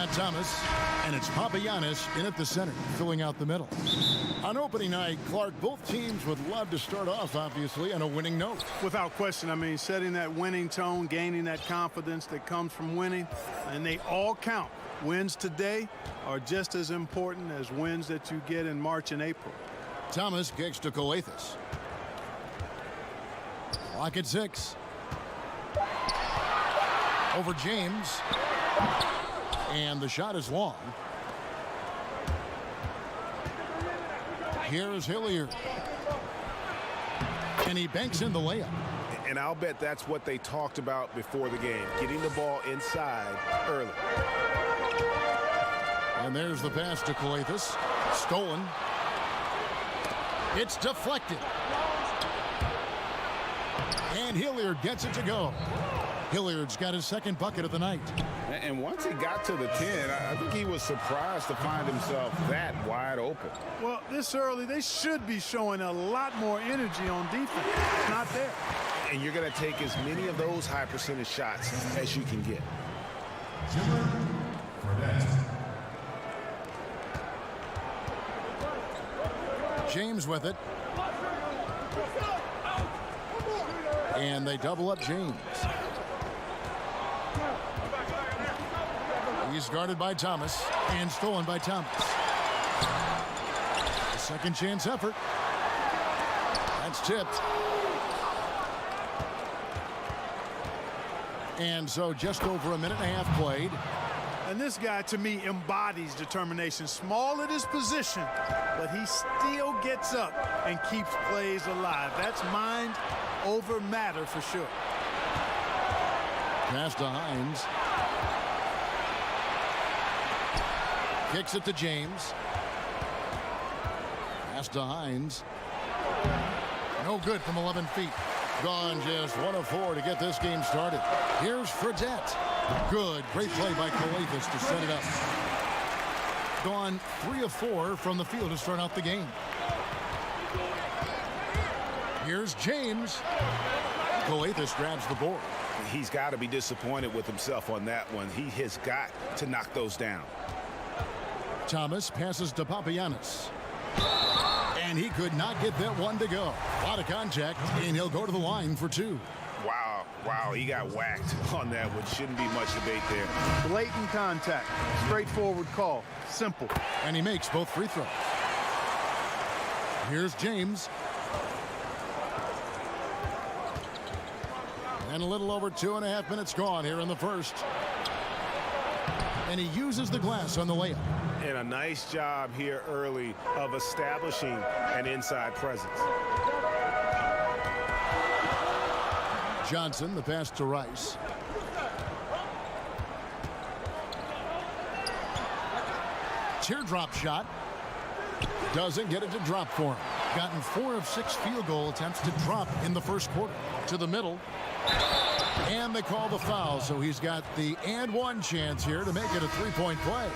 got Thomas, and it's Papagiannis in at the center, filling out the middle. On opening night, Clark, both teams would love to start off, obviously, on a winning note. Without question, I mean, setting that winning tone, gaining that confidence that comes from winning, and they all count. Wins today are just as important as wins that you get in March and April. Thomas kicks to Coathis. Clock at 6. Over James. And the shot is long. Here's Hilliard. And he banks in the layup. And I'll bet that's what they talked about before the game, getting the ball inside early. And there's the pass to Coathis. Stolen. It's deflected. And Hilliard gets it to go. Hilliard's got his second bucket of the night. And once he got to the 10, I think he was surprised to find himself that wide open. Well, this early, they should be showing a lot more energy on defense. It's not there. And you're going to take as many of those high percentage shots as you can get. James with it. And they double up James. He's guarded by Thomas and stolen by Thomas. A second chance effort. That's tipped. And so just over a minute and a half played. And this guy, to me, embodies determination. Small at his position, but he still gets up and keeps plays alive. That's mind over matter for sure. Pass to Hines. Kicks it to James. Pass to Hines. No good from 11 feet. Gone just 1 of 4 to get this game started. Here's Fredette. Good. Great play by Coathis to set it up. Gone 3 of 4 from the field to start out the game. Here's James. Coathis grabs the board. He's got to be disappointed with himself on that one. He has got to knock those down. Thomas passes to Papagiannis. And he could not get that one to go. A lot of contact, and he'll go to the line for 2. Wow, he got whacked on that one. Shouldn't be much debate there. Blatant contact. Straightforward call. Simple. And he makes both free throws. Here's James. And a little over 2.5 minutes gone here in the first. And he uses the glass on the layup. And a nice job here early of establishing an inside presence. Johnson, the pass to Rice. Teardrop shot. Doesn't get it to drop for him. Gotten 4 of 6 field goal attempts to drop in the first quarter. To the middle. And they call the foul, so he's got the and one chance here to make it a 3-point play.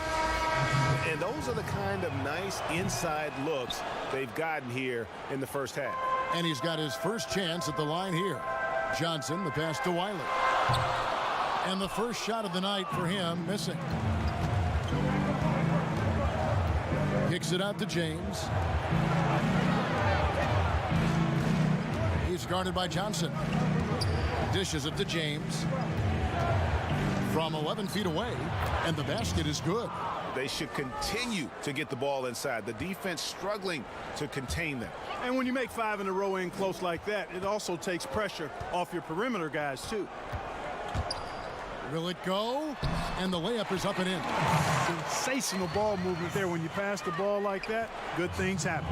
And those are the kind of nice inside looks they've gotten here in the first half. And he's got his first chance at the line here. Johnson, the pass to Wiley. And the first shot of the night for him, missing. Kicks it out to James. He's guarded by Johnson. Dishes it to James. From 11 feet away, and the basket is good. They should continue to get the ball inside. The defense struggling to contain them. And when you make 5 in a row in close like that, it also takes pressure off your perimeter guys, too. Will it go? And the layup is up and in. Sensational ball movement there. When you pass the ball like that, good things happen.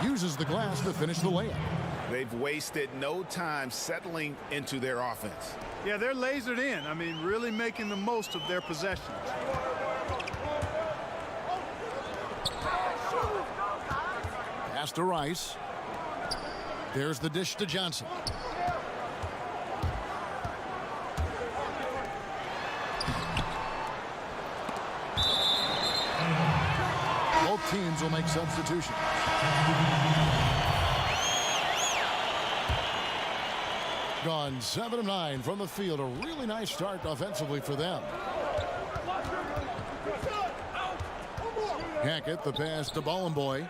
Uses the glass to finish the layup. They've wasted no time settling into their offense. Yeah, they're lasered in. I mean, really making the most of their possessions. Pass to Rice. There's the dish to Johnson. Both teams will make substitutions. Gone 7 of 9 from the field. A really nice start offensively for them. Hackett, the pass to Bollenboy.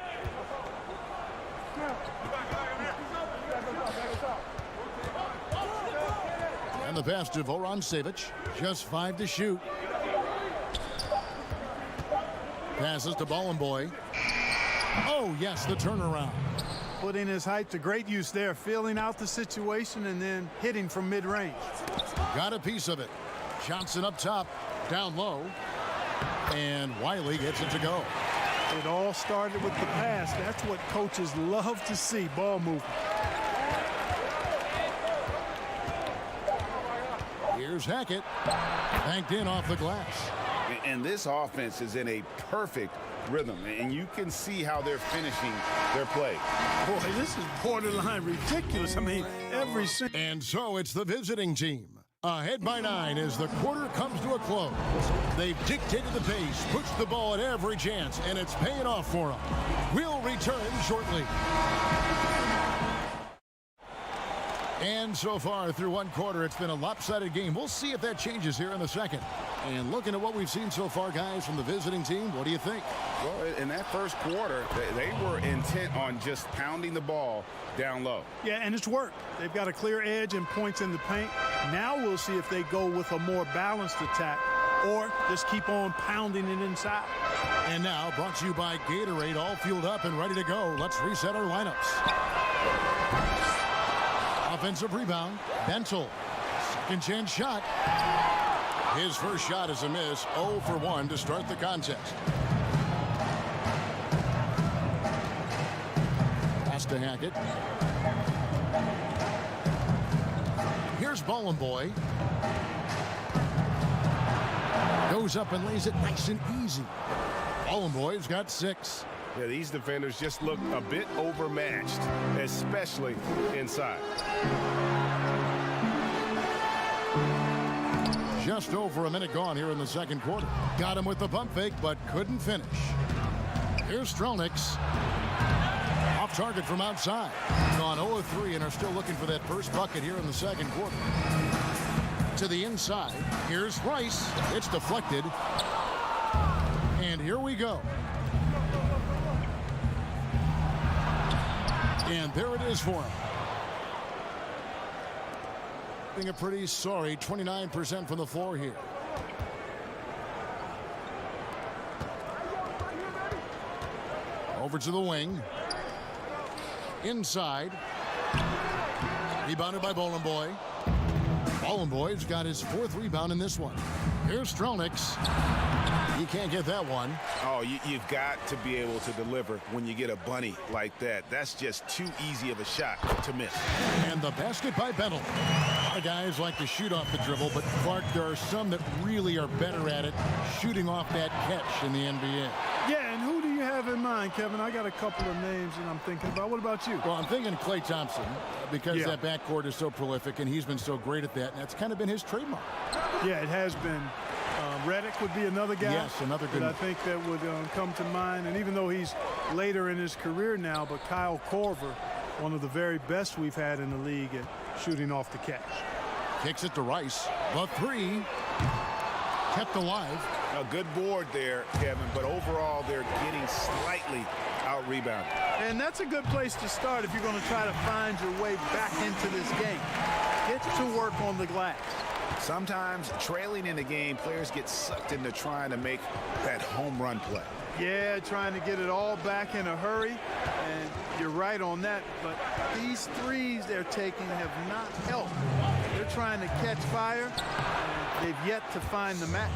And the pass to Voron-Savic. Just 5 to shoot. Passes to Bollenboy. Oh, yes, the turnaround. Putting his height to great use there, feeling out the situation and then hitting from mid-range. Got a piece of it. Johnson up top, down low. And Wiley gets it to go. It all started with the pass. That's what coaches love to see, ball movement. Here's Hackett. Banked in off the glass. And this offense is in a perfect rhythm, and you can see how they're finishing their play. Boy, this is borderline ridiculous. I mean, every single... And so it's the visiting team. Ahead by 9 as the quarter comes to a close. They've dictated the pace, pushed the ball at every chance, and it's paying off for them. We'll return shortly. And so far through one quarter, it's been a lopsided game. We'll see if that changes here in the second. And looking at what we've seen so far, guys, from the visiting team, what do you think? Well, in that first quarter, they were intent on just pounding the ball down low. Yeah, and it's worked. They've got a clear edge and points in the paint. Now we'll see if they go with a more balanced attack or just keep on pounding it inside. And now, brought to you by Gatorade, all fueled up and ready to go. Let's reset our lineups. Offensive rebound, Bentel. Second chance shot. His first shot is a miss, 0 for 1 to start the contest. Pass to Hackett. Here's Bollenboy. Goes up and lays it nice and easy. Bollenboy's got 6. Yeah, these defenders just look a bit overmatched, especially inside. Just over a minute gone here in the second quarter. Got him with the pump fake, but couldn't finish. Here's Strelniks. Off target from outside. Gone 0 of 3 and are still looking for that first bucket here in the second quarter. To the inside. Here's Rice. It's deflected. And here we go. And there it is for him. A pretty sorry 29% from the floor here. Over to the wing. Inside. Rebounded by Bollenboy. Bollenboy's got his 4th rebound in this one. Here's Strelniks. He can't get that one. Oh, you've got to be able to deliver when you get a bunny like that. That's just too easy of a shot to miss. And the basket by Bentel. A lot of guys like to shoot off the dribble, but Clark, there are some that really are better at it, shooting off that catch in the NBA. Yeah, and who do you have in mind, Kevin? I got a couple of names that I'm thinking about. What about you? Well, I'm thinking Klay Thompson because that backcourt is so prolific, and he's been so great at that, and that's kind of been his trademark. Yeah, it has been. Reddick would be another guy. Yes, another good I think that would come to mind. And even though he's later in his career now, but Kyle Korver, one of the very best we've had in the league at shooting off the catch. Kicks it to Rice. The 3 kept alive. A good board there, Kevin, but overall they're getting slightly out-rebounded. And that's a good place to start if you're going to try to find your way back into this game. Get to work on the glass. Sometimes trailing in the game, players get sucked into trying to make that home run play. Yeah, trying to get it all back in a hurry, and you're right on that. But these threes they're taking have not helped. They're trying to catch fire, and they've yet to find the match.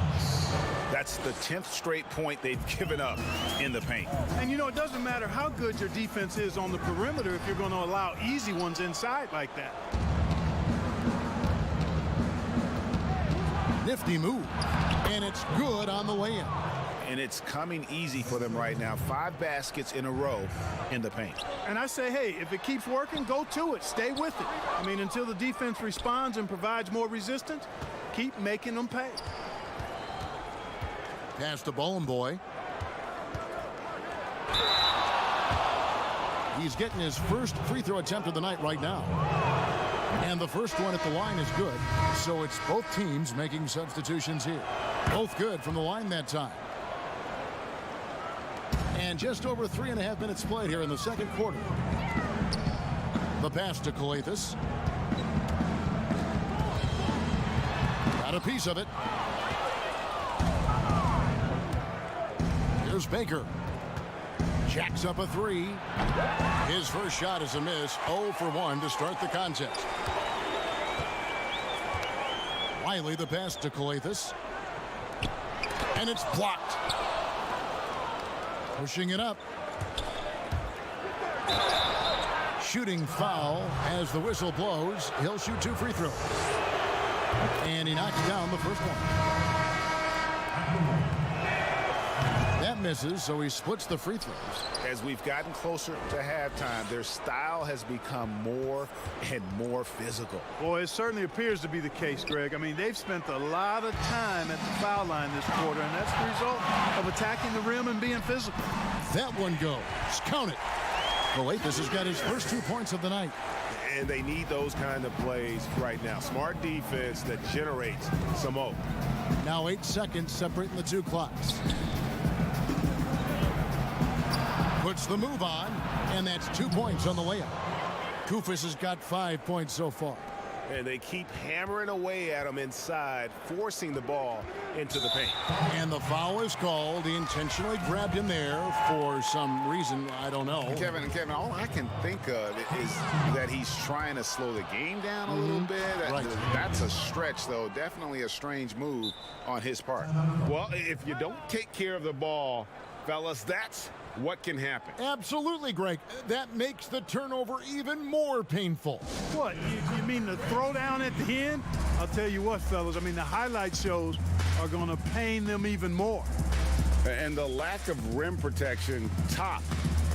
That's the 10th straight point they've given up in the paint. And, you know, it doesn't matter how good your defense is on the perimeter if you're going to allow easy ones inside like that. Nifty move, and it's good on the way in. And it's coming easy for them right now. 5 baskets in a row in the paint. And I say, hey, if it keeps working, go to it. Stay with it. I mean, until the defense responds and provides more resistance, keep making them pay. Pass to Bollenboy. He's getting his first free throw attempt of the night right now. And the first one at the line is good. So it's both teams making substitutions here. Both good from the line that time. And just over 3.5 minutes played here in the second quarter. The pass to Coletas. Got a piece of it. Here's Baker. Jacks up a three. His first shot is a miss. 0 for 1 to start the contest. Wiley the pass to Coletas. And it's blocked. Pushing it up. Shooting foul as the whistle blows. He'll shoot 2 free throws. And he knocks down the first one. That misses, so he splits the free throws. As we've gotten closer to halftime, their style has become more and more physical. Boy, it certainly appears to be the case, Greg. I mean, they've spent a lot of time at the foul line this quarter, and that's the result of attacking the rim and being physical. That one goes. Count it. Coletas has got his first 2 points of the night. And they need those kind of plays right now. Smart defense that generates some more. Now 8 seconds separating the 2 clocks. Puts the move on, and that's 2 points on the layup. Koufos has got 5 points so far. And they keep hammering away at him inside, forcing the ball into the paint. And the foul is called. He intentionally grabbed him there for some reason, I don't know. Kevin, all I can think of is that he's trying to slow the game down a little bit. Right. That's a stretch, though. Definitely a strange move on his part. Well, if you don't take care of the ball, fellas, that's what can happen. Absolutely, Greg. That makes the turnover even more painful. What, you mean the throwdown at the end? I'll tell you what, fellas, I mean, the highlight shows are going to pain them even more. And the lack of rim protection, top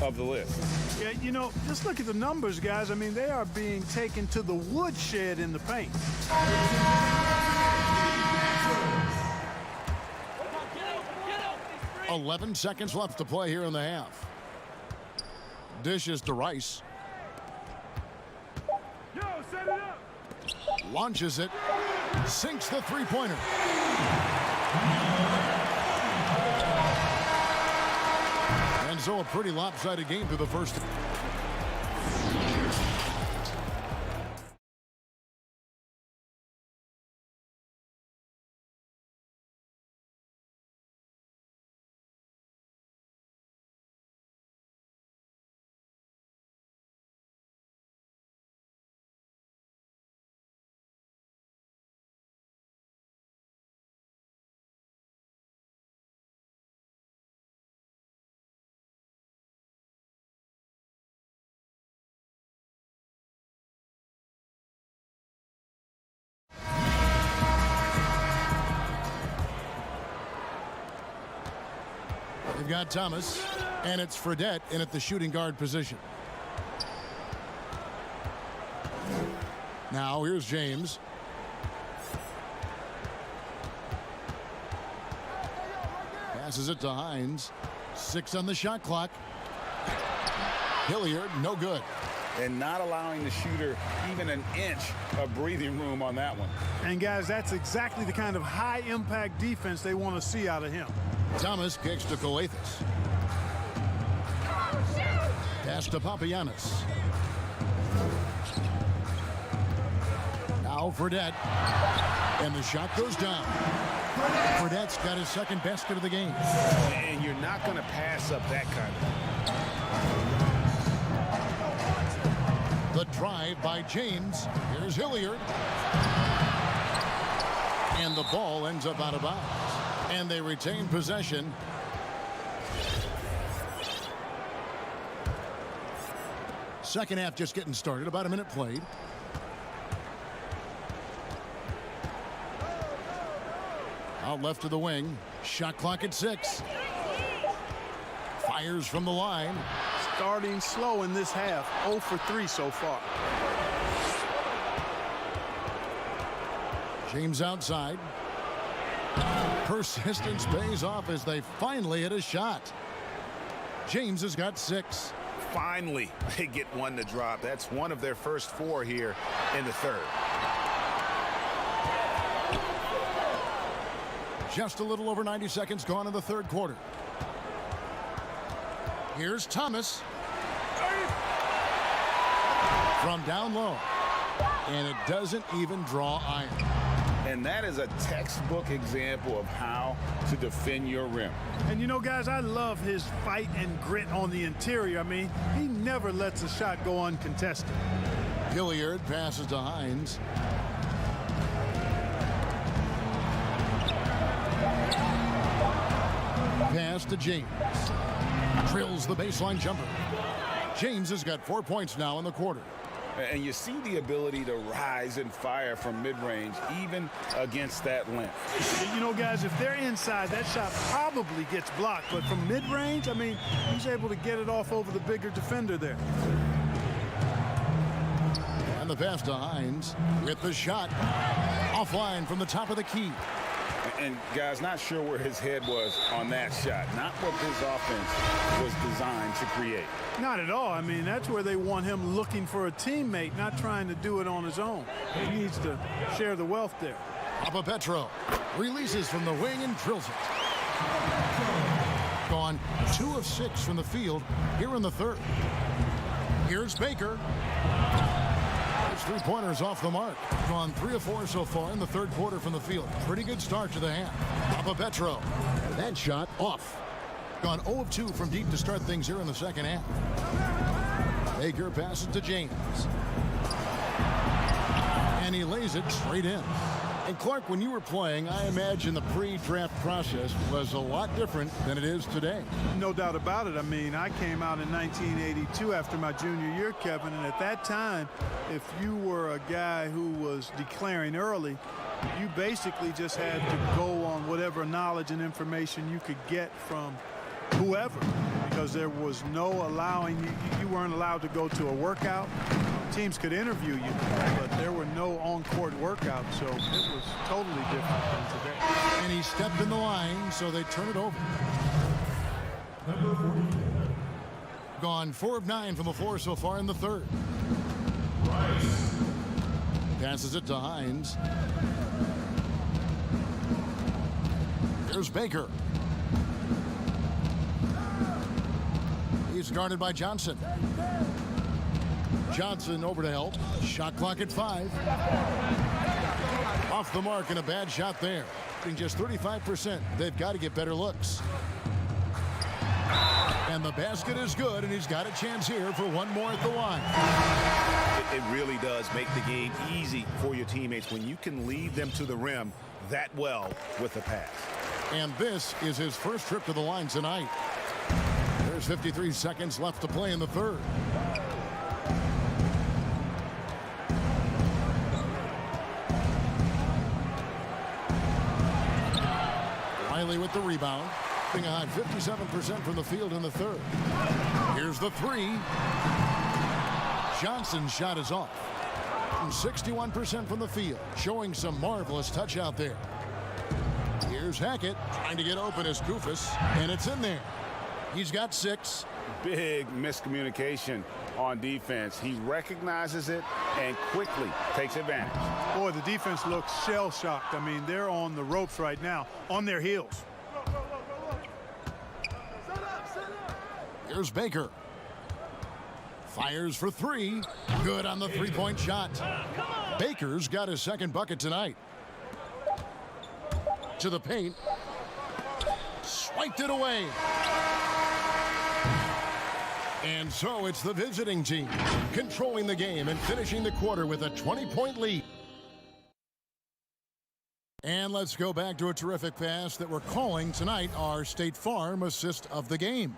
of the list. Yeah, you know, just look at the numbers, guys. I mean, they are being taken to the woodshed in the paint. 11 seconds left to play here in the half. Dishes to Rice. Launches it. Sinks the three-pointer. And so a pretty lopsided game through the first. They've got Thomas, and it's Fredette in at the shooting guard position. Now here's James. Passes it to Hines. 6 on the shot clock. Hilliard, no good. And not allowing the shooter even an inch of breathing room on that one. And guys, that's exactly the kind of high impact defense they want to see out of him. Thomas kicks to Coletas. Pass to Papagiannis. Now Fredette. And the shot goes down. Fredette's got his second basket of the game. And you're not going to pass up that kind of. The drive by James. Here's Hilliard. And the ball ends up out of bounds. And they retain possession. Second half just getting started. About a minute played. Out left to the wing. Shot clock at 6. Fires from the line. Starting slow in this half. 0 for 3 so far. James outside. Persistence pays off as they finally hit a shot. James has got 6. finally they get one to drop. That's one of their first 4 here in the third. Just a little over 90 seconds gone in the third quarter. Here's Thomas. From down low. And it doesn't even draw iron. And that is a textbook example of how to defend your rim. And you know, guys, I love his fight and grit on the interior. I mean, he never lets a shot go uncontested. Hilliard passes to Hines. Pass to James. Drills the baseline jumper. James has got 4 points now in the quarter. And you see the ability to rise and fire from mid-range, even against that length. You know, guys, if they're inside, that shot probably gets blocked. But from mid-range, I mean, he's able to get it off over the bigger defender there. And the pass to Hines with the shot. Offline from the top of the key. And, guys, not sure where his head was on that shot. Not what his offense was designed to create. Not at all. I mean, that's where they want him looking for a teammate, not trying to do it on his own. He needs to share the wealth there. Petro releases from the wing and drills it. Gone 2 of 6 from the field here in the third. Here's Baker. His three-pointers off the mark. Gone 3 of 4 so far in the third quarter from the field. Pretty good start to the half. Petro. That shot off. Gone 0 of 2 from deep to start things here in the second half. Baker passes to James. And he lays it straight in. And Clark, when you were playing, I imagine the pre-draft process was a lot different than it is today. No doubt about it. I mean, I came out in 1982 after my junior year, Kevin, and at that time, if you were a guy who was declaring early, you basically just had to go on whatever knowledge and information you could get from whoever, because there was no allowing you weren't allowed to go to a workout. Teams could interview you, but there were no on-court workouts, so it was totally different than today. And he stepped in the line, so they turn it over. Gone 4 of 9 from the floor so far in the third. Passes it to Hines. Here's Baker. He's guarded by Johnson. Johnson over to help. Shot clock at 5. Off the mark and a bad shot there. Being just 35%. They've got to get better looks. And the basket is good, and he's got a chance here for one more at the line. It really does make the game easy for your teammates when you can lead them to the rim that well with a pass. And this is his first trip to the line tonight. There's 53 seconds left to play in the third. Riley with the rebound. Being a high 57% from the field in the third. Here's the 3. Johnson's shot is off. 61% from the field, showing some marvelous touch out there. Here's Hackett trying to get open as Goofus, and it's in there. He's got 6. Big miscommunication on defense. He recognizes it and quickly takes advantage. Boy, the defense looks shell-shocked. I mean, they're on the ropes right now, on their heels. Here's Baker. Fires for 3. Good on the three-point shot. Baker's got his second bucket tonight. To the paint. Swiped it away. And so it's the visiting team controlling the game and finishing the quarter with a 20-point lead. And let's go back to a terrific pass that we're calling tonight our State Farm assist of the game.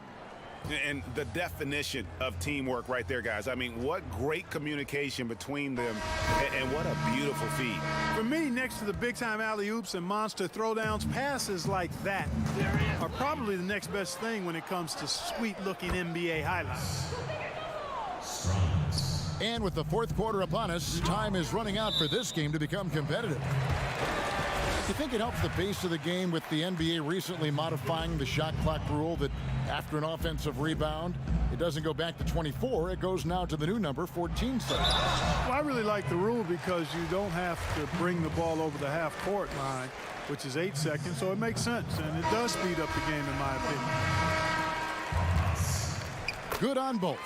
And the definition of teamwork right there, guys. I mean, what great communication between them, and what a beautiful feed. For me, next to the big-time alley-oops and monster throwdowns, passes like that are probably the next best thing when it comes to sweet-looking NBA highlights. And with the fourth quarter upon us, time is running out for this game to become competitive. Do you think it helps the pace of the game with the NBA recently modifying the shot clock rule that after an offensive rebound, it It doesn't go back to 24. It goes now to the new number, 14 seconds. Well, I really like the rule because you don't have to bring the ball over the half-court line, which is 8 seconds, so it makes sense, and it does speed up the game, in my opinion. Good on both.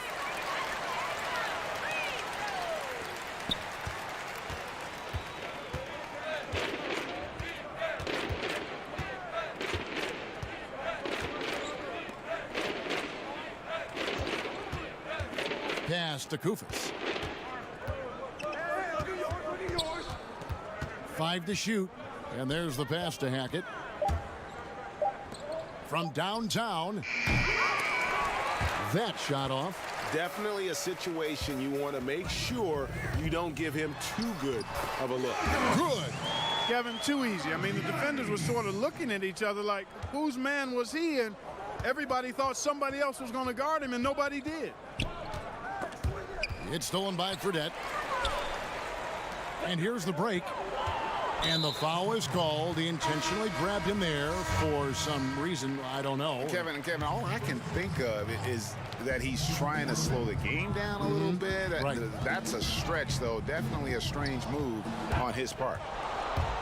Pass to Kufis. 5 to shoot, and there's the pass to Hackett. From downtown, that shot off. Definitely a situation you want to make sure you don't give him too good of a look. Good. Kevin, too easy. I mean, the defenders were sort of looking at each other like, whose man was he? And everybody thought somebody else was going to guard him, and nobody did. It's stolen by Fredette. And here's the break. And the foul is called. He intentionally grabbed him there for some reason. I don't know. Kevin, all I can think of is that he's trying to slow the game down a little bit. Right. That's a stretch, though. Definitely a strange move on his part.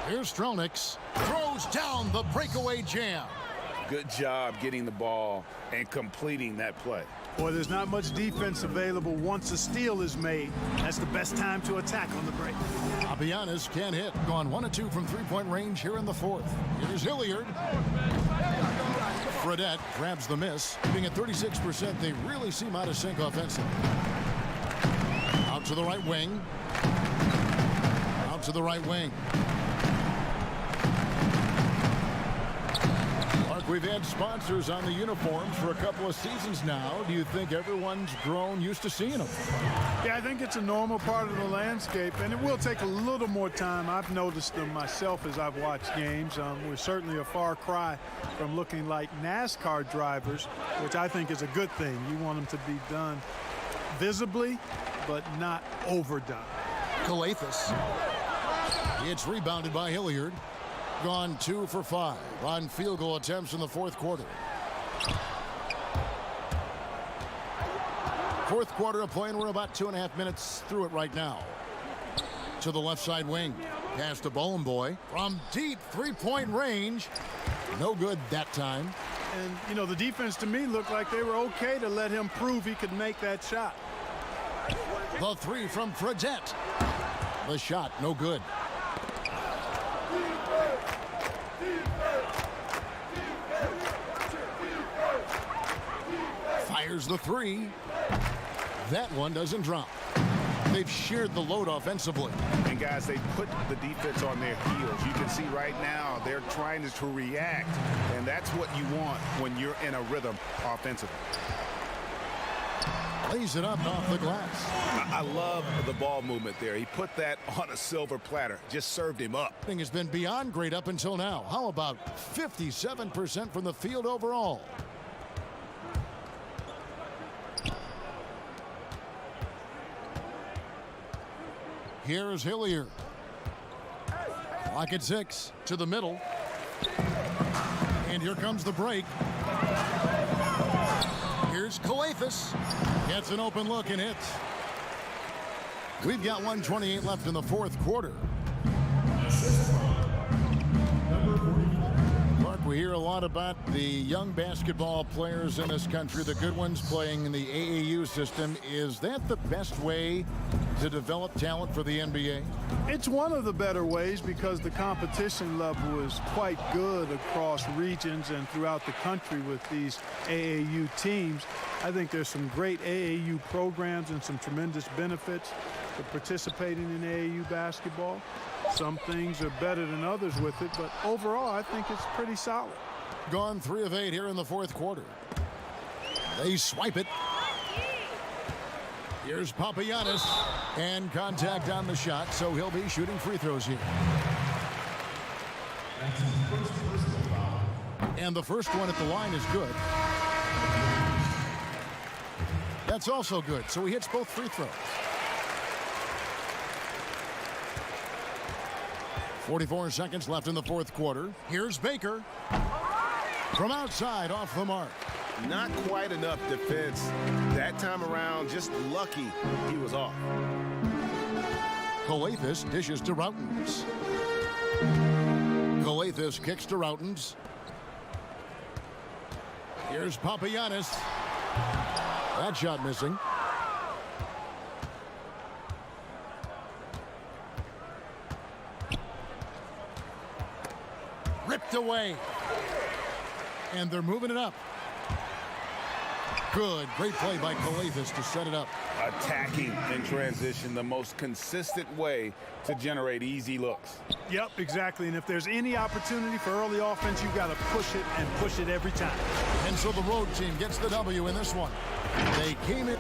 Here's Strelniks. Throws down the breakaway jam. Good job getting the ball and completing that play. Boy, there's not much defense available once a steal is made. That's the best time to attack on the break. Papianis can't hit. Gone 1 of 2 from three-point range here in the fourth. Here's Hilliard. Fredette grabs the miss. Being at 36%, they really seem out of sync offensively. Out to the right wing. Out to the right wing. We've had sponsors on the uniforms for a couple of seasons now. Do you think everyone's grown used to seeing them? Yeah, I think it's a normal part of the landscape, and it will take a little more time. I've noticed them myself as I've watched games. We're certainly a far cry from looking like NASCAR drivers, which I think is a good thing. You want them to be done visibly, but not overdone. Calathis. It's rebounded by Hilliard. Gone 2 for 5 on field goal attempts in the fourth quarter. Fourth quarter of play, and we're about 2.5 minutes through it right now. To the left side wing. Pass to Boy from deep three-point range. No good that time. And, you know, the defense to me looked like they were okay to let him prove he could make that shot. The three from Fredette. The shot, no good. Fires the three. That one doesn't drop. They've shared the load offensively. And guys, they put the defense on their heels. You can see right now they're trying to react, and that's what you want when you're in a rhythm offensively. Lays it up off the glass. I love the ball movement there. He put that on a silver platter. Just served him up. Thing has been beyond great up until now. How about 57% from the field overall? Here's Hilliard. Clock at 6 to the middle. And here comes the break. Here's Calathis. Gets an open look and hits. We've got 1:28 left in the fourth quarter. Mark, we hear a lot about the young basketball players in this country, the good ones playing in the AAU system. Is that the best way to develop talent for the NBA? It's one of the better ways because the competition level is quite good across regions and throughout the country with these AAU teams. I think there's some great AAU programs and some tremendous benefits to participating in AAU basketball. Some things are better than others with it, but overall I think it's pretty solid. Gone 3 of 8 here in the fourth quarter. They swipe it. Here's Papianis, and contact on the shot, so he'll be shooting free throws here. And the first one at the line is good. That's also good, so he hits both free throws. 44 seconds left in the fourth quarter. Here's Baker. From outside, off the mark. Not quite enough defense that time around. Just lucky he was off. Calathis dishes to Routens. Calathis kicks to Routens. Here's Papagiannis. That shot missing. Ripped away. And they're moving it up. Good. Great play by Calathis to set it up. Attacking in transition, the most consistent way to generate easy looks. Yep, exactly. And if there's any opportunity for early offense, you've got to push it and push it every time. And so the road team gets the W in this one. They came in.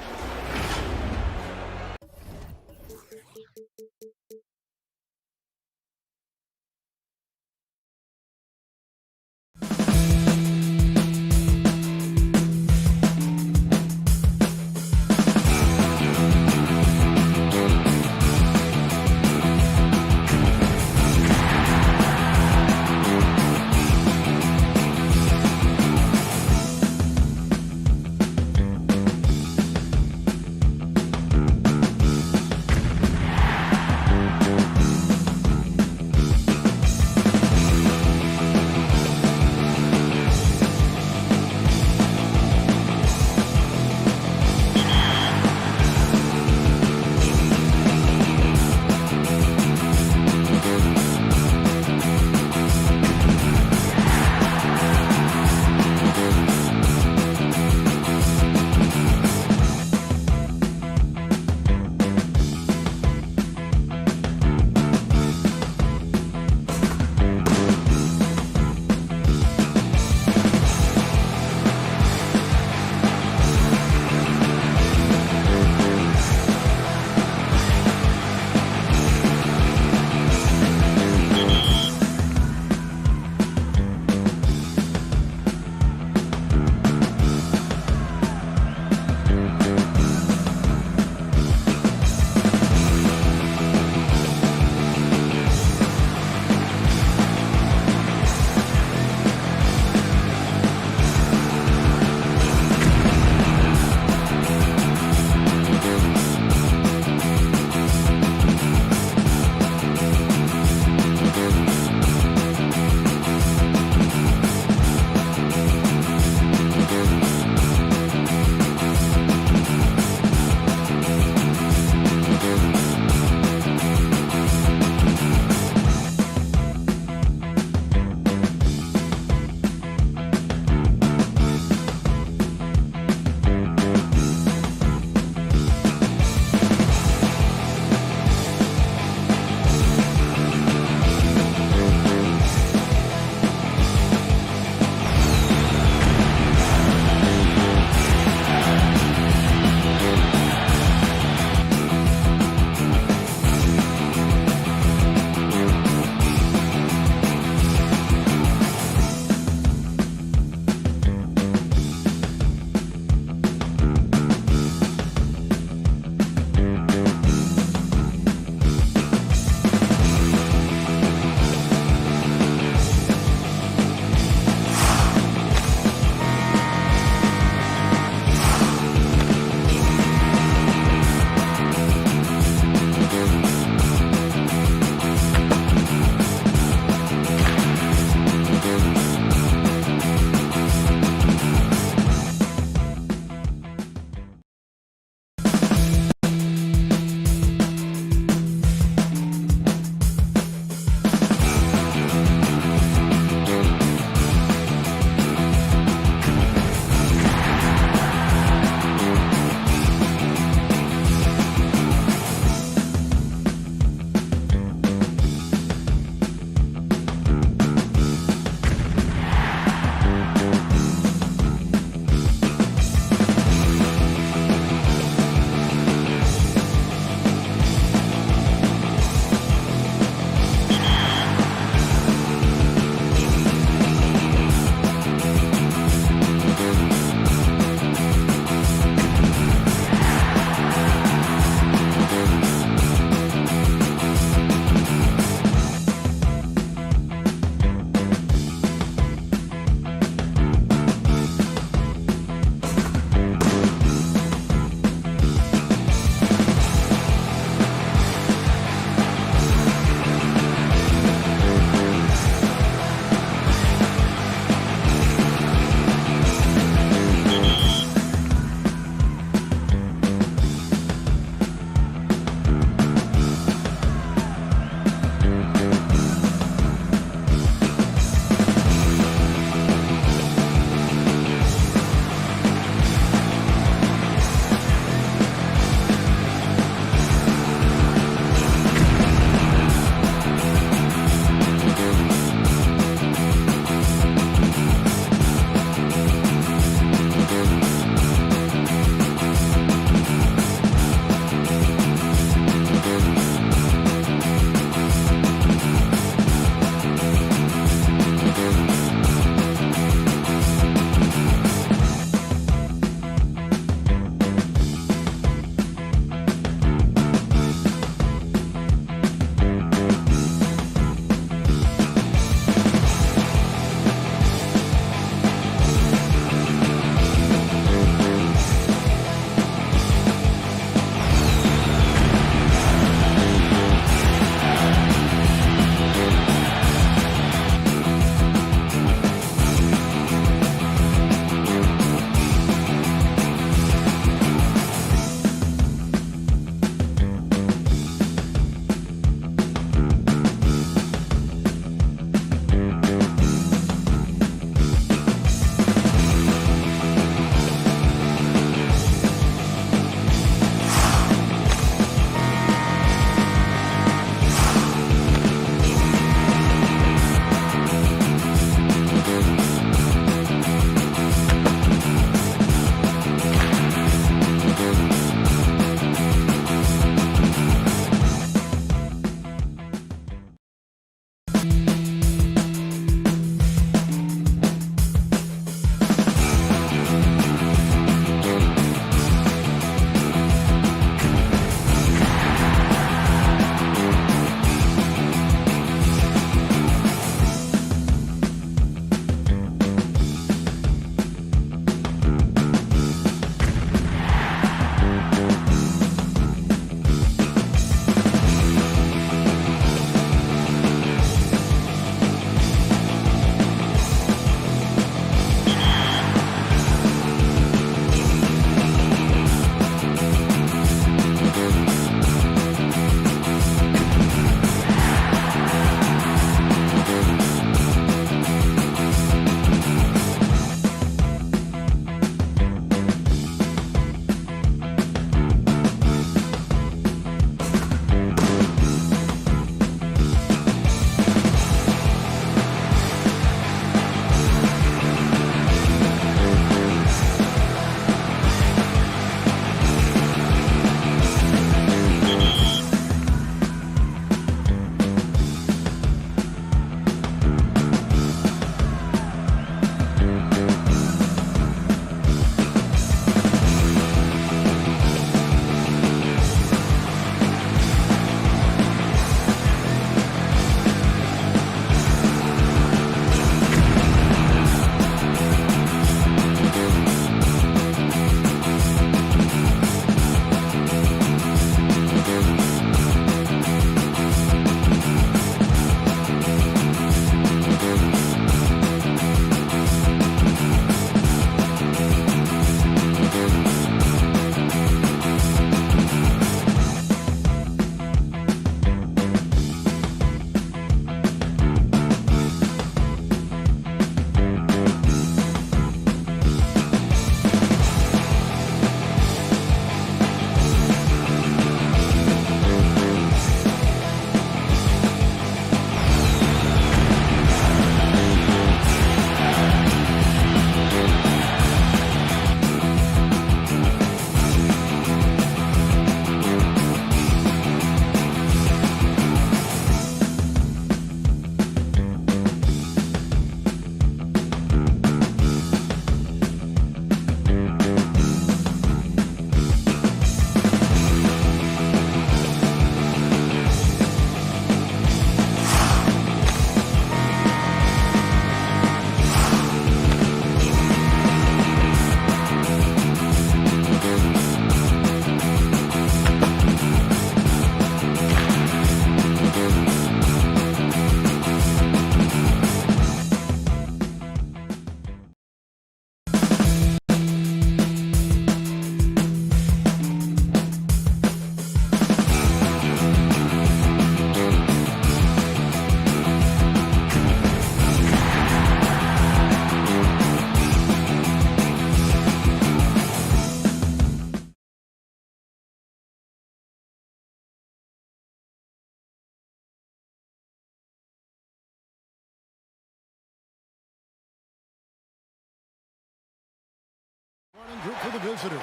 Starting group for the visitors.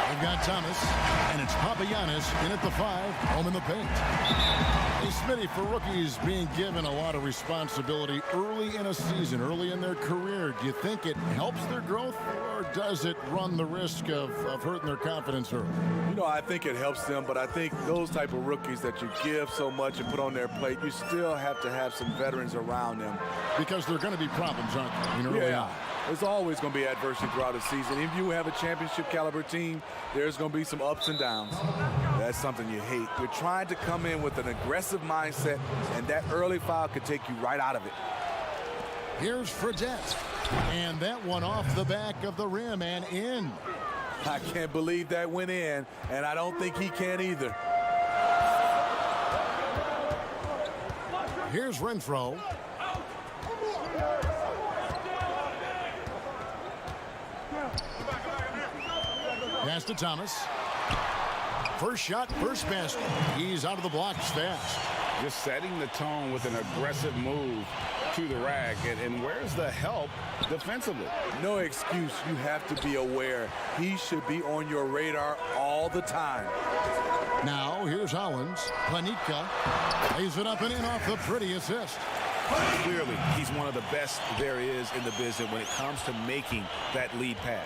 They've got Thomas, and it's Papagiannis in at the 5, home in the paint. Hey, Smitty, for rookies being given a lot of responsibility early in a season, early in their career, do you think it helps their growth, or does it run the risk of hurting their confidence early? You know, I think it helps them, but I think those type of rookies that you give so much and put on their plate, you still have to have some veterans around them. Because there are going to be problems, aren't there? Early on. There's always going to be adversity throughout the season. If you have a championship caliber team, there's going to be some ups and downs. That's something you hate. You're trying to come in with an aggressive mindset, and that early foul could take you right out of it. Here's Fredette, and that one off the back of the rim and in. I can't believe that went in, and I don't think he can either. Here's Renfro. Pass to Thomas. First shot, first basket. He's out of the blocks fast. Just setting the tone with an aggressive move to the rack. And where's the help defensively? No excuse. You have to be aware. He should be on your radar all the time. Now, here's Hollins. Planitka lays it up and in off the pretty assist. Clearly, he's one of the best there is in the business when it comes to making that lead pass.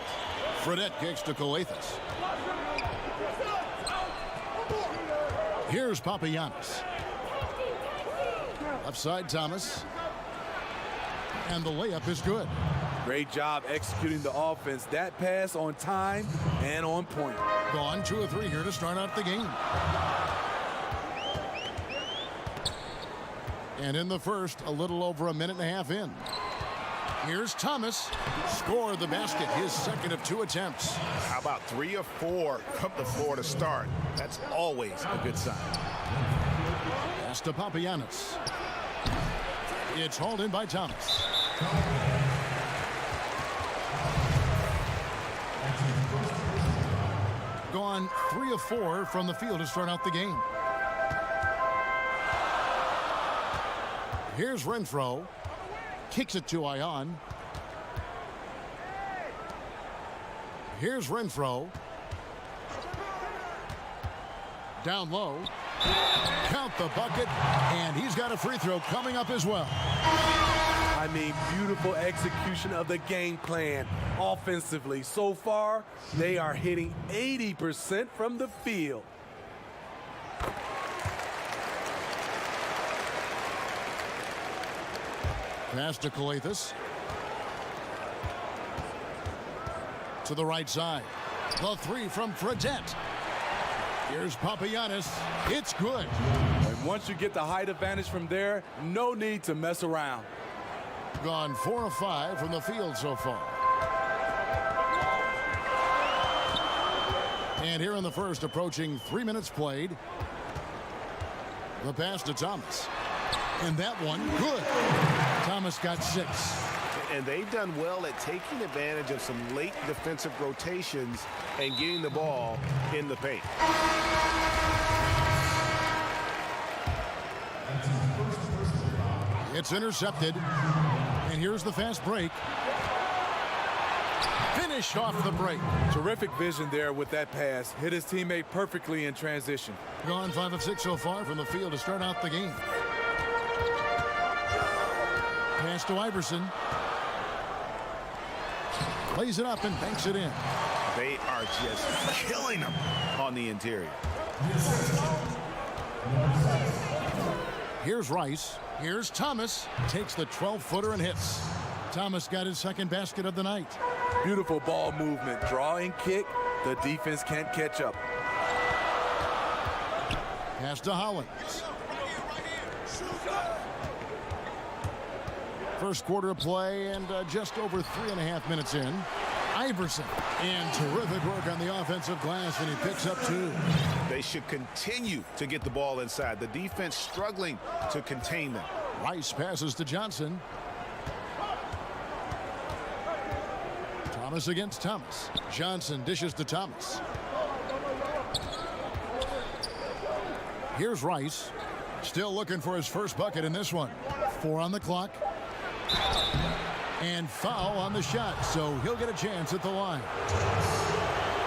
Fredette kicks to Coathis. Here's Papagiannis. Left side, Thomas. And the layup is good. Great job executing the offense. That pass on time and on point. Gone 2 of 3 here to start out the game. And in the first, a little over a minute and a half in. Here's Thomas. Scored the basket, his second of 2 attempts. How about 3 of 4 from the floor to start? That's always a good sign. Pass to Papagiannis. It's hauled in by Thomas. Gone 3 of 4 from the field to start out the game. Here's Renfro. Kicks it to Ion. Here's Renfro. Down low. Count the bucket, and he's got a free throw coming up as well. I mean, beautiful execution of the game plan offensively. So far, they are hitting 80% from the field. Pass to Coathis. To the right side. The 3 from Fredette. Here's Papagiannis. It's good. And once you get the height advantage from there, no need to mess around. Gone 4 of 5 from the field so far. And here in the first, approaching 3 minutes played. The pass to Thomas. And that one, good. Thomas got 6. And they've done well at taking advantage of some late defensive rotations and getting the ball in the paint. It's intercepted. And here's the fast break. Finished off the break. Terrific vision there with that pass. Hit his teammate perfectly in transition. Gone 5 of 6 so far from the field to start out the game. Pass to Iverson. Lays it up and banks it in. They are just killing them on the interior. Here's Rice. Here's Thomas. Takes the 12-footer and hits. Thomas got his second basket of the night. Beautiful ball movement. Draw and kick. The defense can't catch up. Pass to Hollins. First quarter of play and just over 3.5 minutes in. Iverson, and terrific work on the offensive glass, and he picks up 2. They should continue to get the ball inside. The defense struggling to contain them. Rice passes to Johnson. Thomas against Thomas. Johnson dishes to Thomas. Here's Rice. Still looking for his first bucket in this one. 4 on the clock. And foul on the shot, so he'll get a chance at the line.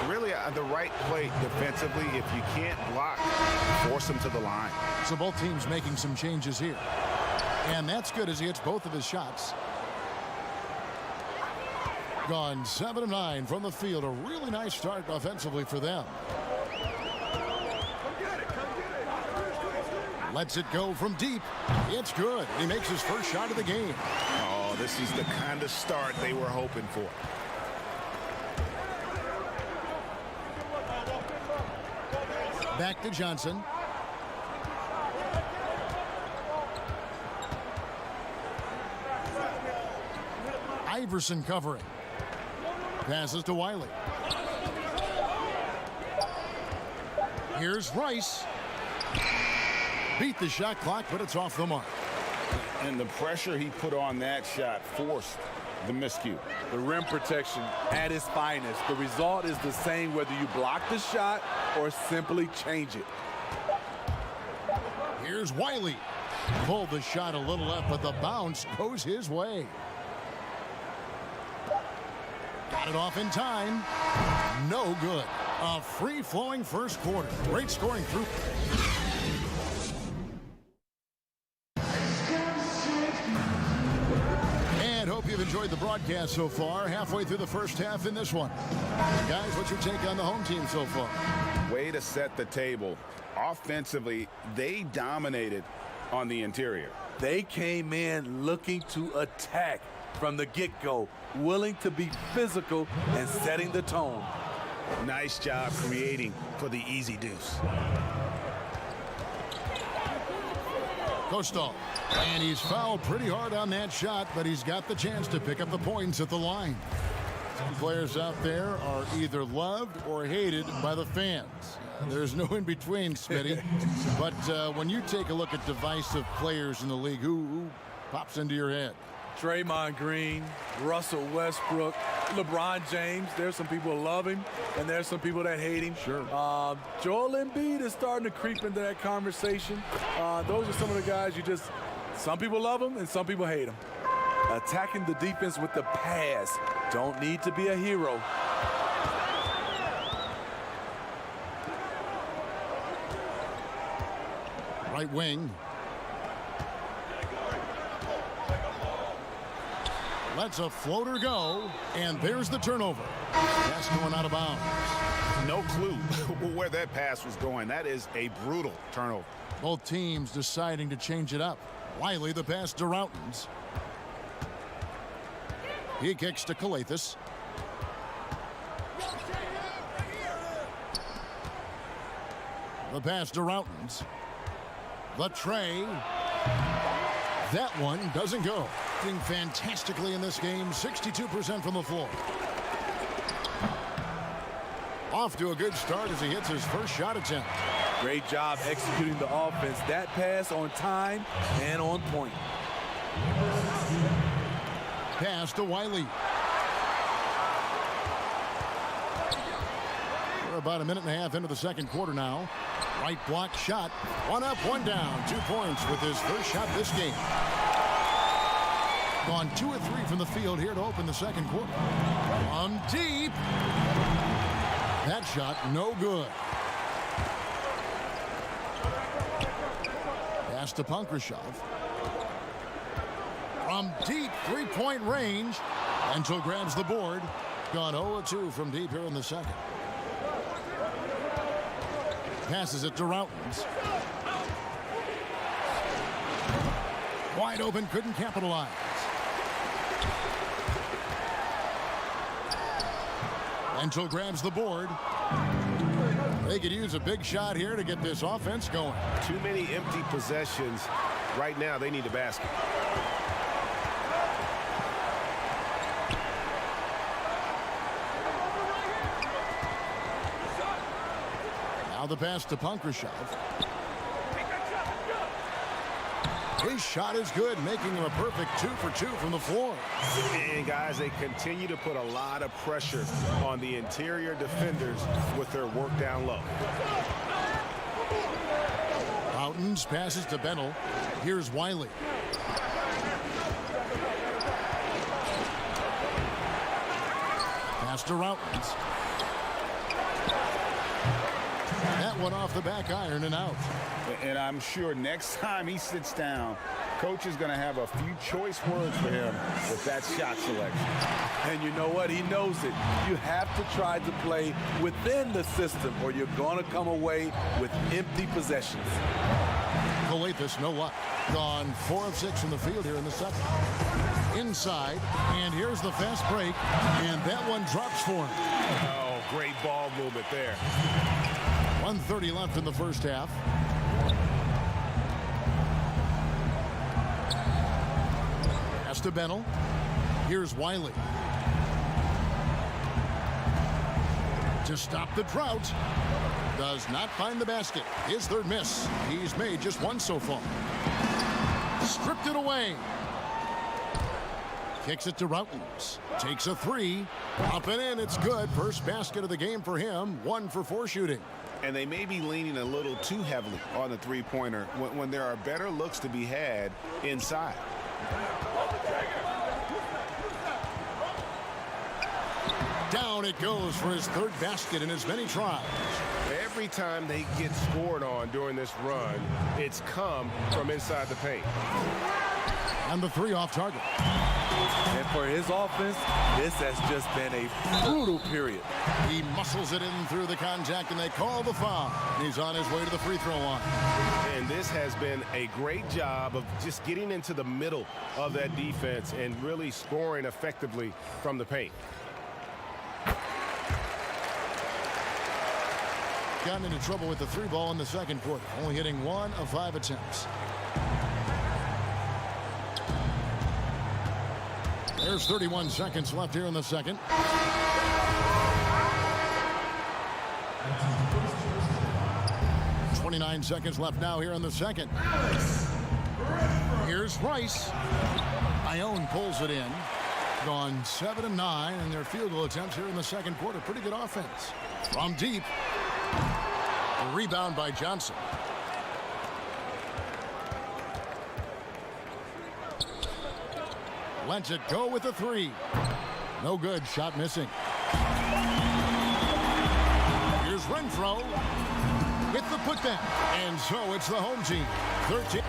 Really the right play defensively. If you can't block, force him to the line. So both teams making some changes here. And that's good as he hits both of his shots. Gone 7 of 9 from the field. A really nice start offensively for them. Lets it go from deep. It's good. He makes his first shot of the game. Oh, this is the kind of start they were hoping for. Back to Johnson. Iverson covering. Passes to Wiley. Here's Rice. Beat the shot clock, but it's off the mark. And the pressure he put on that shot forced the miscue. The rim protection at its finest. The result is the same whether you block the shot or simply change it. Here's Wiley. Pulled the shot a little up, but the bounce goes his way. Got it off in time. No good. A free-flowing first quarter. Great scoring through. And hope you've enjoyed the broadcast so far. Halfway through the first half in this one. Guys, what's your take on the home team so far? Way to set the table. Offensively, they dominated on the interior. They came in looking to attack from the get-go, willing to be physical and setting the tone. Nice job creating for the easy deuce. Coastal. And he's fouled pretty hard on that shot, but he's got the chance to pick up the points at the line. Some players out there are either loved or hated by the fans. There's no in between, Smitty. But when you take a look at divisive players in the league, who pops into your head? Draymond Green, Russell Westbrook, LeBron James. There's some people who love him, and there's some people that hate him. Sure. Joel Embiid is starting to creep into that conversation. Those are some of the guys some people love him and some people hate him. Attacking the defense with the pass. Don't need to be a hero. Right wing. Lets a floater go, and there's the turnover. Pass going out of bounds. No clue where that pass was going. That is a brutal turnover. Both teams deciding to change it up. Wiley the pass to Routens. He kicks to Calathis. The pass to Routens. The tray. That one doesn't go. Doing fantastically in this game, 62% from the floor. Off to a good start as he hits his first shot attempt. Great job executing the offense. That pass on time and on point. Pass to Wiley. We're about a minute and a half into the second quarter now. Right block shot. One up, one down. 2 points with his first shot this game. Gone 2 of 3 from the field here to open the second quarter. From deep. That shot no good. Pass to Punkrashov. From deep 3-point range. Angel grabs the board. Gone 0-2 from deep here in the second. Passes it to Routens. Wide open, couldn't capitalize. Angel grabs the board. They could use a big shot here to get this offense going. Too many empty possessions. Right now, they need a basket. Now the pass to Punkrashov. His shot is good, making him a perfect 2 for 2 from the floor. And guys, they continue to put a lot of pressure on the interior defenders with their work down low. Routens passes to Bentel. Here's Wiley. Pass to Routins. That one off the back iron and out. And I'm sure next time he sits down, coach is going to have a few choice words for him with that shot selection. And you know what? He knows it. You have to try to play within the system or you're going to come away with empty possessions. Calathes, no luck. Gone 4 of 6 from the field here in the second. Inside, and here's the fast break, and that one drops for him. Oh, great ball movement there. 1:30 left in the first half. Pass to Bennell. Here's Wiley. To stop the drought. Does not find the basket. His third miss. He's made just one so far. Stripped it away. Kicks it to Routins. Takes a 3. Up and in. It's good. First basket of the game for him. 1 for 4 shooting. And they may be leaning a little too heavily on the three-pointer when there are better looks to be had inside. Down it goes for his third basket in as many tries. Every time they get scored on during this run, it's come from inside the paint. And the 3 off target. And for his offense, this has just been a brutal period. He muscles it in through the contact, and they call the foul. And he's on his way to the free throw line. And this has been a great job of just getting into the middle of that defense and really scoring effectively from the paint. Gotten into trouble with the 3 ball in the second quarter, only hitting 1 of 5 attempts. There's 31 seconds left here in the second. .29 seconds left now here in the second. Here's Rice. Ione pulls it in. Gone 7 of 9 in their field goal attempts here in the second quarter. Pretty good offense. From deep. A rebound by Johnson. Lets it go with a 3. No good. Shot missing. Here's Renfro with the putback. And so it's the home team. 13.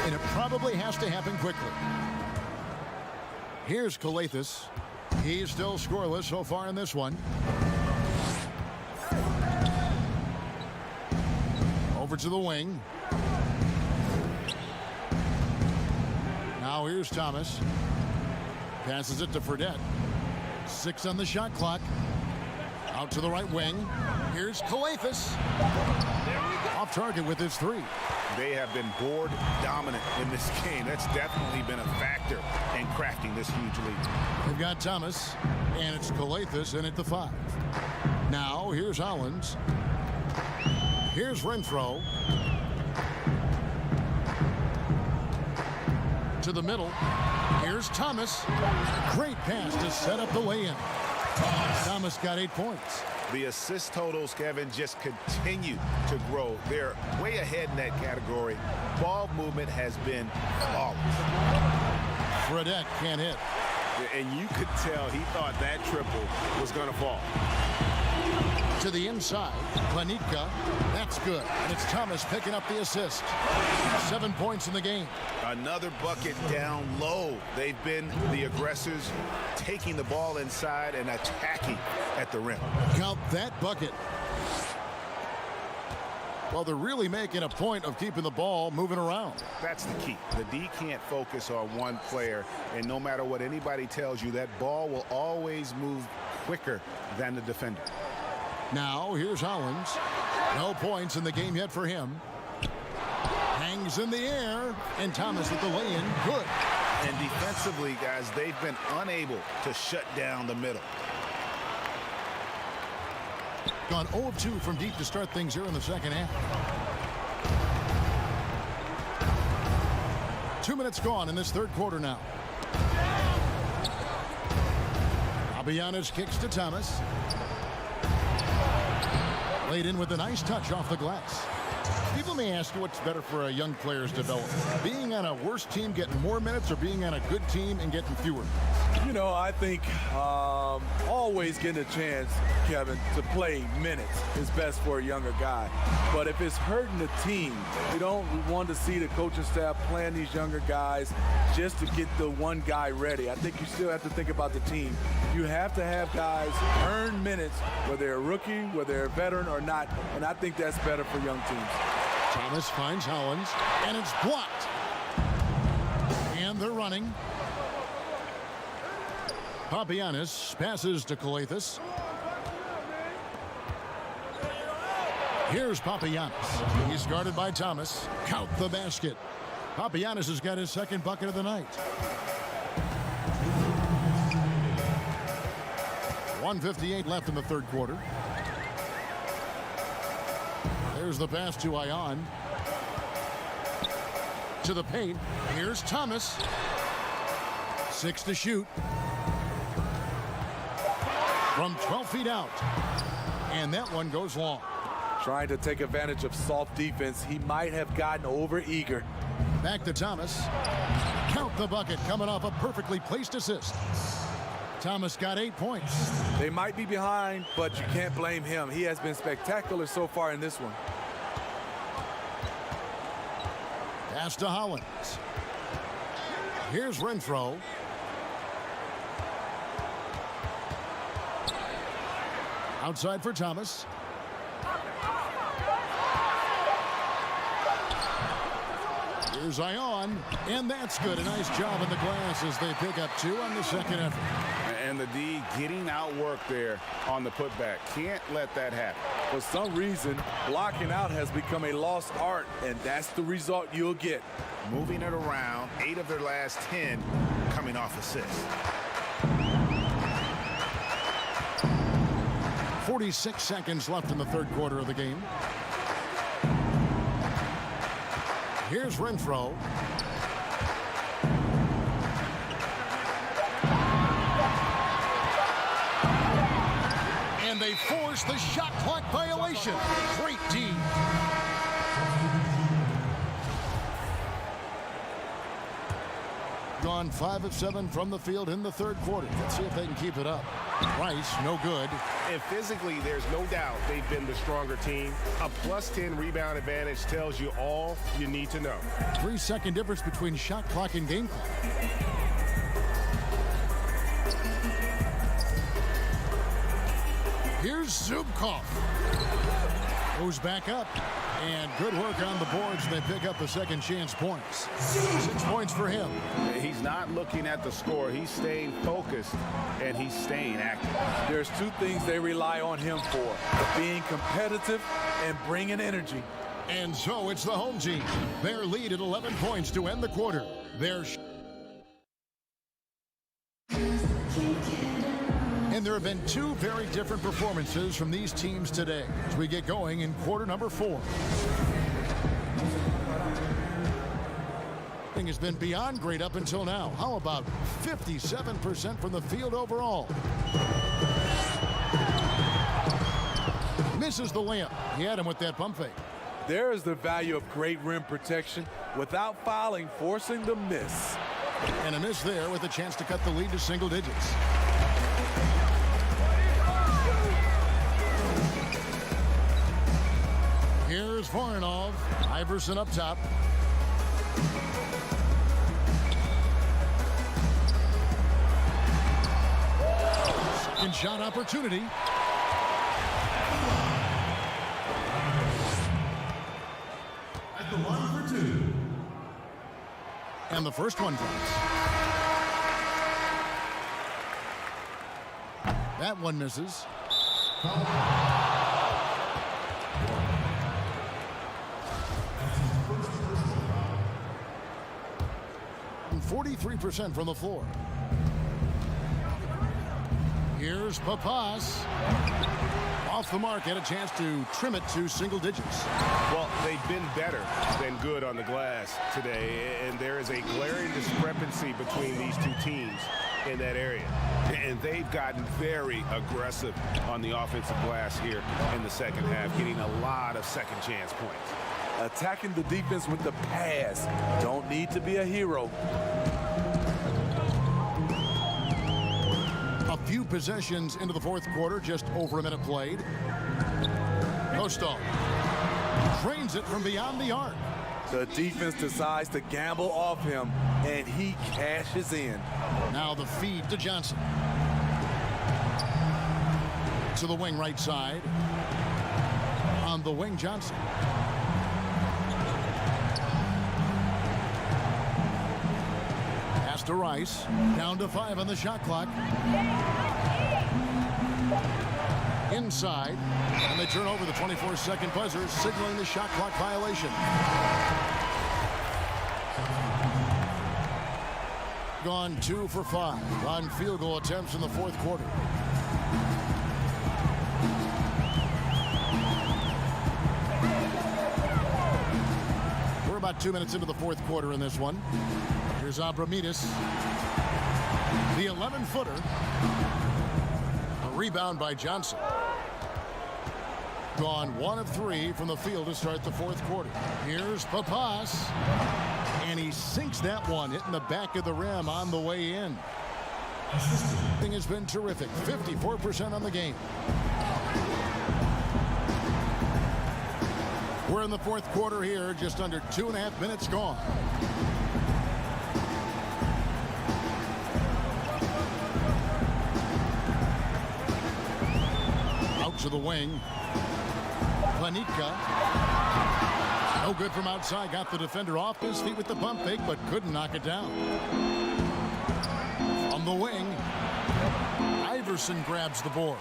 And it probably has to happen quickly. Here's Calathes. He's still scoreless so far in this one. Over to the wing. Now here's Thomas. Passes it to Fredette. 6 on the shot clock. Out to the right wing. Here's Calathes. Off target with his 3. They have been board dominant in this game. That's definitely been a factor in crafting this huge lead. They've got Thomas, and it's Calathes in at the 5. Now, here's Hollins. Here's Renfro. To the middle. Here's Thomas. Great pass to set up the lay-in. Thomas got 8 points. The assist totals, Kevin, just continue to grow. They're way ahead in that category. Ball movement has been flawless. Fredette can't hit. And you could tell he thought that triple was going to fall. To the inside, Planitka. That's good. And it's Thomas picking up the assist. 7 points in the game. Another bucket down low. They've been the aggressors, taking the ball inside and attacking at the rim. Count that bucket. Well, they're really making a point of keeping the ball moving around. That's the key. The D can't focus on one player, and no matter what anybody tells you, that ball will always move quicker than the defender. Now, here's Hollins. No points in the game yet for him. Hangs in the air, and Thomas with the lay-in. Good. And defensively, guys, they've been unable to shut down the middle. Gone 0 of 2 from deep to start things here in the second half. 2 minutes gone in this third quarter now. Fabianis kicks to Thomas. Laid in with a nice touch off the glass. People may ask you what's better for a young player's development. Being on a worse team getting more minutes or being on a good team and getting fewer? You know, I think always getting a chance, Kevin, to play minutes is best for a younger guy. But if it's hurting the team, we don't want to see the coaching staff playing these younger guys just to get the one guy ready. I think you still have to think about the team. You have to have guys earn minutes, whether they're a rookie, whether they're a veteran or not, and I think that's better for young teams. Thomas finds Hollins, and it's blocked. And they're running. Fabianis passes to Calathis. Here's Papagiannis. He's guarded by Thomas. Count the basket. Papagiannis has got his second bucket of the night. 1:58 left in the third quarter. There's the pass to Ion. To the paint. Here's Thomas. 6 to shoot. From 12 feet out. And that one goes long. Trying to take advantage of soft defense. He might have gotten over-eager. Back to Thomas. Count the bucket coming off a perfectly placed assist. Thomas got 8 points. They might be behind, but you can't blame him. He has been spectacular so far in this one. Pass to Hollins. Here's Renfro. Outside for Thomas. Here's Ion, and that's good. A nice job in the glass as they pick up 2 on the second effort. And the D getting outworked there on the putback. Can't let that happen. For some reason, blocking out has become a lost art, and that's the result you'll get. Moving it around, 8 of their last 10 coming off assists. 46 seconds left in the third quarter of the game. Here's Renfro. And they force the shot clock violation. Great D. Gone 5 of 7 from the field in the third quarter. Let's see if they can keep it up. Rice, no good. And physically, there's no doubt they've been the stronger team. A +10 rebound advantage tells you all you need to know. 3-second difference between shot clock and game clock. Here's Zubkov. Goes back up. And good work on the boards. They pick up the second chance points. 6 points for him. He's not looking at the score. He's staying focused, and he's staying active. There's 2 things they rely on him for: being competitive and bringing energy. And so it's the home team. Their lead at 11 points to end the quarter. And there have been 2 very different performances from these teams today as we get going in quarter number 4. Has been beyond great up until now. How about 57% from the field overall? Misses the layup. He had him with that pump fake. There is the value of great rim protection without fouling, forcing the miss. And a miss there with a chance to cut the lead to single digits. Here's Voronov. Iverson up top. Second shot opportunity. At the line for 2. And the first one drops. That one misses. 43% from the floor. Here's Papas. Off the mark, had a chance to trim it to single digits. Well, they've been better than good on the glass today, and there is a glaring discrepancy between these two teams in that area. And they've gotten very aggressive on the offensive glass here in the second half, getting a lot of second chance points. Attacking the defense with the pass. Don't need to be a hero. A few possessions into the fourth quarter, just over a minute played. Coastal drains it from beyond the arc. The defense decides to gamble off him, and he cashes in. Now the feed to Johnson. To the wing right side. On the wing, Johnson. Pass to Rice. Down to 5 on the shot clock. Inside. And they turn over the 24-second buzzer, signaling the shot clock violation. Gone 2 for 5 on field goal attempts in the fourth quarter. We're about 2 minutes into the fourth quarter in this one. Here's Abramides. The 11-footer. A rebound by Johnson. Gone 1 of 3 from the field to start the fourth quarter. Here's Papas. And he sinks that one, hitting the back of the rim on the way in. Thing has been terrific. 54% on the game. We're in the fourth quarter here, just under 2.5 minutes gone. Out to the wing. Panica. No good from outside. Got the defender off his feet with the pump fake, but couldn't knock it down. From the wing, Iverson grabs the board.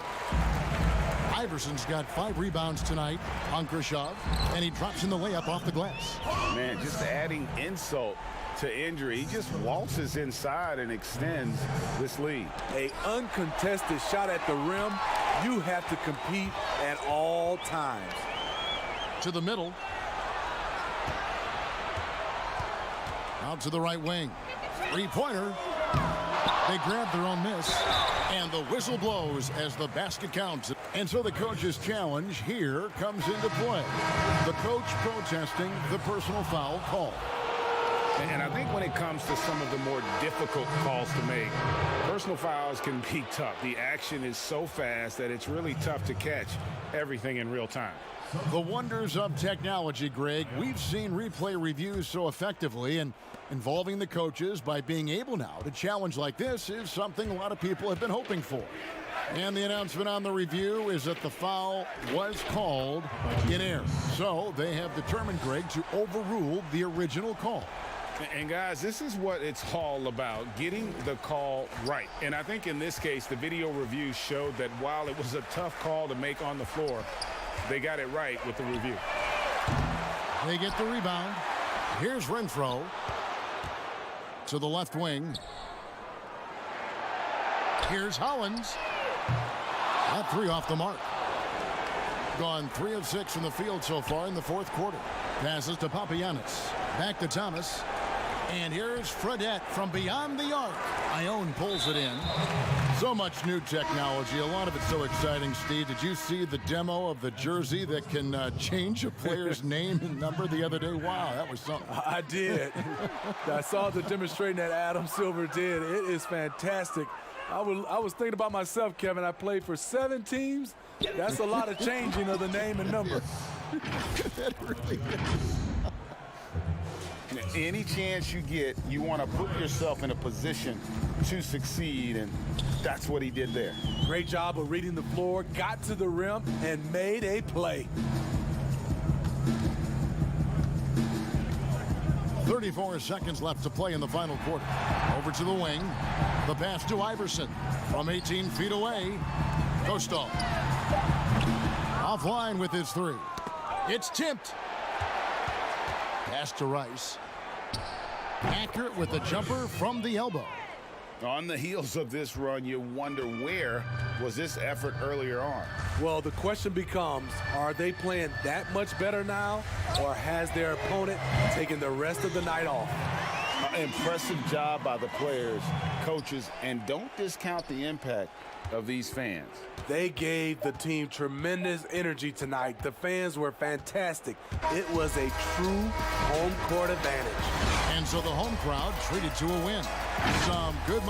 Iverson's got 5 rebounds tonight on Khrushchev, and he drops in the layup off the glass. Man, just adding insult to injury. He just waltzes inside and extends this lead. A uncontested shot at the rim. You have to compete at all times. To the middle. Out to the right wing. Three-pointer. They grab their own miss. And the whistle blows as the basket counts. And so the coach's challenge here comes into play. The coach protesting the personal foul call. And I think when it comes to some of the more difficult calls to make, personal fouls can be tough. The action is so fast that it's really tough to catch everything in real time. The wonders of technology, Greg. We've seen replay reviews so effectively, and involving the coaches by being able now to challenge like this is something a lot of people have been hoping for. And the announcement on the review is that the foul was called in error. So they have determined, Greg, to overrule the original call. And guys, this is what it's all about, getting the call right. And I think in this case, the video review showed that while it was a tough call to make on the floor, they got it right with the review. They get the rebound. Here's Renfro to the left wing. Here's Hollins. That 3 off the mark. Gone 3 of 6 from the field so far in the fourth quarter. Passes to Papagiannis. Back to Thomas. And here's Fredette from beyond the arc. Ione pulls it in. So much new technology. A lot of it's so exciting, Steve. Did you see the demo of the jersey that can change a player's name and number the other day? Wow, that was something. I did. I saw the demonstration that Adam Silver did. It is fantastic. I was thinking about myself, Kevin. I played for 7 teams. That's a lot of changing of the name and number. That really is. Any chance you get, you want to put yourself in a position to succeed, and that's what he did there. Great job of reading the floor, got to the rim, and made a play. 34 seconds left to play in the final quarter. Over to the wing. The pass to Iverson from 18 feet away. Kostal offline with his 3. It's tipped. Pass to Rice. Accurate with the jumper from the elbow. On the heels of this run, you wonder where was this effort earlier on? Well, the question becomes, are they playing that much better now, or has their opponent taken the rest of the night off? Impressive job by the players, coaches, and don't discount the impact of these fans. They gave the team tremendous energy tonight. The fans were fantastic. It was a true home court advantage. And so the home crowd treated to a win. Some good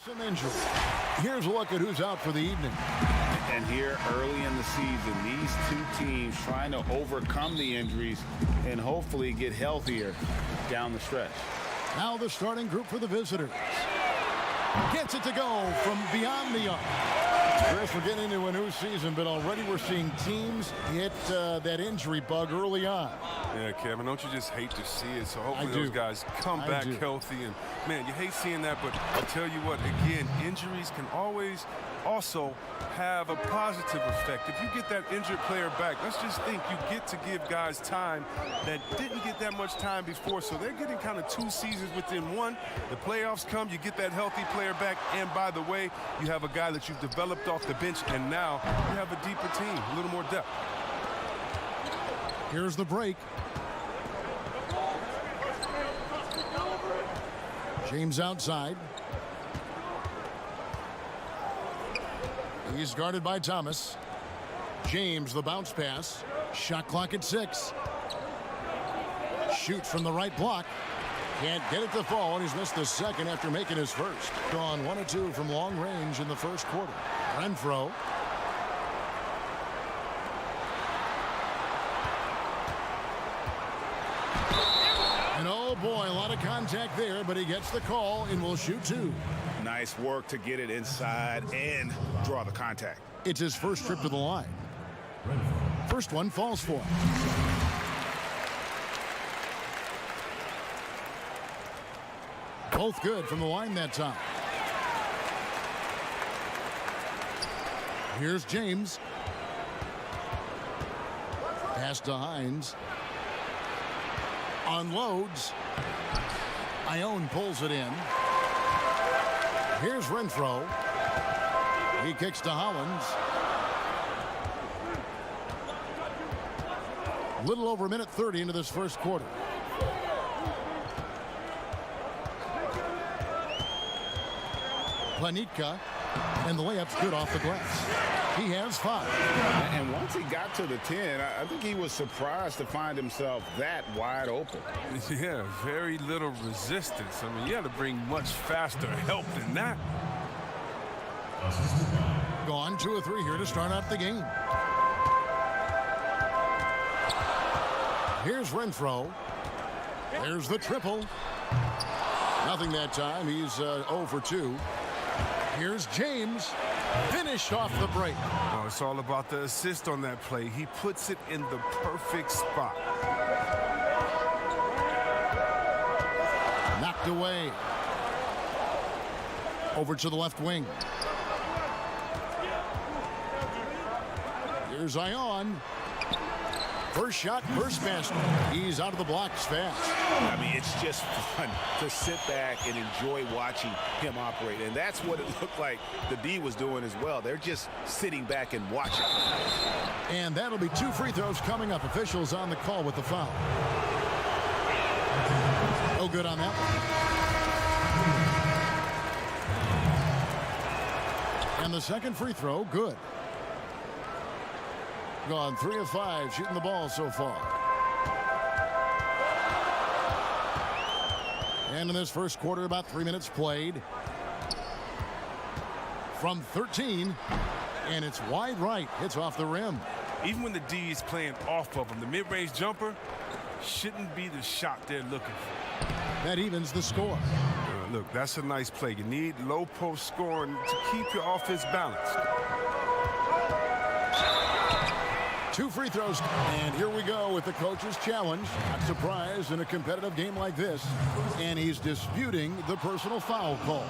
Some injuries. Here's a look at who's out for the evening. And here early in the season, these two teams trying to overcome the injuries and hopefully get healthier down the stretch. Now the starting group for the visitors. Gets it to go from beyond the arc. Chris, we're getting into a new season, but already we're seeing teams hit that injury bug early on. Yeah, Kevin, don't you just hate to see it? So hopefully I do. those guys come back healthy. And, man, you hate seeing that, but I'll tell you what, again, injuries can always also have a positive effect. If you get that injured player back, let's just think you get to give guys time that didn't get that much time before. So they're getting kind of 2 seasons within one. The playoffs come, you get that healthy player back. And, by the way, you have a guy that you've developed off the bench, and now you have a deeper team, a little more depth. Here's the break. James outside. He's guarded by Thomas. James, the bounce pass. Shot clock at 6. Shoot from the right block. Can't get it to fall, and he's missed the second after making his first. Gone 1 of 2 from long range in the first quarter. Renfro. And oh boy, a lot of contact there, but he gets the call and will shoot 2. Nice work to get it inside and draw the contact. It's his first trip to the line. First one falls for him. Both good from the line that time. Here's James. Pass to Hines. Unloads. Ione pulls it in. Here's Renfro. He kicks to Hollins. Little over a minute 30 into this first quarter. Planitka, and the layup's good off the glass. He has 5. And once he got to the 10, I think he was surprised to find himself that wide open. Yeah, very little resistance. I mean, you got to bring much faster help than that. Gone 2 of 3 here to start out the game. Here's Renfro. There's the triple. Nothing that time. He's 0 for 2. Here's James. Finished off the break. Oh, it's all about the assist on that play. He puts it in the perfect spot. Knocked away. Over to the left wing. Here's Ione. First shot, first basket. He's out of the blocks fast. I mean, it's just fun to sit back and enjoy watching him operate. And that's what it looked like the D was doing as well. They're just sitting back and watching. And that'll be 2 free throws coming up. Officials on the call with the foul. No good on that one. And the second free throw, good. Gone 3 of 5 shooting the ball so far. And in this first quarter, about 3 minutes played. From 13, and it's wide right. It's off the rim. Even when the D is playing off of him, the mid-range jumper shouldn't be the shot they're looking for. That evens the score. Look, that's a nice play. You need low post scoring to keep your offense balanced. 2 free throws, and here we go with the coach's challenge. Not surprised in a competitive game like this, and he's disputing the personal foul call.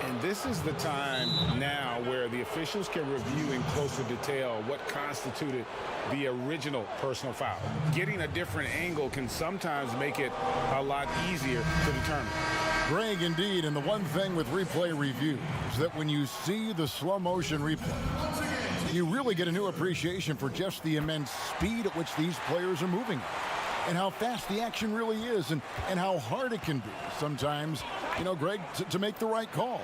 And this is the time now where the officials can review in closer detail what constituted the original personal foul. Getting a different angle can sometimes make it a lot easier to determine. Greg, indeed, and the one thing with replay review is that when you see the slow motion replay, you really get a new appreciation for just the immense speed at which these players are moving and how fast the action really is and how hard it can be sometimes, you know, Greg, to make the right call.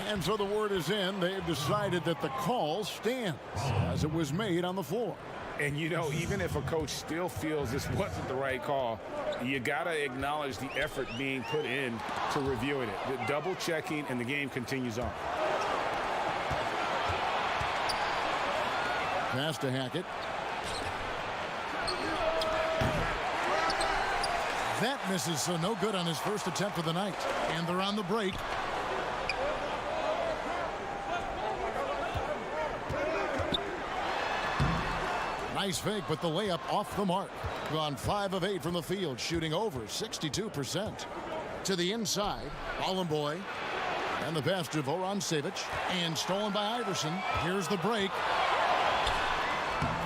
And so the word is in. They've decided that the call stands as it was made on the floor. And, you know, even if a coach still feels this wasn't the right call, you got to acknowledge the effort being put in to reviewing it. The double checking, and the game continues on. Pass to Hackett. That misses, so no good on his first attempt of the night. And they're on the break. Nice fake, but the layup off the mark. Gone 5 of 8 from the field, shooting over 62%. To the inside, Boy. And the pass to Voron-Savic. And stolen by Iverson. Here's the break.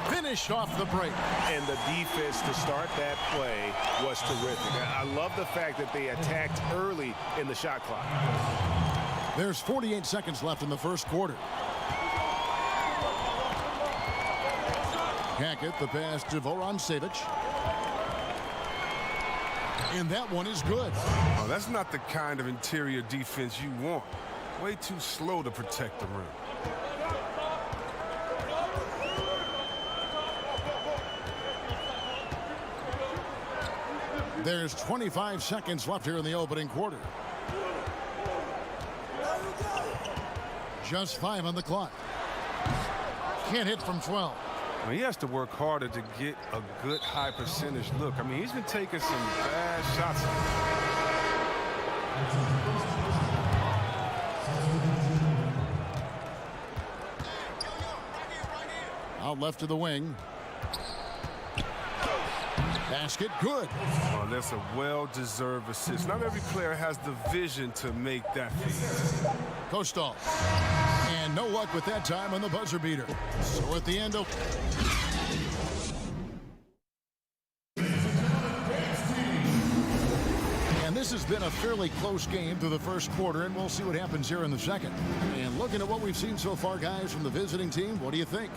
Finished off the break. And the defense to start that play was terrific. I love the fact that they attacked early in the shot clock. There's 48 seconds left in the first quarter. Hackett, the pass to Voron-Savic. And that one is good. Oh, that's not the kind of interior defense you want. Way too slow to protect the rim. There's 25 seconds left here in the opening quarter. Just 5 on the clock. Can't hit from 12. I mean, he has to work harder to get a good high percentage look. I mean, he's been taking some bad shots. Out left to the wing. Basket, good. Oh, that's a well-deserved assist. Not every player has the vision to make that feed. Kostal. And no luck with that time on the buzzer beater. So at the end of... And this has been a fairly close game through the first quarter, and we'll see what happens here in the second. And looking at what we've seen so far, guys, from the visiting team, what do you think?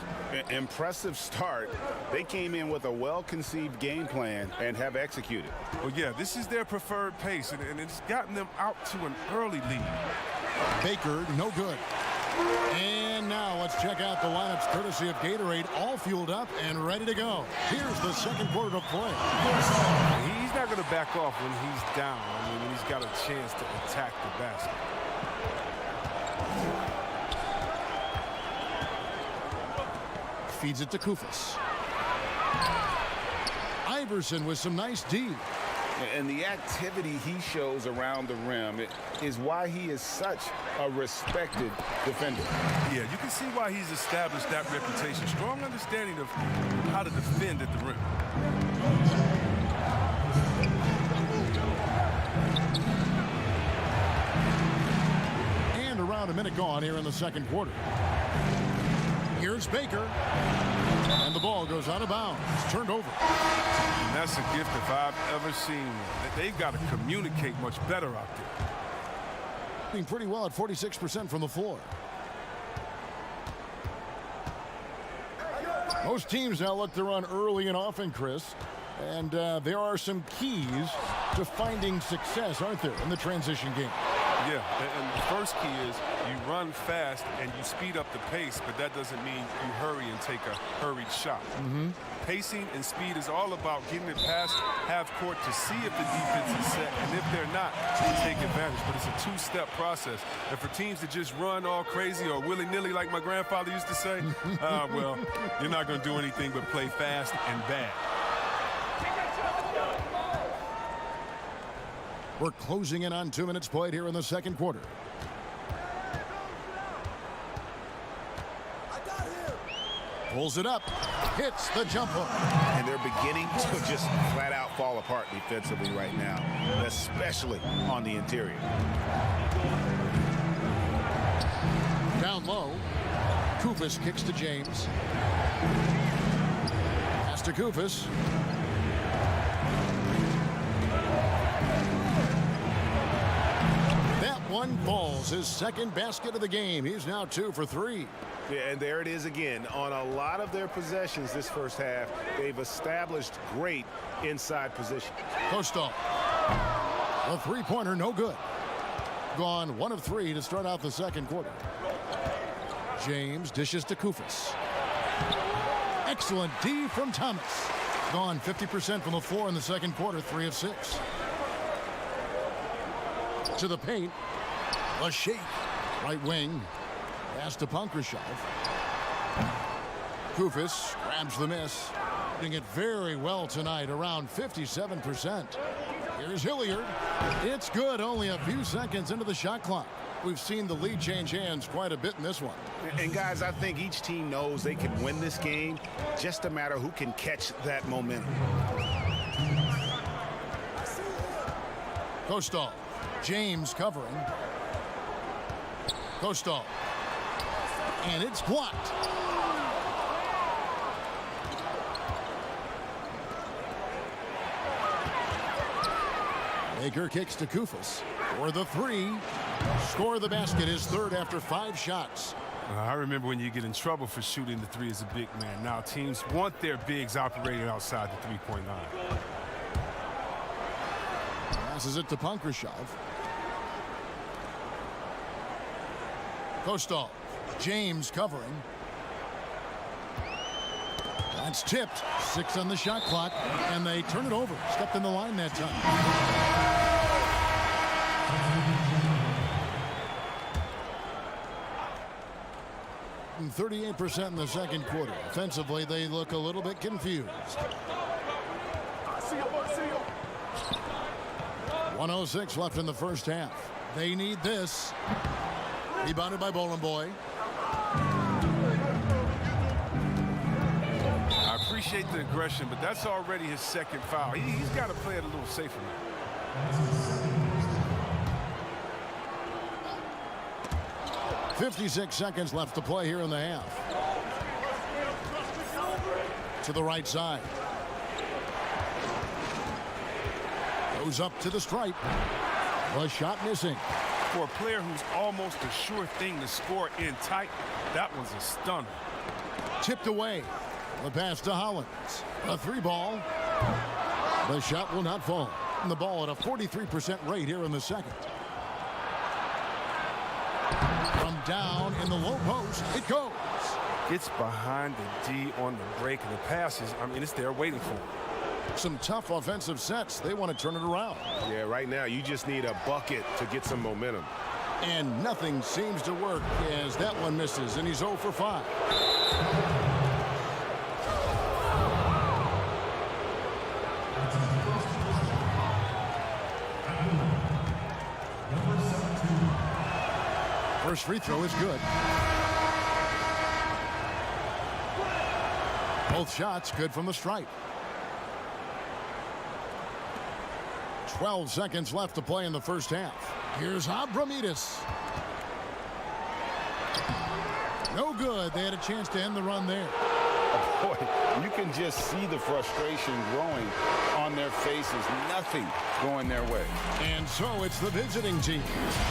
Impressive start. They came in with a well-conceived game plan and have executed. Well, yeah, this is their preferred pace, and it's gotten them out to an early lead. Baker, no good. And now let's check out the lineups courtesy of Gatorade, all fueled up and ready to go. Here's the second quarter of play. He's not going to back off when he's down. I mean, when he's got a chance to attack the basket. Feeds it to Kufis. Iverson with some nice D. And the activity he shows around the rim is why he is such a respected defender. Yeah, you can see why he's established that reputation. Strong understanding of how to defend at the rim. And around a minute gone here in the second quarter. Here's Baker. And the ball goes out of bounds. It's turned over. And that's a gift if I've ever seen one. They've got to communicate much better out there. Doing pretty well at 46% from the floor. Most teams now look to run early and often, Chris. And there are some keys to finding success, aren't there, in the transition game? Yeah, and the first key is you run fast and you speed up the pace, but that doesn't mean you hurry and take a hurried shot. Pacing and speed is all about getting it past half court to see if the defense is set, and if they're not, to take advantage. But it's a two-step process. And for teams to just run all crazy or willy-nilly like my grandfather used to say, well, you're not going to do anything but play fast and bad. We're closing in on 2 minutes played here in the second quarter. Pulls it up, hits the jumper. And they're beginning to just flat out fall apart defensively right now, especially on the interior. Down low, Kufis kicks to James. Pass to Kufis. One falls, his second basket of the game. He's now 2 for 3. Yeah, and there it is again. On a lot of their possessions this first half, they've established great inside position. Kostal. A three-pointer, no good. Gone 1 of 3 to start out the second quarter. James dishes to Kufis. Excellent D from Thomas. Gone 50% from the floor in the second quarter, 3 of 6. To the paint. A shake. Right wing. Pass to Punkrashov. Kufis grabs the miss. Doing it very well tonight, around 57%. Here's Hilliard. It's good, only a few seconds into the shot clock. We've seen the lead change hands quite a bit in this one. And guys, I think each team knows they can win this game. Just a matter who can catch that momentum. Kostal. James covering. Kostal. And it's blocked. Baker kicks to Kufis for the 3. Score the basket, his third after 5 shots. I remember when you get in trouble for shooting the 3 as a big man. Now teams want their bigs operating outside the three-point line. Passes it to Punkrashov. Kostal. James covering. That's tipped. 6 on the shot clock, and they turn it over. Stepped in the line that time. 38% in the second quarter. Offensively, they look a little bit confused. 1:06 left in the first half. They need this. Rebounded by Boy. I appreciate the aggression, but that's already his second foul. He's got to play it a little safer. 56 seconds left to play here in the half. To the right side. Goes up to the stripe. The shot missing. For a player who's almost a sure thing to score in tight, that was a stunner. Tipped away. The pass to Hollins. A 3 ball. The shot will not fall. And the ball at a 43% rate here in the second. From down in the low post, it goes. Gets behind the D on the break, and the passes, I mean, it's there waiting for him. Some tough offensive sets. They want to turn it around. Yeah, right now you just need a bucket to get some momentum. And nothing seems to work as that one misses, and he's 0 for 5. First free throw is good. Both shots good from the stripe. 12 seconds left to play in the first half. Here's Abramides. No good. They had a chance to end the run there. Boy, you can just see the frustration growing on their faces. Nothing going their way. And so it's the visiting team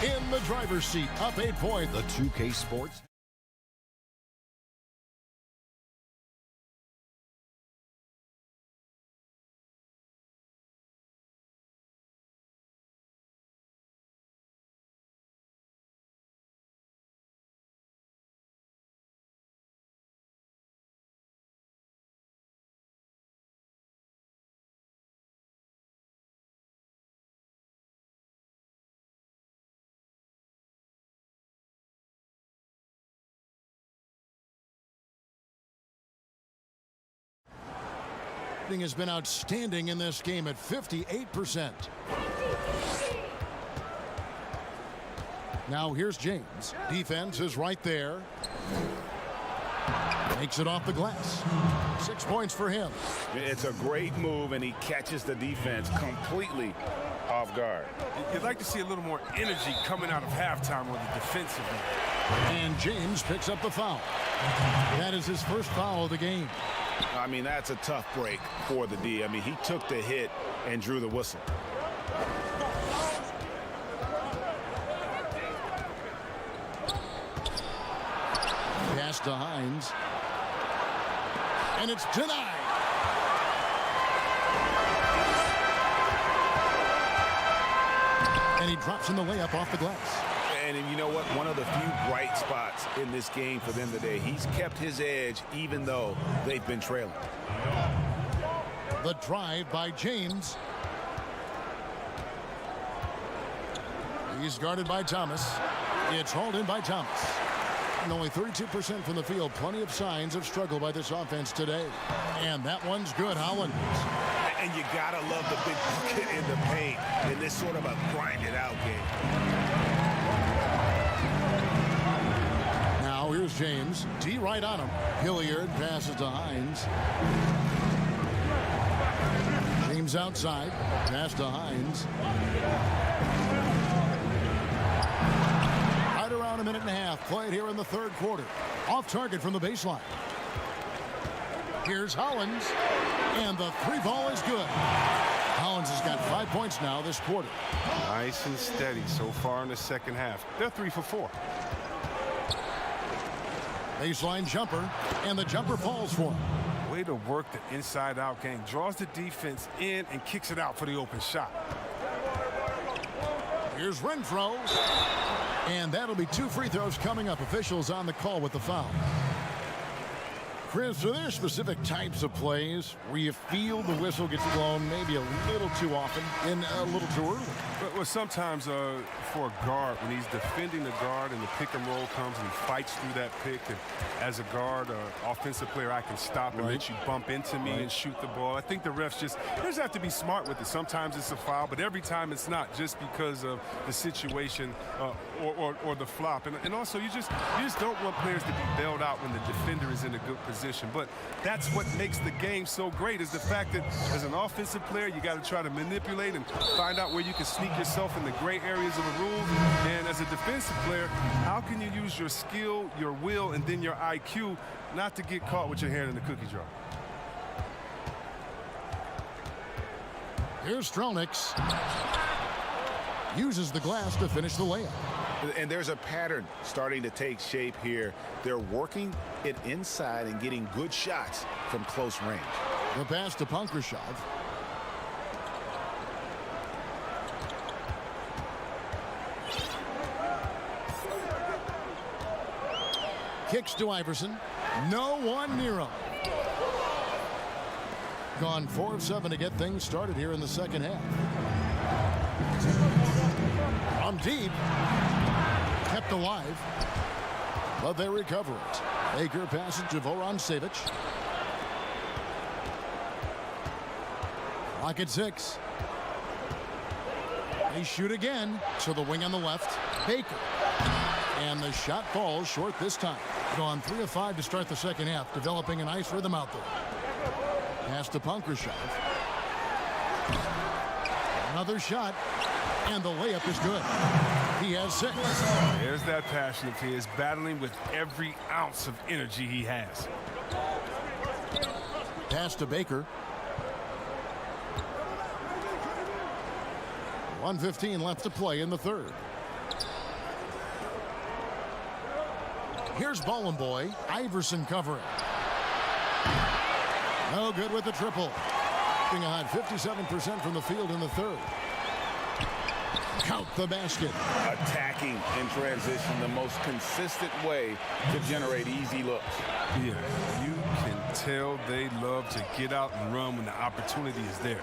in the driver's seat, up 8 points. The 2K Sports Has been outstanding in this game at 58%. Now here's James. Defense is right there. Makes it off the glass. 6 points for him. It's a great move, and he catches the defense completely off guard. You'd like to see a little more energy coming out of halftime on the defensive end. And James picks up the foul. That is his first foul of the game. I mean, that's a tough break for the D. I mean, he took the hit and drew the whistle. Pass to Hines. And it's denied. And he drops in the layup off the glass. And you know what? One of the few bright spots in this game for them today. He's kept his edge even though they've been trailing. The drive by James. He's guarded by Thomas. It's hauled in by Thomas. And only 32% from the field. Plenty of signs of struggle by this offense today. And that one's good. Holland. And you gotta love the big bucket in the paint in this sort of a grind-it-out game. Now here's James. D right on him. Hilliard passes to Hines. James outside. Pass to Hines. Right around a minute and a half. Played here in the third quarter. Off target from the baseline. Here's Hollins. And the three ball is good. Hollins has got 5 points now this quarter. Nice and steady so far in the second half. They're 3 for 4. Baseline jumper. And the jumper falls for him. Way to work the inside-out game. Draws the defense in and kicks it out for the open shot. Here's Renfro. And that'll be 2 free throws coming up. Officials on the call with the foul. Chris, are there specific types of plays where you feel the whistle gets blown maybe a little too often and a little too early? Well, sometimes for a guard, when he's defending the guard and the pick and roll comes and he fights through that pick, and as a guard, offensive player, I can stop and let you bump into me and shoot the ball. I think the refs just have to be smart with it. Sometimes it's a foul, but every time it's not, just because of the situation or the flop. And also, you just don't want players to be bailed out when the defender is in a good position. But that's what makes the game so great, is the fact that as an offensive player, you got to try to manipulate and find out where you can sneak yourself in the gray areas of the rules. And as a defensive player, how can you use your skill, your will, and then your IQ not to get caught with your hand in the cookie jar? Here's Strelniks. Uses the glass to finish the layup. And there's a pattern starting to take shape here. They're working it inside and getting good shots from close range. The pass to Punkrashov. Kicks to Iverson. No one near him. Gone 4 of 7 to get things started here in the second half. From deep. Kept alive. But they recover it. Baker passes to Voron Savic. Clock at 6. They shoot again to the wing on the left. Baker. And the shot falls short this time. Gone 3 of 5 to start the second half. Developing a nice rhythm out there. Pass to Punkrashov. Another shot. And the layup is good. He has 6. There's that passion of his, battling with every ounce of energy he has. Pass to Baker. 1:15 left to play in the third. Here's Bollenboy. Iverson covering. No good with the triple. Being a hot 57% from the field in the third. Count the basket. Attacking in transition, the most consistent way to generate easy looks. Yeah, you can tell they love to get out and run when the opportunity is there.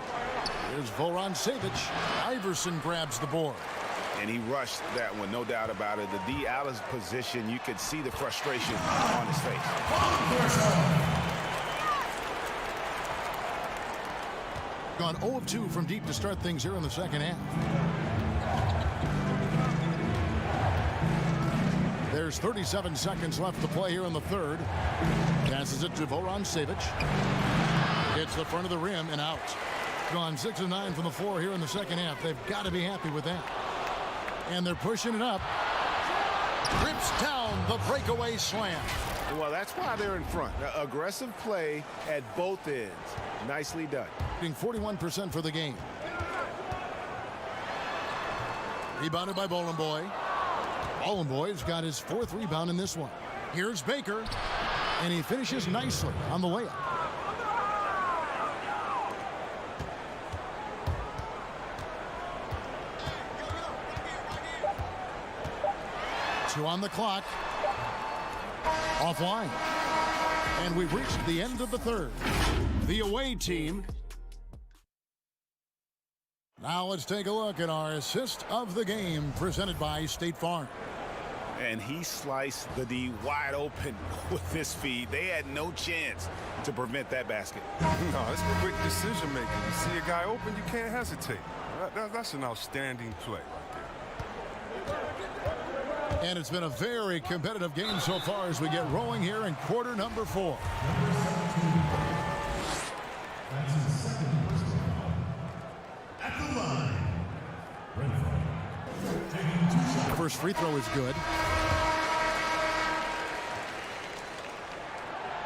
Here's Voron Savic. Iverson grabs the board. And he rushed that one, no doubt about it. The D out of position, you could see the frustration on his face. Gone 0 of 2 from deep to start things here in the second half. There's 37 seconds left to play here in the third. Passes it to Voron Savic. Hits the front of the rim and out. Gone 6 of 9 from the floor here in the second half. They've got to be happy with that. And they're pushing it up. Rips down the breakaway slam. Well, that's why they're in front. Aggressive play at both ends. Nicely done. Being 41% for the game. Rebounded by Bollenboy. Bollenboy's got his 4th rebound in this one. Here's Baker. And he finishes nicely on the layup. 2 on the clock. Offline. And we've reached the end of the third. The away team. Now let's take a look at our assist of the game presented by State Farm. And he sliced the D wide open with this feed. They had no chance to prevent that basket. No, it's quick decision making. You see a guy open, you can't hesitate. That's an outstanding play right there. And it's been a very competitive game so far as we get rolling here in quarter number 4. First free throw is good.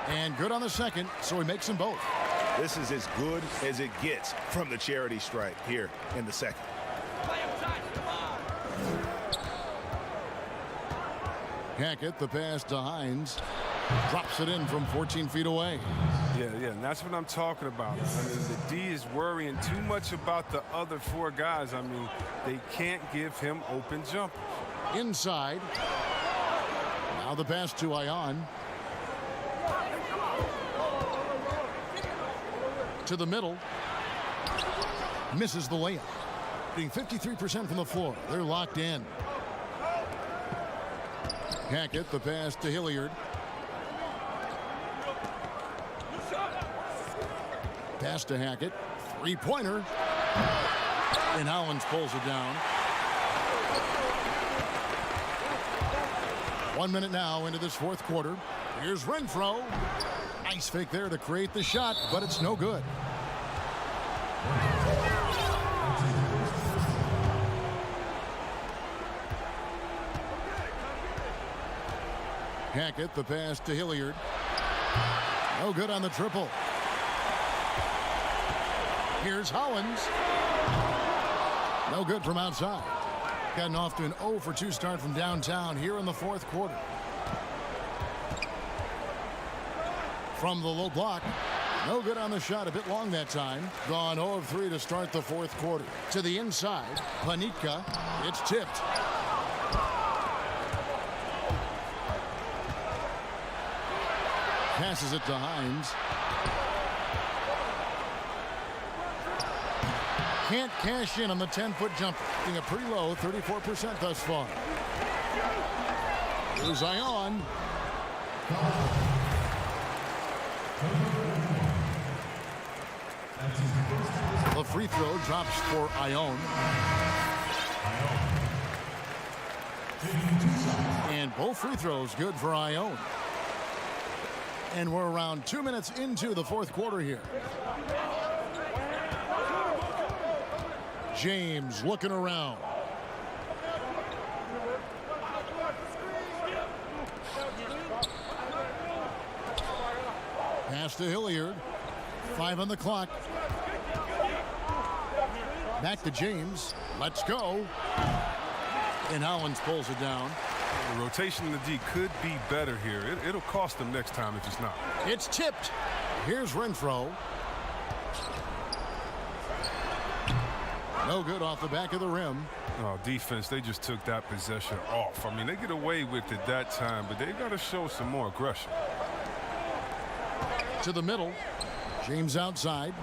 And good on the second, so he makes them both. This is as good as it gets from the charity stripe here in the second. Hackett, the pass to Hines. Drops it in from 14 feet away. Yeah, and that's what I'm talking about. I mean, the D is worrying too much about the other 4 guys. I mean, they can't give him open jumpers. Inside. Now the pass to Ion. To the middle. Misses the layup. Getting 53% from the floor. They're locked in. Hackett, the pass to Hilliard. Pass to Hackett. Three-pointer. And Hollins pulls it down. 1 minute now into this fourth quarter. Here's Renfro. Nice fake there to create the shot, but it's no good. Hackett, the pass to Hilliard. No good on the triple. Here's Hollins. No good from outside. Gotten off to an 0 for 2 start from downtown here in the fourth quarter. From the low block. No good on the shot. A bit long that time. Gone 0 of 3 to start the fourth quarter. To the inside. Panitka. It's tipped. Passes it to Hines. Can't cash in on the 10-foot jumper. Being a pretty low 34% thus far. Here's Ion. The free throw drops for Ion. And both free throws good for Ion. And we're around 2 minutes into the fourth quarter here. James looking around. Pass to Hilliard. 5 on the clock. Back to James. Let's go. And Hollins pulls it down. The rotation in the D could be better here. It'll cost them next time if it's not. It's tipped. Here's Renfro. No good off the back of the rim. Oh, defense, they just took that possession off. I mean, they get away with it that time, but they got to show some more aggression. To the middle. James outside.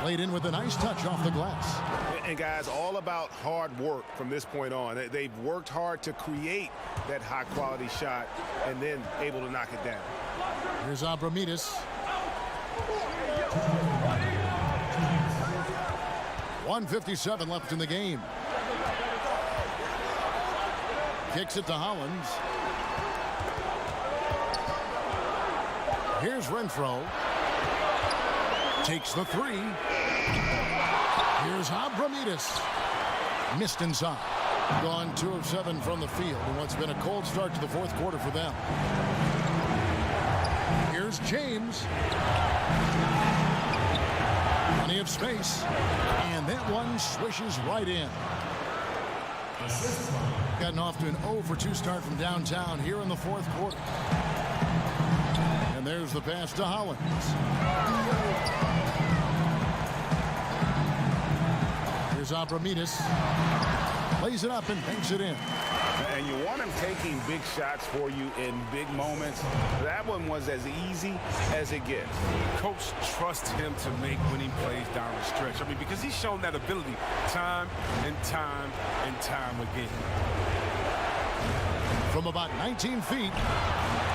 Played in with a nice touch off the glass. And guys, all about hard work from this point on. They've worked hard to create that high quality shot and then able to knock it down. Here's Abramides. 1:57 left in the game. Kicks it to Hollins. Here's Renfro. Takes the 3. Here's Abramides. Missed inside. Gone 2 of 7 from the field in what's been a cold start to the fourth quarter for them. Here's James. Plenty of space. And that one swishes right in. Gotten off to an 0 for 2 start from downtown here in the fourth quarter. And there's the pass to Hollins. Here's Abramides. Plays it up and banks it in. And you want him taking big shots for you in big moments. That one was as easy as it gets. Coach trusts him to make winning plays down the stretch. I mean, because he's shown that ability time and time and time again. From about 19 feet,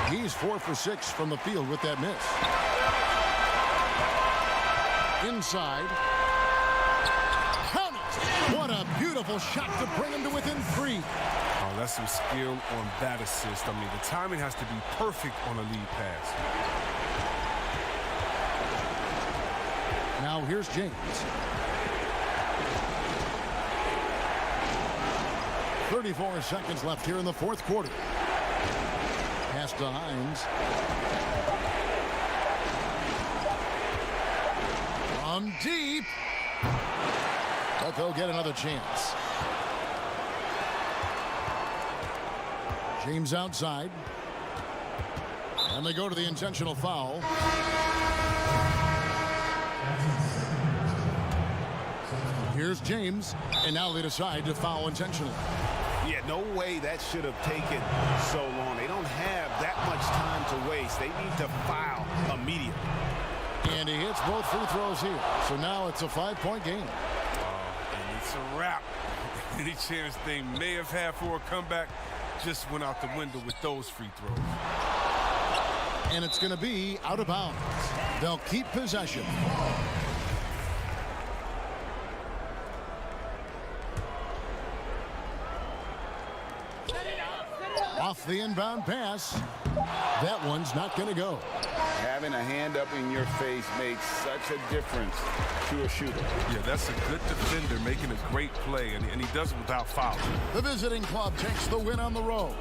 he's 4 for 6 from the field with that miss. Inside. Count it! What a beautiful shot to bring him to within 3. Oh, that's some skill on that assist. I mean, the timing has to be perfect on a lead pass. Now here's James. 34 seconds left here in the fourth quarter. Pass to Hines. From deep. But they'll get another chance. James outside. And they go to the intentional foul. Here's James. And now they decide to foul intentionally. Yeah, no way that should have taken so long. They don't have that much time to waste. They need to foul immediately. And he hits both free throws here. So now it's a 5-point game. And it's a wrap. Any chance they may have had for a comeback just went out the window with those free throws. And it's going to be out of bounds. They'll keep possession. Off the inbound pass. That one's not going to go. Having a hand up in your face makes such a difference to a shooter. Yeah, that's a good defender making a great play, and he does it without fouling. The visiting club takes the win on the road.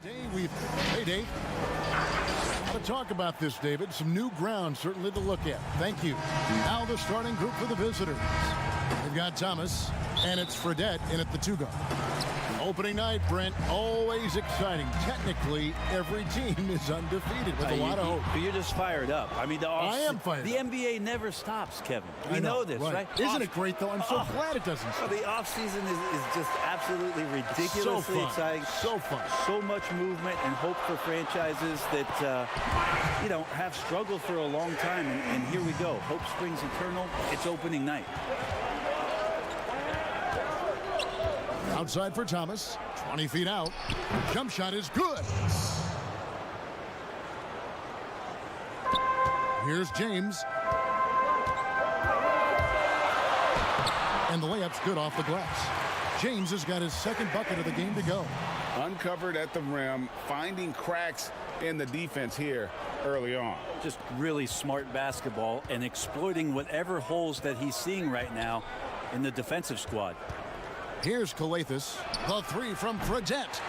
Hey, Dave. To talk about this, David, some new ground certainly to look at. Thank you. Now the starting group for the visitors. They've got Thomas, and it's Fredette in at the 2 guard. Opening night, Brent, always exciting. Technically, every team is undefeated with a lot of hope. But you're just fired up. I mean, I am fired The up. NBA never stops, Kevin. We know this, right? Isn't it great, though? I'm so glad it doesn't stop. The offseason is just absolutely ridiculously exciting. So fun. So much movement and hope for franchises that, have struggled for a long time. And here we go. Hope springs eternal. It's opening night. Outside for Thomas, 20 feet out. Jump shot is good. Here's James. And the layup's good off the glass. James has got his second bucket of the game to go. Uncovered at the rim, finding cracks in the defense here early on. Just really smart basketball and exploiting whatever holes that he's seeing right now in the defensive squad. Here's Calathis. The 3 from Fredette.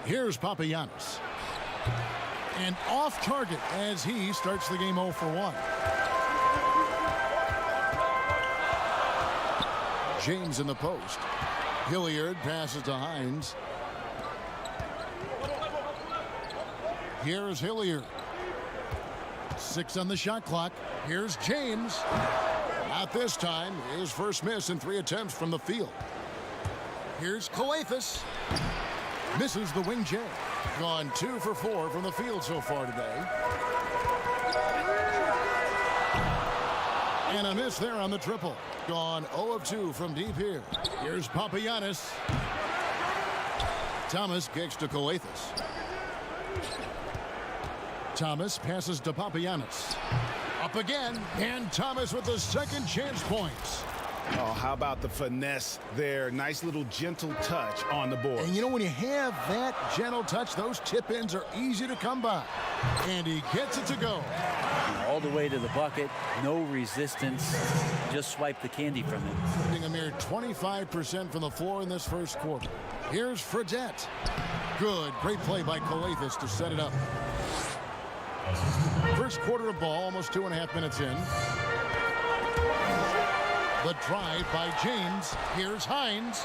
Here's Papagiannis. And off target as he starts the game 0 for 1. James in the post. Hilliard passes to Hines. Here's Hilliard. 6 on the shot clock. Here's James. Not this time. His first miss in 3 attempts from the field. Here's Calathis. Misses the wing J. Gone 2 for 4 from the field so far today. And a miss there on the triple. Gone 0 of 2 from deep here. Here's Papagiannis. Thomas kicks to Calathis. Thomas passes to Papagiannis. Up again, and Thomas with the second chance points. Oh, how about the finesse there? Nice little gentle touch on the board. And when you have that gentle touch, those tip-ins are easy to come by. And he gets it to go. All the way to the bucket, no resistance, just swipe the candy from him. A mere 25% from the floor in this first quarter. Here's Fredette. Good, great play by Calathis to set it up. First quarter of ball, almost 2.5 minutes in. The drive by James. Here's Hines.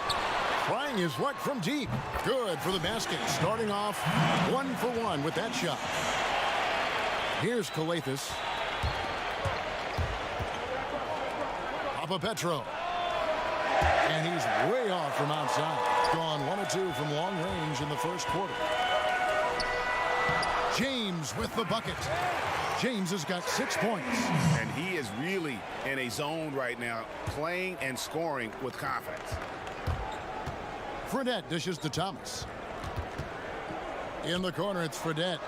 Trying his luck from deep. Good for the basket. Starting off 1 for 1 with that shot. Here's Calathis. Petro. And he's way off from outside. Gone 1 or 2 from long range in the first quarter. James with the bucket. James has got 6 points. And he is really in a zone right now, playing and scoring with confidence. Fredette dishes to Thomas. In the corner, it's Fredette.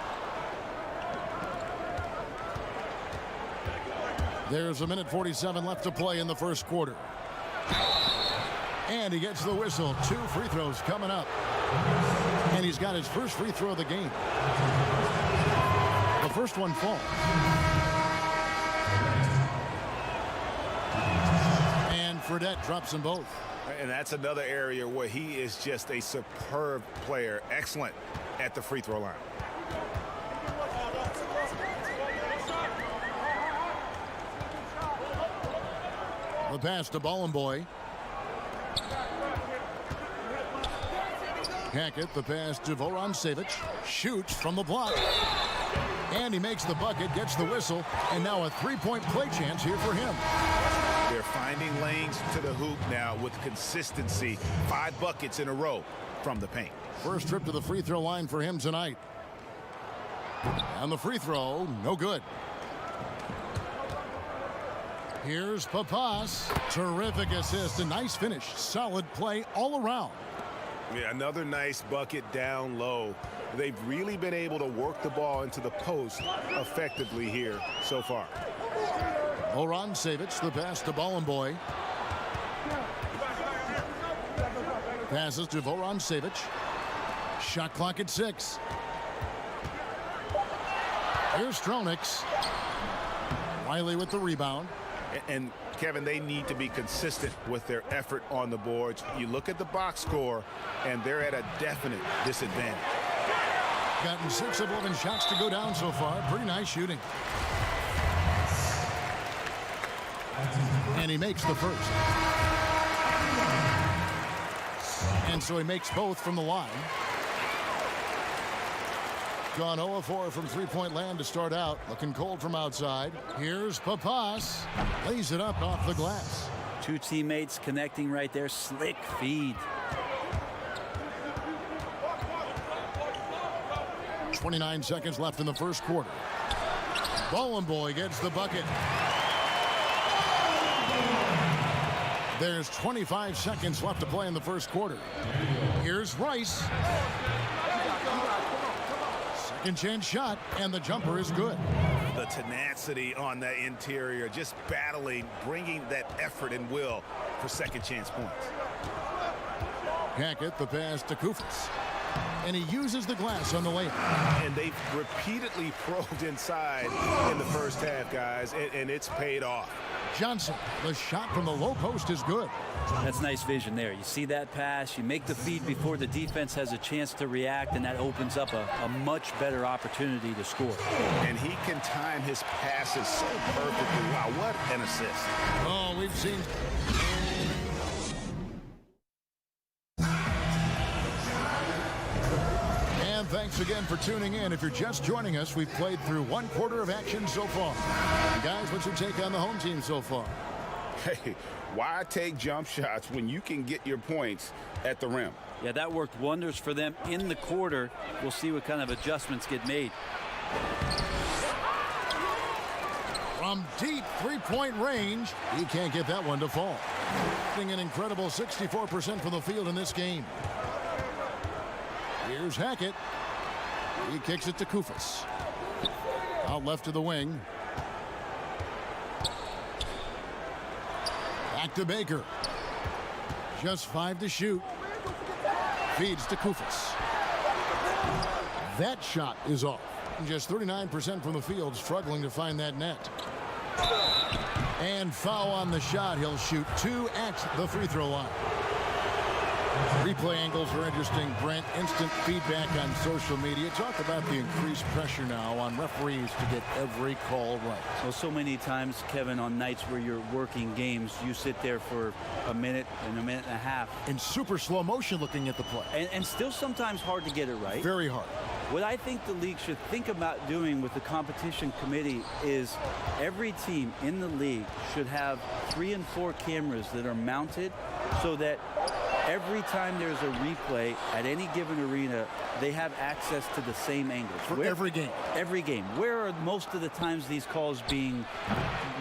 There's 1:47 left to play in the first quarter. And he gets the whistle. 2 free throws coming up. And he's got his first free throw of the game. The first one falls. And Fredette drops them both. And that's another area where he is just a superb player. Excellent at the free throw line. The pass to Bollenboy. Hackett, the pass to Voron-Savic. Shoots from the block. And he makes the bucket, gets the whistle, and now a 3-point play chance here for him. They're finding lanes to the hoop now with consistency. 5 buckets in a row from the paint. First trip to the free throw line for him tonight. And the free throw, no good. Here's Papas. Terrific assist. A nice finish. Solid play all around. Yeah, another nice bucket down low. They've really been able to work the ball into the post effectively here so far. Voron-Savic, the pass to Bollenboy. Passes to Voron-Savic. Shot clock at 6. Here's Stronix. Riley with the rebound. And Kevin, they need to be consistent with their effort on the boards. You look at the box score, and they're at a definite disadvantage. Gotten 6 of 11 shots to go down so far. Pretty nice shooting. And he makes the first. And so he makes both from the line. Gone 0 of 4 from three-point land to start out. Looking cold from outside. Here's Papas. Lays it up off the glass. Two teammates connecting right there. Slick feed. 29 seconds left in the first quarter. Bowling Boy gets the bucket. There's 25 seconds left to play in the first quarter. Here's Rice. Second chance shot, and the jumper is good. The tenacity on the interior, just battling, bringing that effort and will for second chance points. Hackett, the pass to Koufos. And he uses the glass on the layup. And they've repeatedly probed inside in the first half, guys, and it's paid off. Johnson, the shot from the low post is good. That's nice vision there. You see that pass, you make the feed before the defense has a chance to react, and that opens up a much better opportunity to score. And he can time his passes so perfectly. Wow, what an assist. Oh, we've seen... And thanks again for tuning in. If you're just joining us, we've played through 1 quarter of action so far. And guys, what's your take on the home team so far? Hey, why take jump shots when you can get your points at the rim? Yeah, that worked wonders for them in the quarter. We'll see what kind of adjustments get made. From deep three-point range, he can't get that one to fall. Shooting an incredible 64% from the field in this game. Here's Hackett. He kicks it to Koufos. Out left to the wing. Back to Baker. Just 5 to shoot. Feeds to Koufos. That shot is off. Just 39% from the field, struggling to find that net. And foul on the shot. He'll shoot 2 at the free throw line. Replay angles are interesting, Brent. Instant feedback on social media. Talk about the increased pressure now on referees to get every call right. Well, so many times, Kevin, on nights where you're working games, you sit there for a minute and a minute and a half. In super slow motion looking at the play. And still sometimes hard to get it right. Very hard. What I think the league should think about doing with the competition committee is every team in the league should have 3 and 4 cameras that are mounted so that every time there's a replay at any given arena, they have access to the same angles. For every game. Every game. Where are most of the times these calls being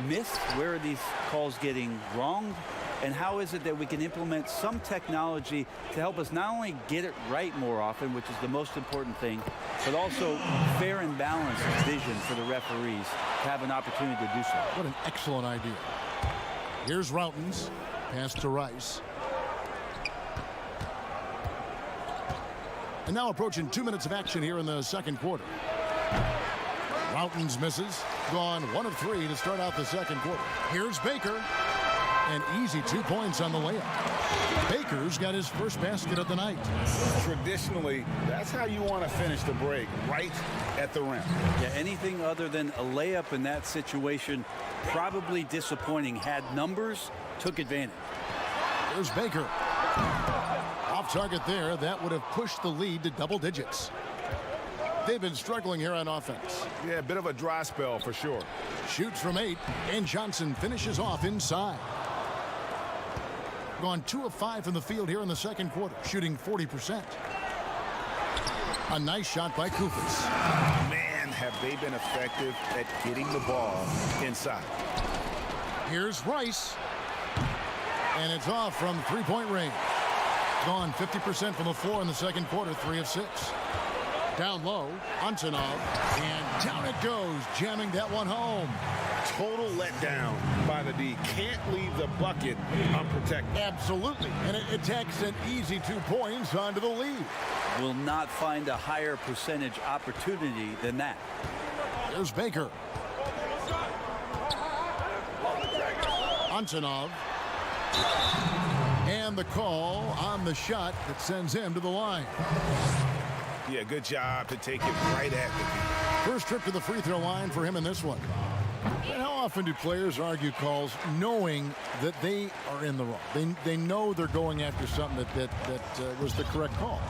missed? Where are these calls getting wronged? And how is it that we can implement some technology to help us not only get it right more often, which is the most important thing, but also fair and balanced vision for the referees to have an opportunity to do so. What an excellent idea. Here's Routens. Pass to Rice. And now approaching 2 minutes of action here in the second quarter. Routens misses. Gone 1 of 3 to start out the second quarter. Here's Baker. An easy 2 points on the layup. Baker's got his first basket of the night. Traditionally, that's how you want to finish the break, right at the rim. Yeah, anything other than a layup in that situation, probably disappointing. Had numbers, took advantage. There's Baker. Off target there. That would have pushed the lead to double digits. They've been struggling here on offense. Yeah, a bit of a dry spell for sure. Shoots from 8, and Johnson finishes off inside. Gone 2 of 5 from the field here in the second quarter, shooting 40%. A nice shot by Koufos. Man, have they been effective at getting the ball inside. Here's Rice. And it's off from three-point range. Gone 50% from the floor in the second quarter, 3 of 6. Down low, Antonov, and down it goes, jamming that one home. Total letdown by the D. Can't leave the bucket unprotected. Absolutely, and it takes an easy 2 points onto the lead. Will not find a higher percentage opportunity than that. There's Baker. Antonov. And the call on the shot that sends him to the line. Yeah, good job to take it right at the First trip to the free throw line for him in this one. And how often do players argue calls knowing that they are in the wrong? They know they're going after something that was the correct call.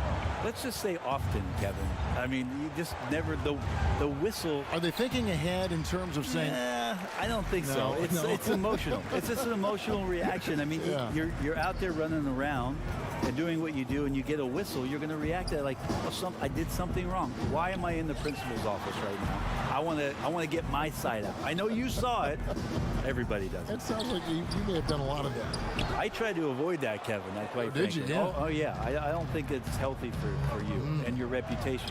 Let's just say often, Kevin. I mean, you just never, the whistle. Are they thinking ahead in terms of saying? I don't think so. It's emotional. It's just an emotional reaction. I mean, Yeah. you're out there running around and doing what you do, and you get a whistle, you're going to react to it like, oh, I did something wrong. Why am I in the principal's office right now? I want to get my side out. I know you saw it. Everybody does it. It sounds like you may have done a lot of that. I try to avoid that, Kevin. Did you? Yeah. Oh, yeah. I don't think it's healthy for you and your reputation.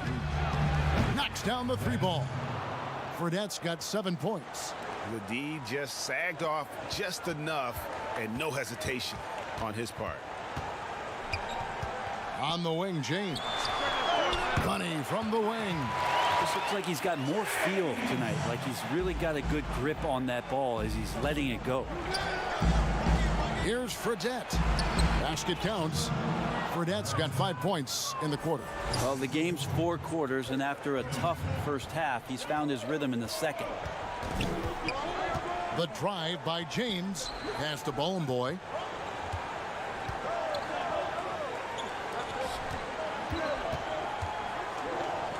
Knocks down the three ball. Fredette's got 7 points. The D just sagged off just enough, and no hesitation on his part. On the wing, James. Money from the wing. This looks like he's got more feel tonight. Like he's really got a good grip on that ball as he's letting it go. Here's Fredette. Basket counts. Fredette's got 5 points in the quarter. Well, the game's 4 quarters, and after a tough first half, he's found his rhythm in the second. The drive by James. Pass to Bowling Boy.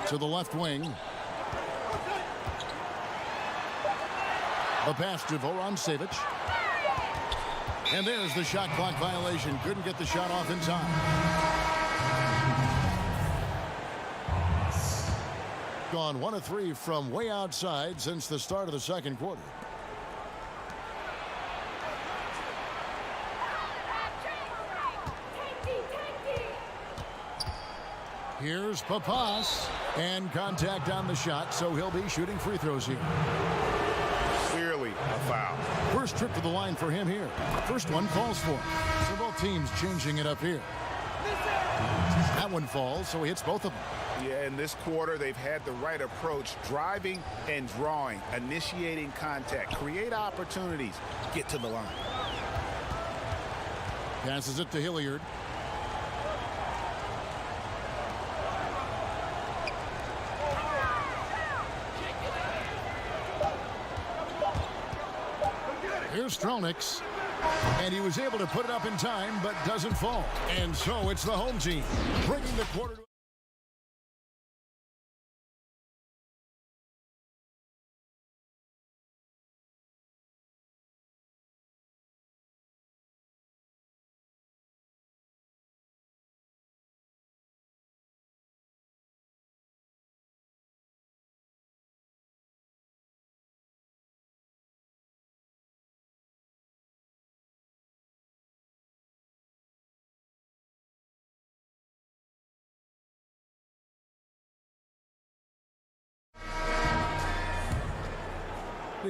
To the left wing. The pass to Vorontsevich. And there's the shot clock violation. Couldn't get the shot off in time. Gone 1 of 3 from way outside since the start of the second quarter. Here's Papas, and contact on the shot, so he'll be shooting free throws here. Clearly a foul. First trip to the line for him here. First one falls for him. So both teams changing it up here. That one falls, so he hits both of them. Yeah, in this quarter, they've had the right approach, driving and drawing, initiating contact, create opportunities, get to the line. Passes it to Hilliard. Here's Stronix. And he was able to put it up in time, but doesn't fall. And so it's the home team bringing the quarter to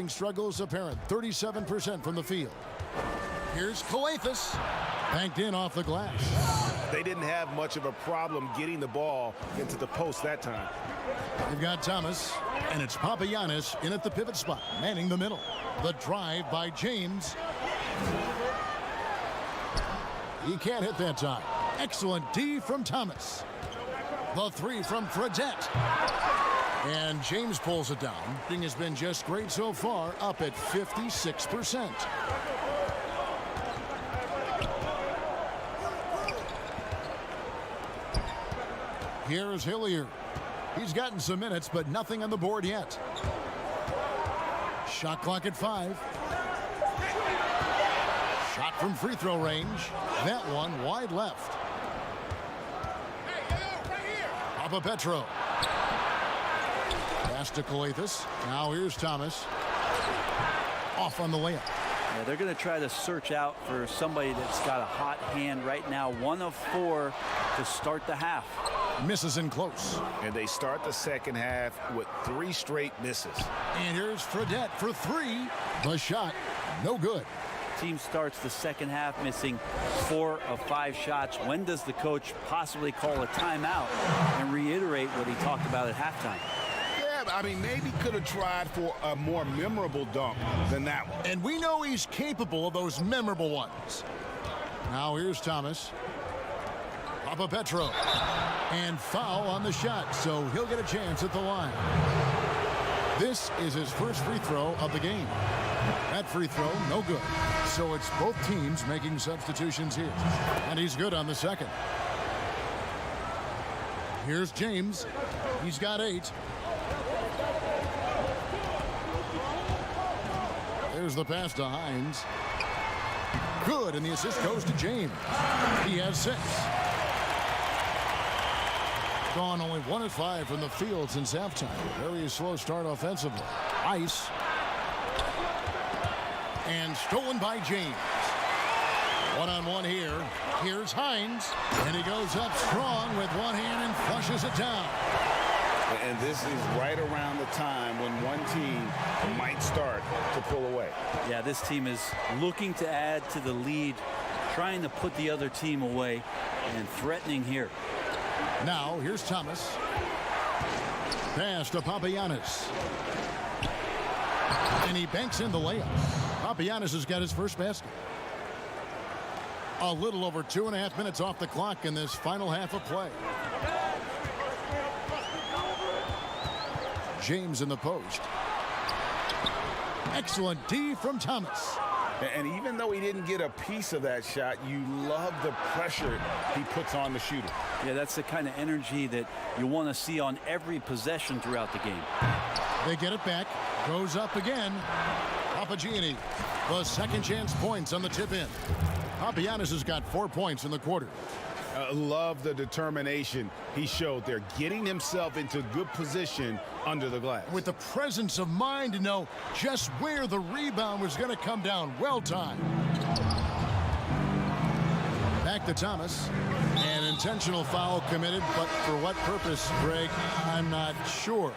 struggles apparent. 37% from the field. Here's Coathus. Banked in off the glass. They didn't have much of a problem getting the ball into the post that time. They've got Thomas, and it's Papagiannis in at the pivot spot, manning the middle. The drive by James. He can't hit that time. Excellent D from Thomas. The three from Fredette. And James pulls it down. Thing has been just great so far, up at 56%. Here is Hilliard. He's gotten some minutes, but nothing on the board yet. Shot clock at 5. Shot from free throw range. That one wide left. Papa Petro. Pass to Coathus. Now here's Thomas. Off on the layup. Yeah, they're going to try to search out for somebody that's got a hot hand right now. 1 of 4 to start the half. Misses in close. And they start the second half with 3 straight misses. And here's Fredette for 3. The shot, no good. Team starts the second half missing 4 of 5 shots. When does the coach possibly call a timeout and reiterate what he talked about at halftime? Yeah, Yeah, I mean, maybe could have tried for a more memorable dunk than that one. And we know he's capable of those memorable ones. Now here's Thomas. Petro. And foul on the shot, so he'll get a chance at the line. This is his first free throw of the game. That free throw, no good. So it's both teams making substitutions here. And he's good on the second. Here's James. He's got 8. There's the pass to Hines. Good, and the assist goes to James. He has 6. Gone only 1 of 5 from the field since halftime. Very slow start offensively. Ice. And stolen by James. One-on-one here. Here's Hines. And he goes up strong with one hand and flushes it down. And this is right around the time when one team might start to pull away. Yeah, this team is looking to add to the lead, trying to put the other team away, and threatening here. Now, here's Thomas. Pass to Papagiannis. And he banks in the layup. Papagiannis has got his first basket. A little over 2.5 minutes off the clock in this final half of play. James in the post. Excellent D from Thomas. And even though he didn't get a piece of that shot, you love the pressure he puts on the shooter. Yeah, that's the kind of energy that you want to see on every possession throughout the game. They get it back. Goes up again. Papagiannis, the second chance points on the tip in. Papagiannis has got 4 points in the quarter. Love the determination he showed there, getting himself into good position under the glass. With the presence of mind to know just where the rebound was going to come down. Well timed. Back to Thomas. An intentional foul committed, but for what purpose, Greg? I'm not sure.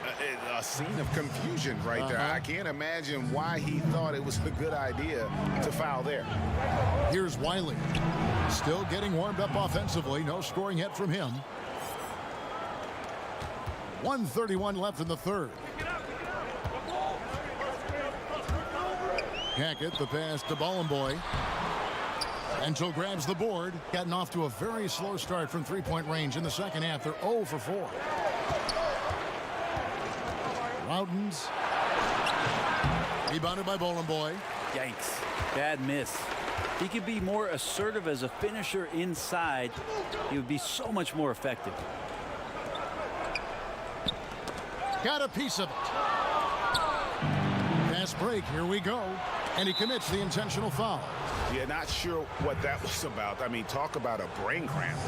A scene of confusion right there. I can't imagine why he thought it was a good idea to foul there. Here's Wiley. Still getting warmed up offensively. No scoring yet from him. 1:31 left in the third. Hackett, the pass to Bollenboy. Until grabs the board. Gotten off to a very slow start from three-point range in the second half. They're 0 for 4. Loudons. Rebounded by Bollenboy. Yikes. Bad miss. He could be more assertive as a finisher inside. He would be so much more effective. Got a piece of it. Fast break. Here we go. And he commits the intentional foul. Yeah, not sure what that was about. I mean, talk about a brain cramp.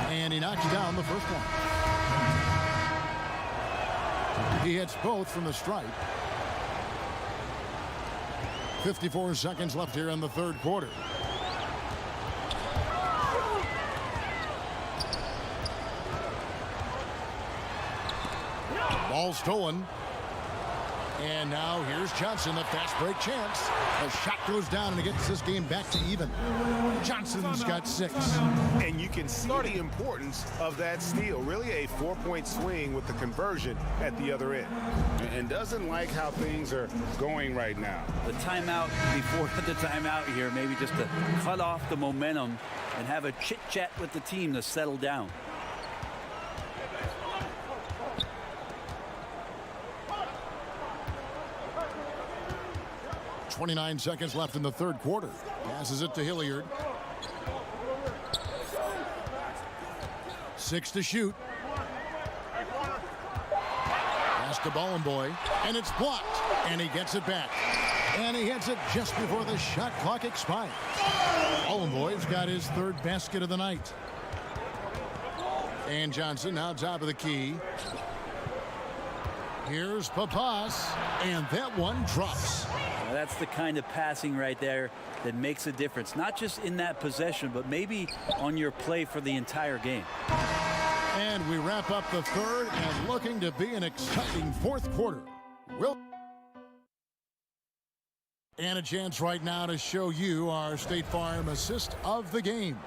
And he knocks down the first one. He hits both from the stripe. 54 seconds left here in the third quarter. Ball stolen. And now here's Johnson, the fast break chance. The shot goes down and it gets this game back to even. Johnson's got 6. And you can see the importance of that steal. Really a 4-point swing with the conversion at the other end. And doesn't like how things are going right now. The timeout before the timeout here, maybe just to cut off the momentum and have a chit-chat with the team to settle down. .29 seconds left in the third quarter. Passes it to Hilliard. 6 to shoot. Pass to Bollenboy. And it's blocked. And he gets it back. And he hits it just before the shot clock expires. Bollenboy's got his third basket of the night. And Johnson now top of the key. Here's Papas. And that one drops. Now that's the kind of passing right there that makes a difference, not just in that possession, but maybe on your play for the entire game. And we wrap up the third and looking to be an exciting fourth quarter. And a chance right now to show you our State Farm assist of the game.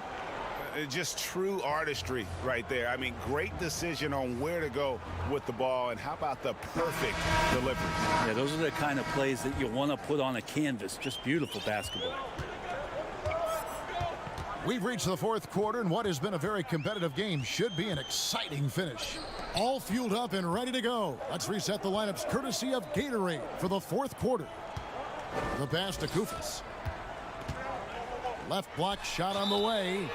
Just true artistry right there. I mean, great decision on where to go with the ball, and how about the perfect delivery? Yeah, those are the kind of plays that you want to put on a canvas. Just beautiful basketball. We've reached the fourth quarter, and what has been a very competitive game should be an exciting finish. All fueled up and ready to go. Let's reset the lineups courtesy of Gatorade for the fourth quarter. The pass to Koufos. Left block shot on the way.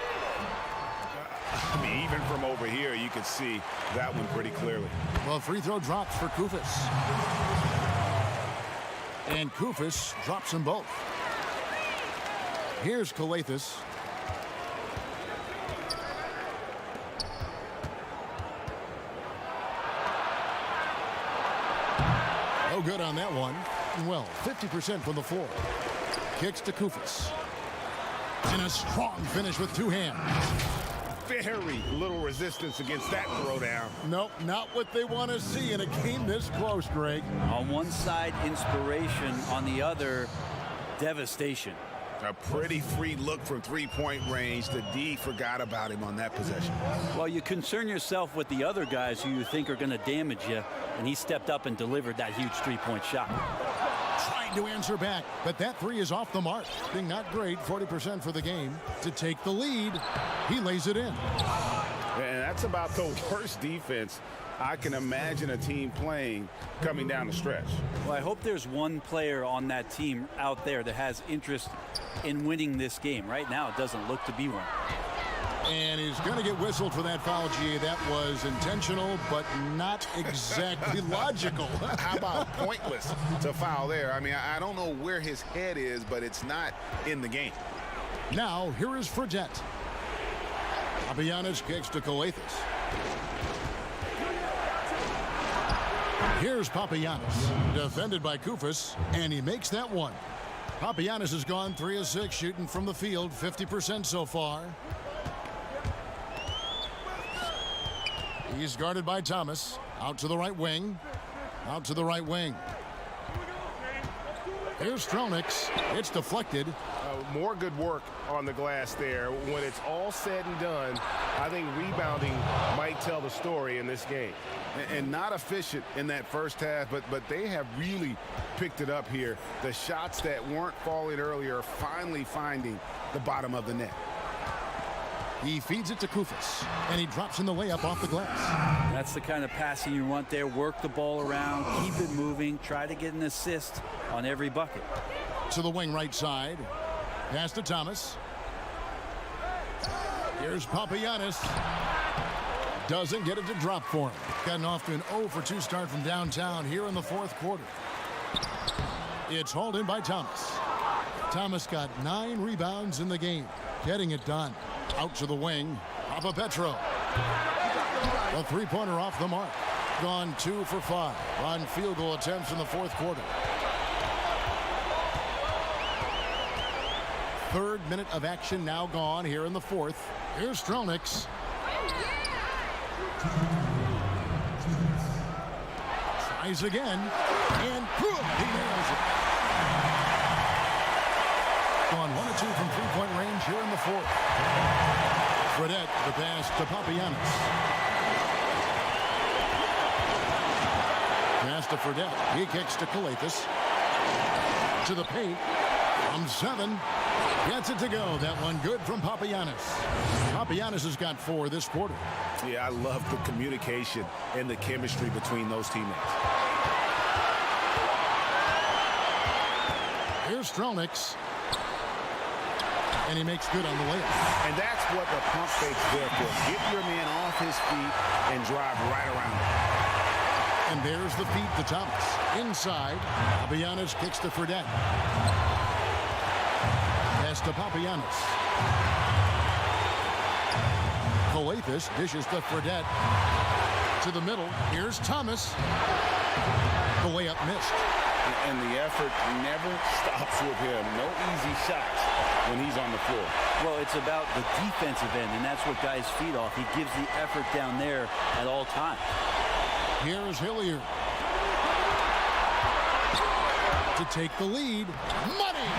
I mean, even from over here, you can see that one pretty clearly. Well, free throw drops for Koufos. And Koufos drops them both. Here's Calathis. No good on that one. Well, 50% from the floor. Kicks to Koufos. And a strong finish with two hands. Very little resistance against that throwdown. Nope, not what they want to see in a game this close, Greg. On one side, inspiration. On the other, devastation. A pretty free look from three-point range. The D forgot about him on that possession. Well, you concern yourself with the other guys who you think are going to damage you, and he stepped up and delivered that huge three-point shot. Trying to answer back, but that three is off the mark. Being not great, 40% for the game. To take the lead, he lays it in. And that's about the worst defense I can imagine a team playing coming down the stretch. Well, I hope there's one player on that team out there that has interest in winning this game. Right now, it doesn't look to be one. And he's going to get whistled for that foul, GA. That was intentional, but not exactly logical. How about pointless to foul there? I mean, I don't know where his head is, but it's not in the game. Now, here is Fredette. Papagiannis kicks to Calathis. Here's Papagiannis, defended by Koufos, and he makes that one. Papagiannis has gone 3 of 6 shooting from the field, 50% so far. He's guarded by Thomas. Out to the right wing. Out to the right wing. Here's Stronix. It's deflected. More good work on the glass there. When it's all said and done, I think rebounding might tell the story in this game. And not efficient in that first half, but they have really picked it up here. The shots that weren't falling earlier are finally finding the bottom of the net. He feeds it to Koufos, and he drops in the layup off the glass. That's the kind of passing you want there. Work the ball around, keep it moving, try to get an assist on every bucket. To the wing right side. Pass to Thomas. Here's Papagiannis. Doesn't get it to drop for him. Gotten off to an 0 for 2 start from downtown here in the fourth quarter. It's hauled in by Thomas. Thomas got 9 rebounds in the game. Getting it done. Out to the wing. Papa Petro. A three-pointer off the mark. Gone 2 for 5 on field goal attempts in the fourth quarter. Third minute of action now gone here in the fourth. Here's Stronix. Tries again. And he nails it. Gone 1 of 2 from three-point range here in the fourth. Fredette, the pass to Papagiannis. Pass to Fredette. He kicks to Calathis. To the paint. From 7. Gets it to go. That one good from Papagiannis. Papagiannis has got 4 this quarter. Yeah, I love the communication and the chemistry between those teammates. Here's Stronix. And he makes good on the layup. And that's what the pump fake's there for. Get your man off his feet and drive right around him. And there's the feed to Thomas. Inside, Papagiannis kicks to Fredette. Pass to Papagiannis. Calathis dishes to Fredette. To the middle. Here's Thomas. The layup missed. And the effort never stops with him. No easy shots when he's on the floor. Well, it's about the defensive end, and that's what guys feed off. He gives the effort down there at all times. Here's Hilliard. To take the lead. Money!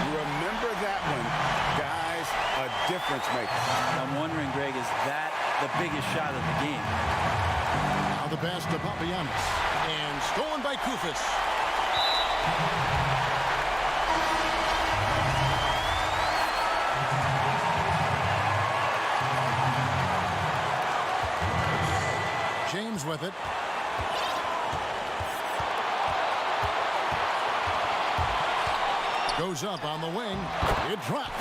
Remember that one. Guys, a difference difference maker. I'm wondering, Greg, is that the biggest shot of the game? Now the pass to Papagiannis. And stolen by Kufis. James with it. Goes up on the wing. It drops.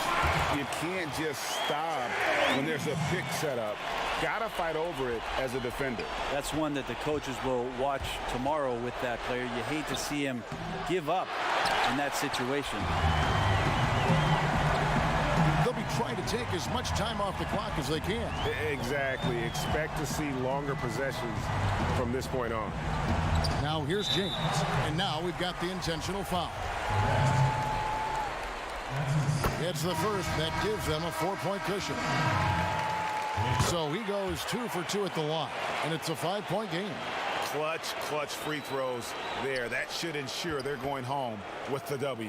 You can't just stop when there's a pick set up. Gotta fight over it as a defender. That's one that the coaches will watch tomorrow with that player. You hate to see him give up in that situation. They'll be trying to take as much time off the clock as they can. Exactly. Expect to see longer possessions from this point on. Now here's James. And now we've got the intentional foul. It's the first that gives them a 4-point cushion. So he goes 2 for 2 at the line, and it's a 5-point game. Clutch free throws there. That should ensure they're going home with the W.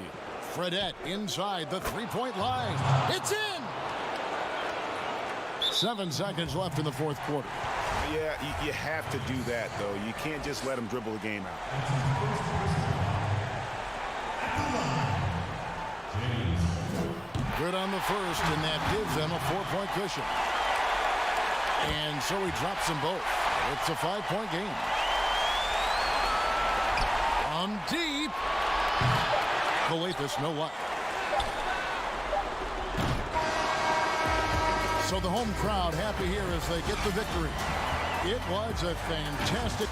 Fredette inside the 3-point line. It's in! 7 seconds left in the fourth quarter. Yeah, you have to do that, though. You can't just let them dribble the game out. Good on the first, and that gives them a 4-point cushion. And so he drops them both. It's a 5-point game. On deep. Calathes, no luck. So the home crowd happy here as they get the victory. It was a fantastic...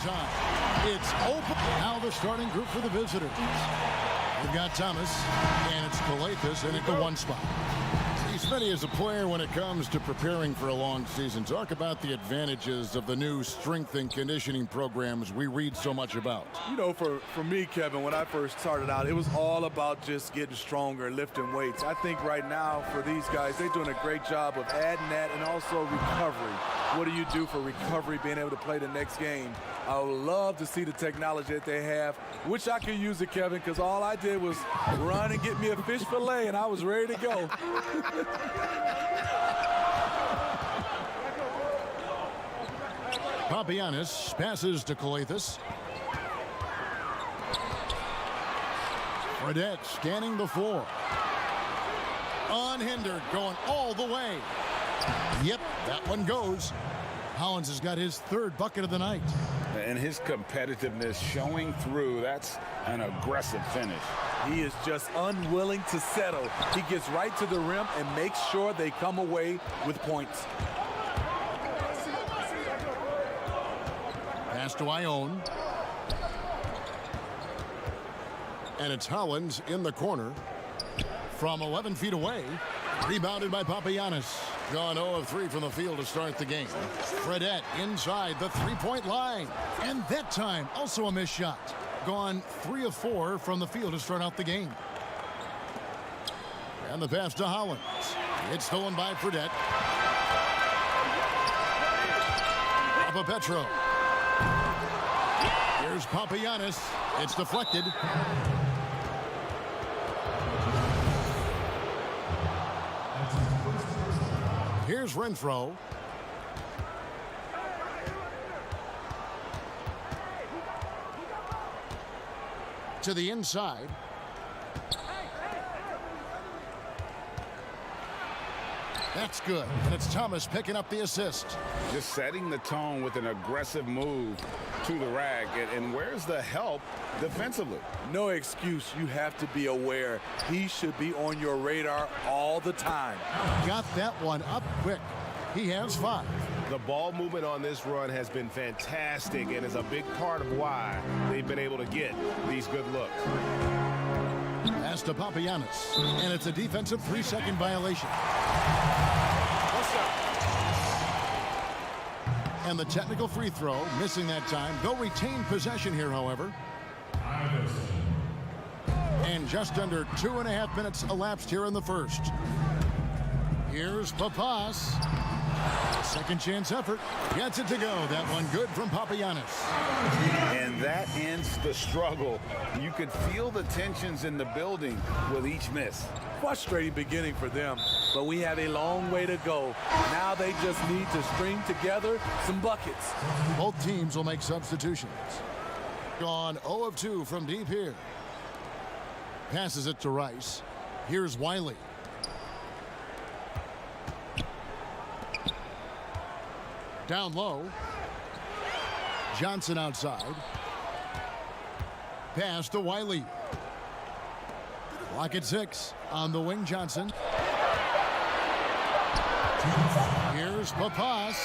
time. It's open. Now the starting group for the visitors. We've got Thomas, and it's Calathis in at the one spot. Smitty, as a player, when it comes to preparing for a long season, talk about the advantages of the new strength and conditioning programs we read so much about. You know, for me, Kevin, when I first started out, it was all about just getting stronger, lifting weights. I think right now for these guys, they're doing a great job of adding that and also recovery. What do you do for recovery, being able to play the next game? I would love to see the technology that they have. Wish I could use it, Kevin, because all I did was run and get me a fish fillet, and I was ready to go. Papagiannis passes to Calathis. Fredette scanning the floor. Unhindered, going all the way. Yep, that one goes. Hollins has got his third bucket of the night. And his competitiveness showing through. That's an aggressive finish. He is just unwilling to settle. He gets right to the rim and makes sure they come away with points. Pass to Ione. And it's Hollins in the corner from 11 feet away. Rebounded by Papagiannis. Gone 0 of 3 from the field to start the game. Fredette inside the three-point line. And that time, also a missed shot. Gone 3 of 4 from the field to start out the game. And the pass to Hollins. It's stolen by Fredette. Papapetro. Here's Papagiannis. It's deflected. Here's Renfro. To the inside. That's good. And it's Thomas picking up the assist. Just setting the tone with an aggressive move to the rack. And where's the help defensively? No excuse. You have to be aware. He should be on your radar all the time. Got that one up quick. He has 5. The ball movement on this run has been fantastic and is a big part of why they've been able to get these good looks. Pass to Papagiannis, and it's a defensive 3-second violation. And the technical free throw, missing that time. They'll retain possession here, however. And just under 2.5 minutes elapsed here in the first. Here's Papas. Second chance effort. Gets it to go. That one good from Papagiannis. And that ends the struggle. You could feel the tensions in the building with each miss. Frustrating beginning for them, but we have a long way to go. Now they just need to string together some buckets. Both teams will make substitutions. Gone 0 of 2 from deep here. Passes it to Rice. Here's Wiley. Down low. Johnson outside. Pass to Wiley. Clock at 6 on the wing. Johnson. Here's Papas.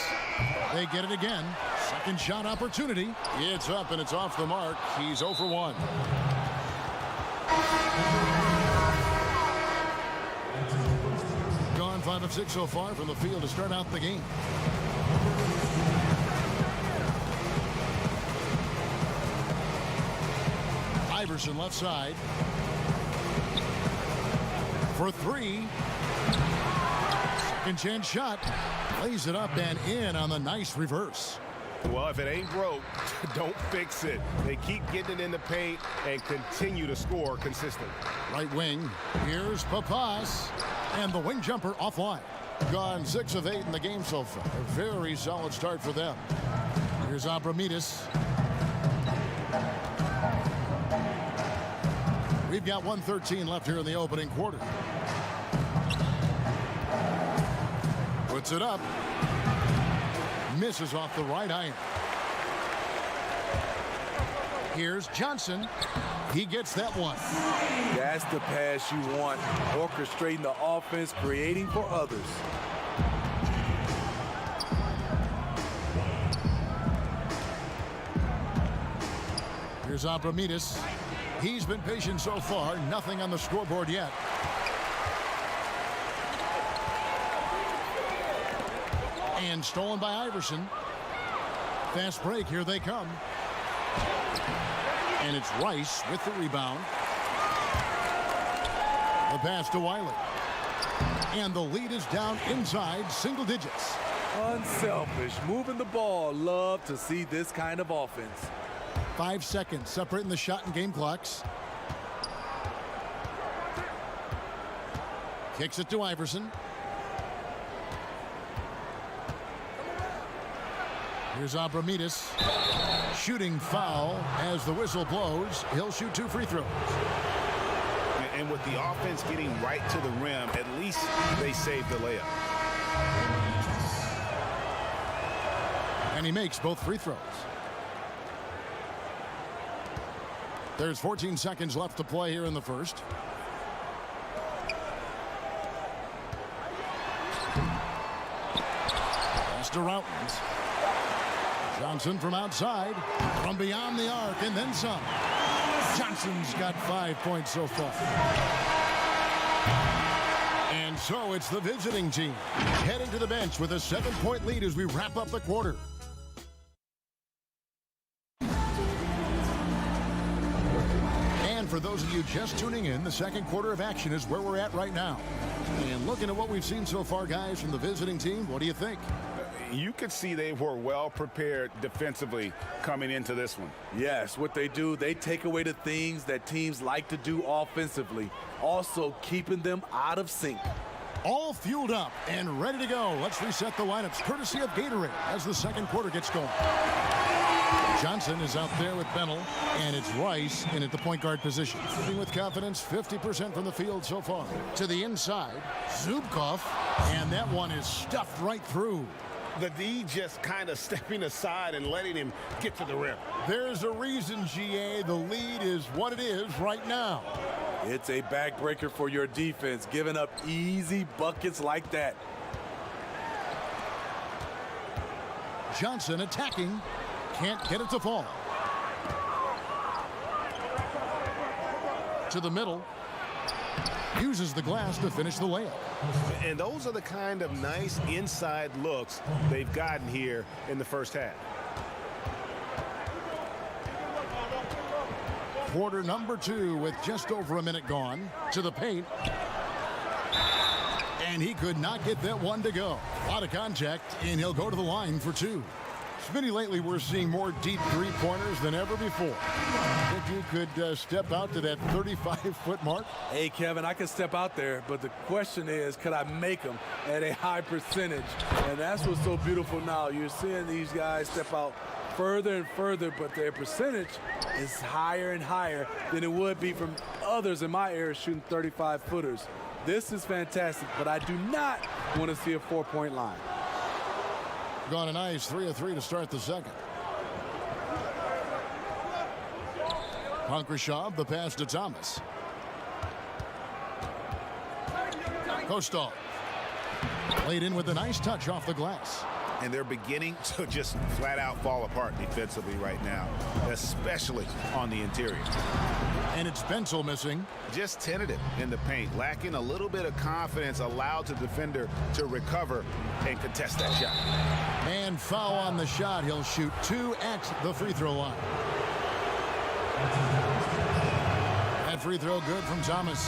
They get it again. Second shot opportunity. It's up and it's off the mark. He's 0 for 1. Gone 5 of 6 so far from the field to start out the game. Iverson left side. For 3. Second chance shot. Lays it up and in on the nice reverse. Well, if it ain't broke, don't fix it. They keep getting it in the paint and continue to score consistently. Right wing. Here's Papas. And the wing jumper offline. Gone 6 of 8 in the game so far. A very solid start for them. Here's Abramides. We've got 1:13 left here in the opening quarter. Puts it up. Misses off the right iron. Here's Johnson. He gets that one. That's the pass you want. Orchestrating the offense, creating for others. Here's Abramides. He's been patient so far. Nothing on the scoreboard yet. And stolen by Iverson. Fast break. Here they come. And it's Rice with the rebound. The pass to Wiley. And the lead is down inside single digits. Unselfish, moving the ball. Love to see this kind of offense. 5 seconds separating the shot and game clocks. Kicks it to Iverson. Here's Abramides. Shooting foul as the whistle blows. He'll shoot 2 free throws. And with the offense getting right to the rim, at least they saved the layup. And he makes both free throws. There's 14 seconds left to play here in the first. Pass to Routens. Johnson from outside, from beyond the arc, and then some. Johnson's got 5 points so far. And so it's the visiting team heading to the bench with a 7-point lead as we wrap up the quarter. And for those of you just tuning in, the second quarter of action is where we're at right now. And looking at what we've seen so far, guys, from the visiting team, what do you think? You could see they were well prepared defensively coming into this one. Yes, what they do, they take away the things that teams like to do offensively, also keeping them out of sync. All fueled up and ready to go. Let's reset the lineups courtesy of Gatorade as the second quarter gets going. Johnson is out there with Bennell, and it's Rice in at the point guard position. Shooting with confidence, 50% from the field so far. To the inside, Zubkov, and that one is stuffed right through. The D just kind of stepping aside and letting him get to the rim. There's a reason, GA, the lead is what it is right now. It's a backbreaker for your defense, giving up easy buckets like that. Johnson attacking. Can't get it to fall. To the middle. Uses the glass to finish the layup. And those are the kind of nice inside looks they've gotten here in the first half. Quarter number 2 with just over a minute gone. To the paint. And he could not get that one to go. A lot of contact, and he'll go to the line for 2. Smitty, lately we're seeing more deep three-pointers than ever before. If you could step out to that 35-foot mark. Hey, Kevin, I can step out there, but the question is, could I make them at a high percentage? And that's what's so beautiful now. You're seeing these guys step out further and further, but their percentage is higher and higher than it would be from others in my area shooting 35-footers. This is fantastic, but I do not want to see a 4-point line. Gone a nice 3 of 3 to start the second. Konkrashov, the pass to Thomas. Kostov. Laid in with a nice touch off the glass. And they're beginning to just flat out fall apart defensively right now, especially on the interior. And it's Bensel missing. Just tentative in the paint, lacking a little bit of confidence, allowed the defender to recover and contest that shot. And foul on the shot. He'll shoot 2 at the free throw line. That free throw good from Thomas.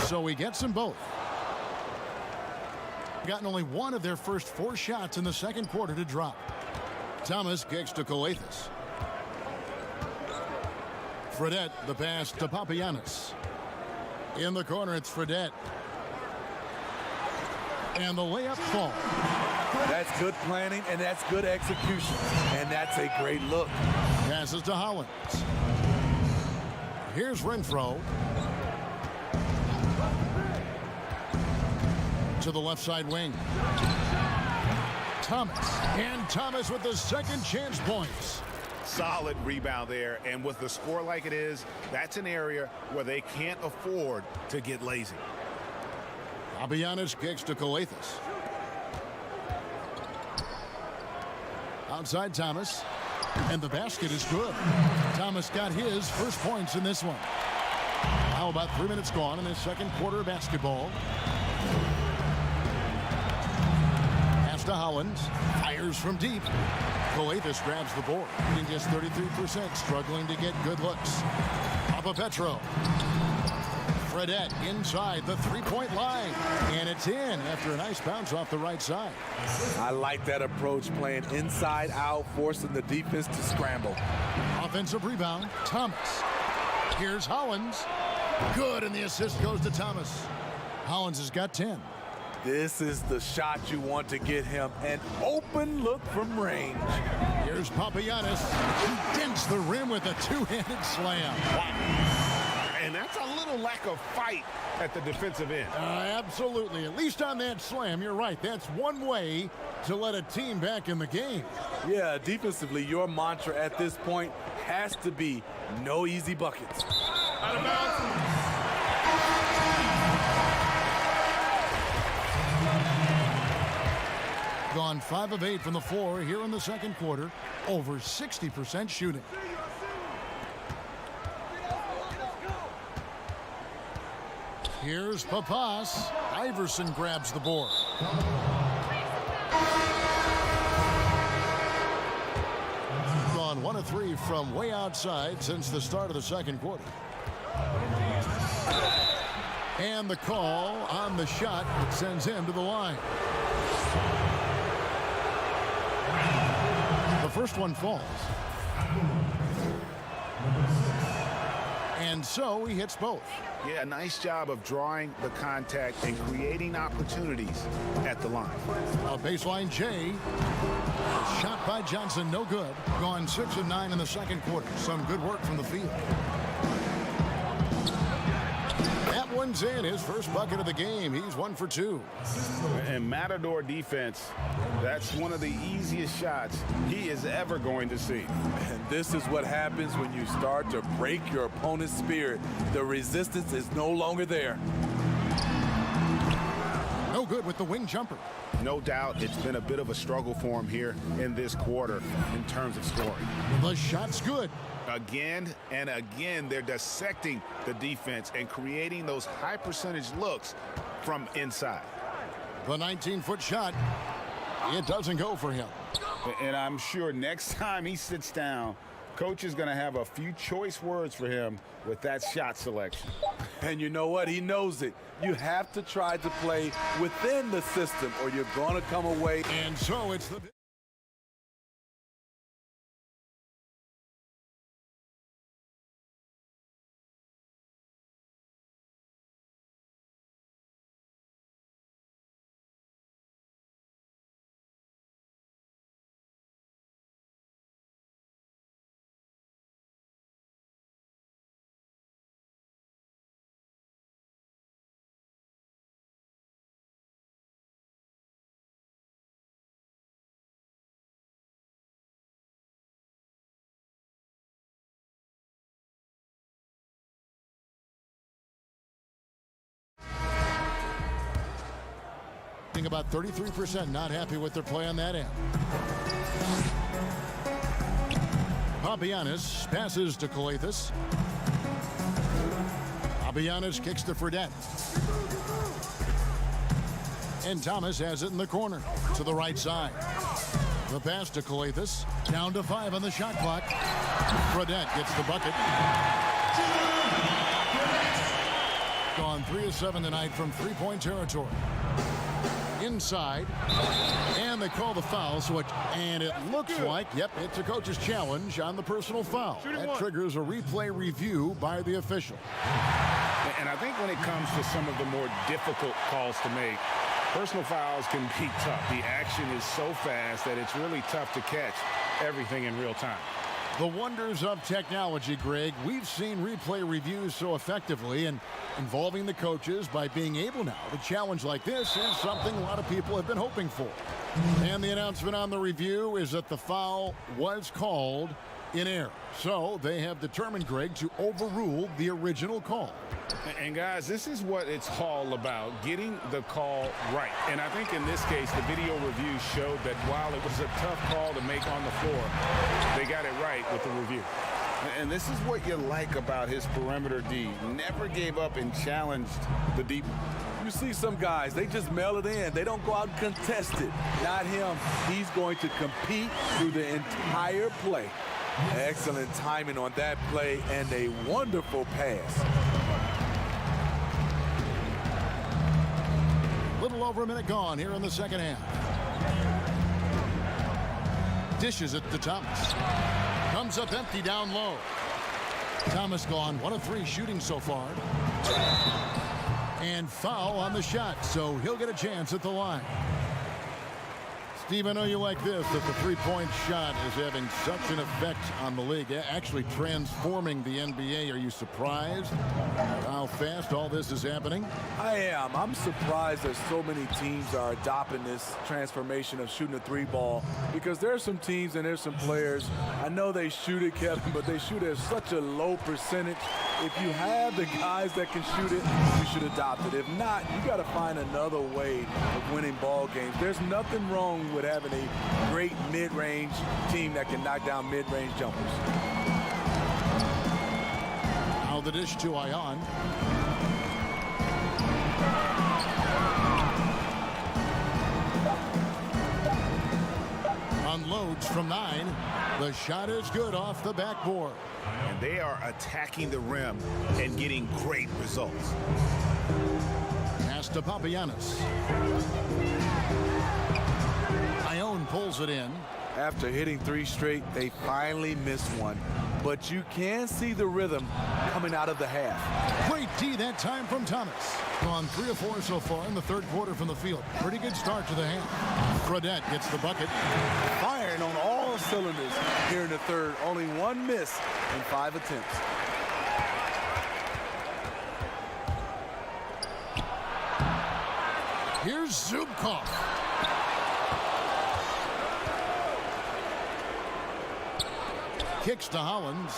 So he gets them both. Gotten only one of their first 4 shots in the second quarter to drop. Thomas kicks to Coathis. Fredette, the pass to Papagiannis. In the corner, it's Fredette. And the layup falls. That's good planning, and that's good execution. And that's a great look. Passes to Hollins. Here's Renfro. To the left side wing. Thomas. And Thomas with the second chance points. Solid rebound there, and with the score like it is, that's an area where they can't afford to get lazy. Papagiannis kicks to Coathis. Outside Thomas. And the basket is good. Thomas got his first points in this one. Now about 3 minutes gone in this second quarter of basketball. Pass to Hollins. Fires from deep. Coathis grabs the board. Shooting just 33%. Struggling to get good looks. Petro. Fredette inside the three-point line. And it's in after a nice bounce off the right side. I like that approach, playing inside out, forcing the defense to scramble. Offensive rebound, Thomas. Here's Hollins. Good, and the assist goes to Thomas. Hollins has got 10. This is the shot you want to get him. An open look from range. Here's Papagiannis. He dents the rim with a two-handed slam. And that's a little lack of fight at the defensive end. Absolutely. At least on that slam, you're right. That's one way to let a team back in the game. Yeah, defensively, your mantra at this point has to be no easy buckets. Out of bounds. Gone 5 of 8 from the floor here in the second quarter. Over 60% shooting. Here's Papas. Iverson grabs the board. Gone 1 of 3 from way outside since the start of the second quarter. And the call on the shot that sends him to the line. The first one falls. And so he hits both. Yeah, nice job of drawing the contact and creating opportunities at the line. A baseline J. Shot by Johnson, no good. Gone 6 of 9 in the second quarter. Some good work from the field. That one's in. His first bucket of the game. He's 1 for 2. And Matador defense, that's one of the easiest shots he is ever going to see. And this is what happens when you start to break your opponent's spirit. The resistance is no longer there. No good with the wing jumper. No doubt it's been a bit of a struggle for him here in this quarter in terms of scoring. The shot's good. Again and again, they're dissecting the defense and creating those high percentage looks from inside. The 19-foot shot, it doesn't go for him. And I'm sure next time he sits down, coach is going to have a few choice words for him with that shot selection. And you know what? He knows it. You have to try to play within the system or you're going to come away. And so it's the... About 33% not happy with their play on that end. Papagiannis passes to Coathis. Papagiannis kicks to Fredette. And Thomas has it in the corner to the right side. The pass to Coathis. Down to 5 on the shot clock. Fredette gets the bucket. Gone 3 of 7 tonight from three-point territory. Inside, and they call the foul, and it looks like, yep, it's a coach's challenge on the personal foul. That triggers a replay review by the official. And I think when it comes to some of the more difficult calls to make, personal fouls can be tough. The action is so fast that it's really tough to catch everything in real time. The wonders of technology, Greg. We've seen replay reviews so effectively, and involving the coaches by being able now to challenge like this is something a lot of people have been hoping for. And the announcement on the review is that the foul was called in air. So they have determined, Greg, to overrule the original call. And guys, this is what it's all about, getting the call right. And I think in this case, the video review showed that while it was a tough call to make on the floor, they got it right with the review. And this is what you like about his perimeter D. Never gave up and challenged the deep. You see some guys, they just mail it in. They don't go out and contest it. Not him. He's going to compete through the entire play. Excellent timing on that play and a wonderful pass. Little over a minute gone here in the second half. Dishes it to Thomas. Comes up empty down low. Thomas gone 1 of 3 shooting so far. And foul on the shot, so he'll get a chance at the line. Steve, I know you like this, that the three-point shot is having such an effect on the league, actually transforming the NBA. Are you surprised how fast all this is happening? I am. I'm surprised that so many teams are adopting this transformation of shooting a three ball, because there's some teams and there's some players, I know they shoot it, Kevin, but they shoot at such a low percentage. If you have the guys that can shoot it, you should adopt it. If not, you got to find another way of winning ball games. There's nothing wrong with having a great mid-range team that can knock down mid-range jumpers. Now the dish to Ion. Unloads from 9. The shot is good off the backboard. And they are attacking the rim and getting great results. Pass to Papagiannis. Ion pulls it in. After hitting 3 straight, they finally missed one. But you can see the rhythm coming out of the half. Great D that time from Thomas. Gone 3 of 4 so far in the third quarter from the field. Pretty good start to the half. Fredette gets the bucket. Firing on all cylinders here in the third. Only 1 miss in 5 attempts. Here's Zubkov. Kicks to Hollins.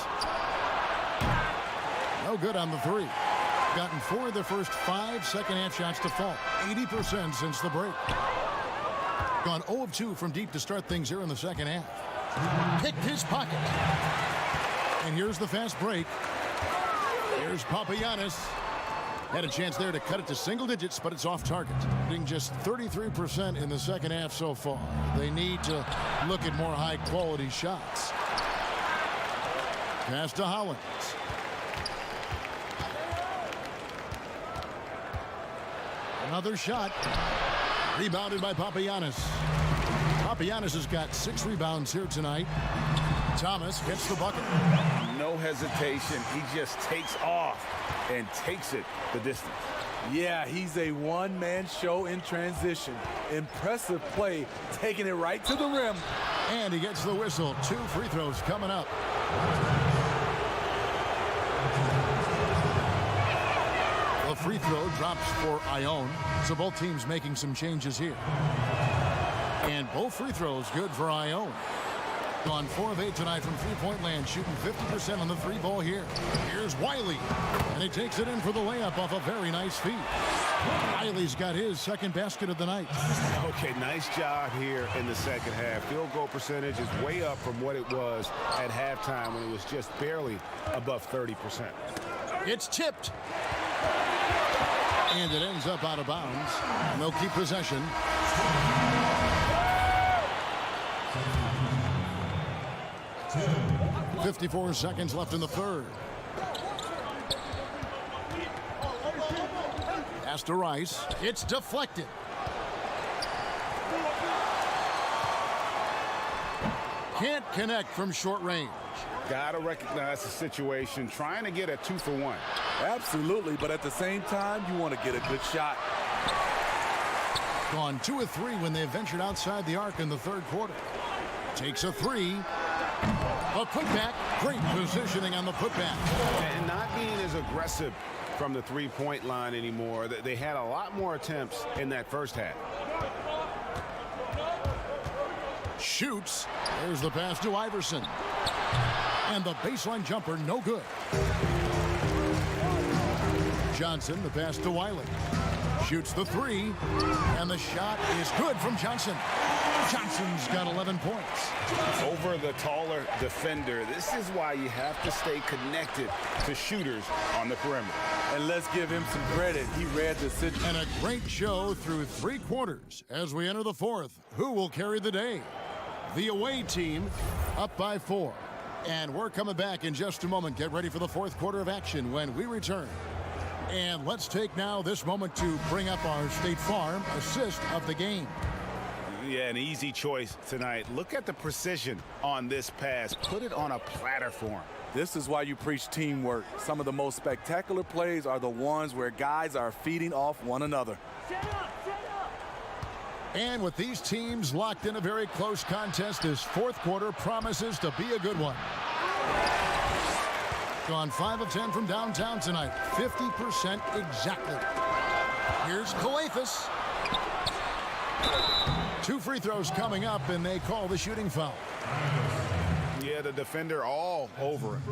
No good on the 3. Gotten 4 of the first 5 second half shots to fall. 80% since the break. Gone 0 of 2 from deep to start things here in the second half. Picked his pocket. And here's the fast break. Here's Papagiannis. Had a chance there to cut it to single digits, but it's off target. Being just 33% in the second half so far. They need to look at more high-quality shots. Pass to Hollins. Another shot. Rebounded by Papagiannis. Papagiannis has got 6 rebounds here tonight. Thomas gets the bucket. No hesitation. He just takes off and takes it the distance. Yeah, he's a one-man show in transition. Impressive play, taking it right to the rim. And he gets the whistle. 2 free throws coming up. The free throw drops for Ion. So both teams making some changes here. And both free throws good for Ion. Gone 4 of 8 tonight from three-point land, shooting 50% on the 3 ball here. Here's Wiley, and he takes it in for the layup off a very nice feed. Wiley's got his second basket of the night. Okay, nice job here in the second half. Field goal percentage is way up from what it was at halftime when it was just barely above 30%. It's tipped. And it ends up out of bounds. And they'll keep possession. .54 seconds left in the third. Pass to Rice. It's deflected. Can't connect from short range. Got to recognize the situation, trying to get a 2-for-1. Absolutely, but at the same time, you want to get a good shot. Gone 2 of 3 when they ventured outside the arc in the third quarter. Takes a 3. A putback. Great positioning on the putback. And not being as aggressive from the three-point line anymore. They had a lot more attempts in that first half. Shoots. There's the pass to Iverson. And the baseline jumper, no good. Johnson, the pass to Wiley. Shoots the three, and the shot is good from Johnson. Johnson's got 11 points. Over the taller defender, this is why you have to stay connected to shooters on the perimeter. And let's give him some credit. He read the situation. And a great show through 3 quarters. As we enter the 4th, who will carry the day? The away team up by 4. And we're coming back in just a moment. Get ready for the 4th quarter of action when we return. And let's take now this moment to bring up our State Farm assist of the game. Yeah, an easy choice tonight. Look at the precision on this pass. Put it on a platter for him. This is why you preach teamwork. Some of the most spectacular plays are the ones where guys are feeding off one another. And with these teams locked in a very close contest, this 4th quarter promises to be a good one. Gone 5 of 10 from downtown tonight. 50% exactly. Here's Calathis. 2 free throws coming up, and they call the shooting foul. Yeah, the defender all over him.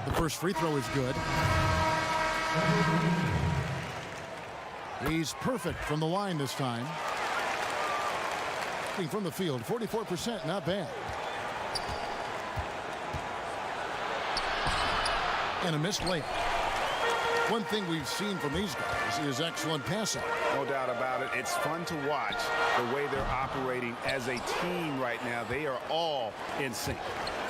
The first free throw is good. He's perfect from the line this time. From the field, 44%, not bad. And a missed layup. One thing we've seen from these guys is excellent passing. No doubt about it. It's fun to watch the way they're operating as a team right now. They are all in sync.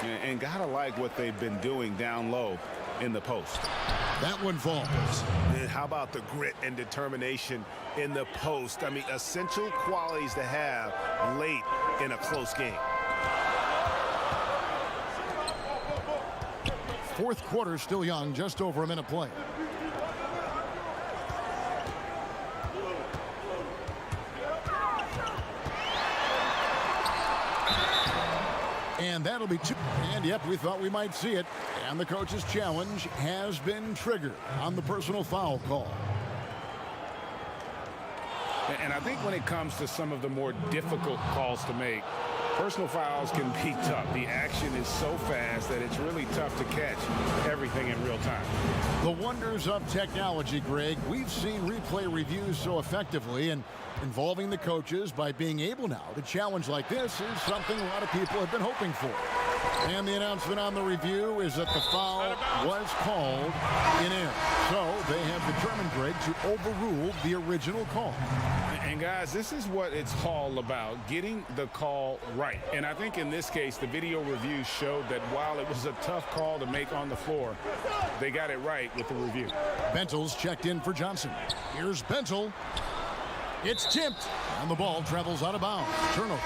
And gotta like what they've been doing down low in the post. That one falls. And how about the grit and determination in the post? I mean, essential qualities to have late in a close game. 4th quarter still young, just over a minute play. And that'll be 2. And yep, we thought we might see it. And the coach's challenge has been triggered on the personal foul call. And I think when it comes to some of the more difficult calls to make, personal fouls can be tough. The action is so fast that it's really tough to catch everything in real time. The wonders of technology, Greg. We've seen replay reviews so effectively, and involving the coaches by being able now to challenge like this is something a lot of people have been hoping for. And the announcement on the review is that the foul was called in air. So they have determined, Greg, to overrule the original call. And guys, this is what it's all about, getting the call right. And I think in this case, the video review showed that while it was a tough call to make on the floor, they got it right with the review. Bentel's checked in for Johnson. Here's Bentel. It's tipped, and the ball travels out of bounds. Turnover.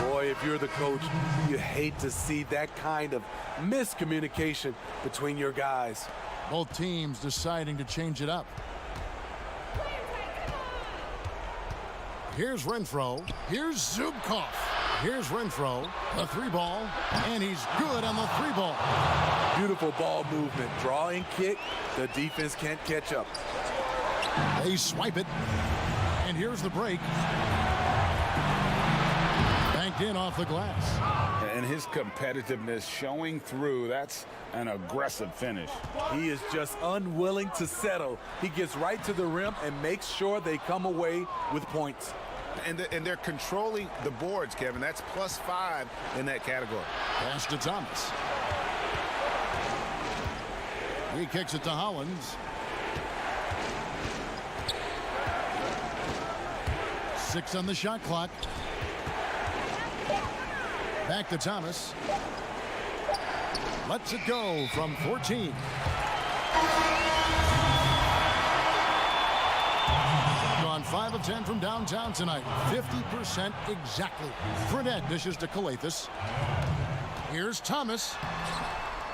Boy, if you're the coach, you hate to see that kind of miscommunication between your guys. Both teams deciding to change it up. Here's Renfro. Here's Zubkov. Here's Renfro. The 3-ball, and he's good on the 3-ball. Beautiful ball movement. Drawing kick. The defense can't catch up. They swipe it. And here's the break. Banked in off the glass. And his competitiveness showing through. That's an aggressive finish. He is just unwilling to settle. He gets right to the rim and makes sure they come away with points. And they're controlling the boards, Kevin. That's +5 in that category. Pass to Thomas. He kicks it to Hollins. 6 on the shot clock. Back to Thomas. Lets it go from 14. Gone 5 of 10 from downtown tonight. 50% exactly. Fredette dishes to Calathis. Here's Thomas.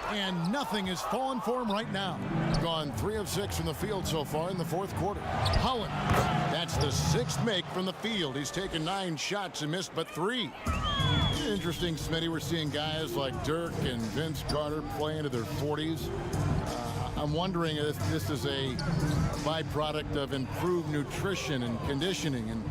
And nothing is falling for him right now. Gone 3 of 6 from the field so far in the 4th quarter. Holland. That's the 6th make from the field. He's taken 9 shots and missed but 3. Interesting, Smitty. We're seeing guys like Dirk and Vince Carter play into their 40s. I'm wondering if this is a byproduct of improved nutrition and conditioning, and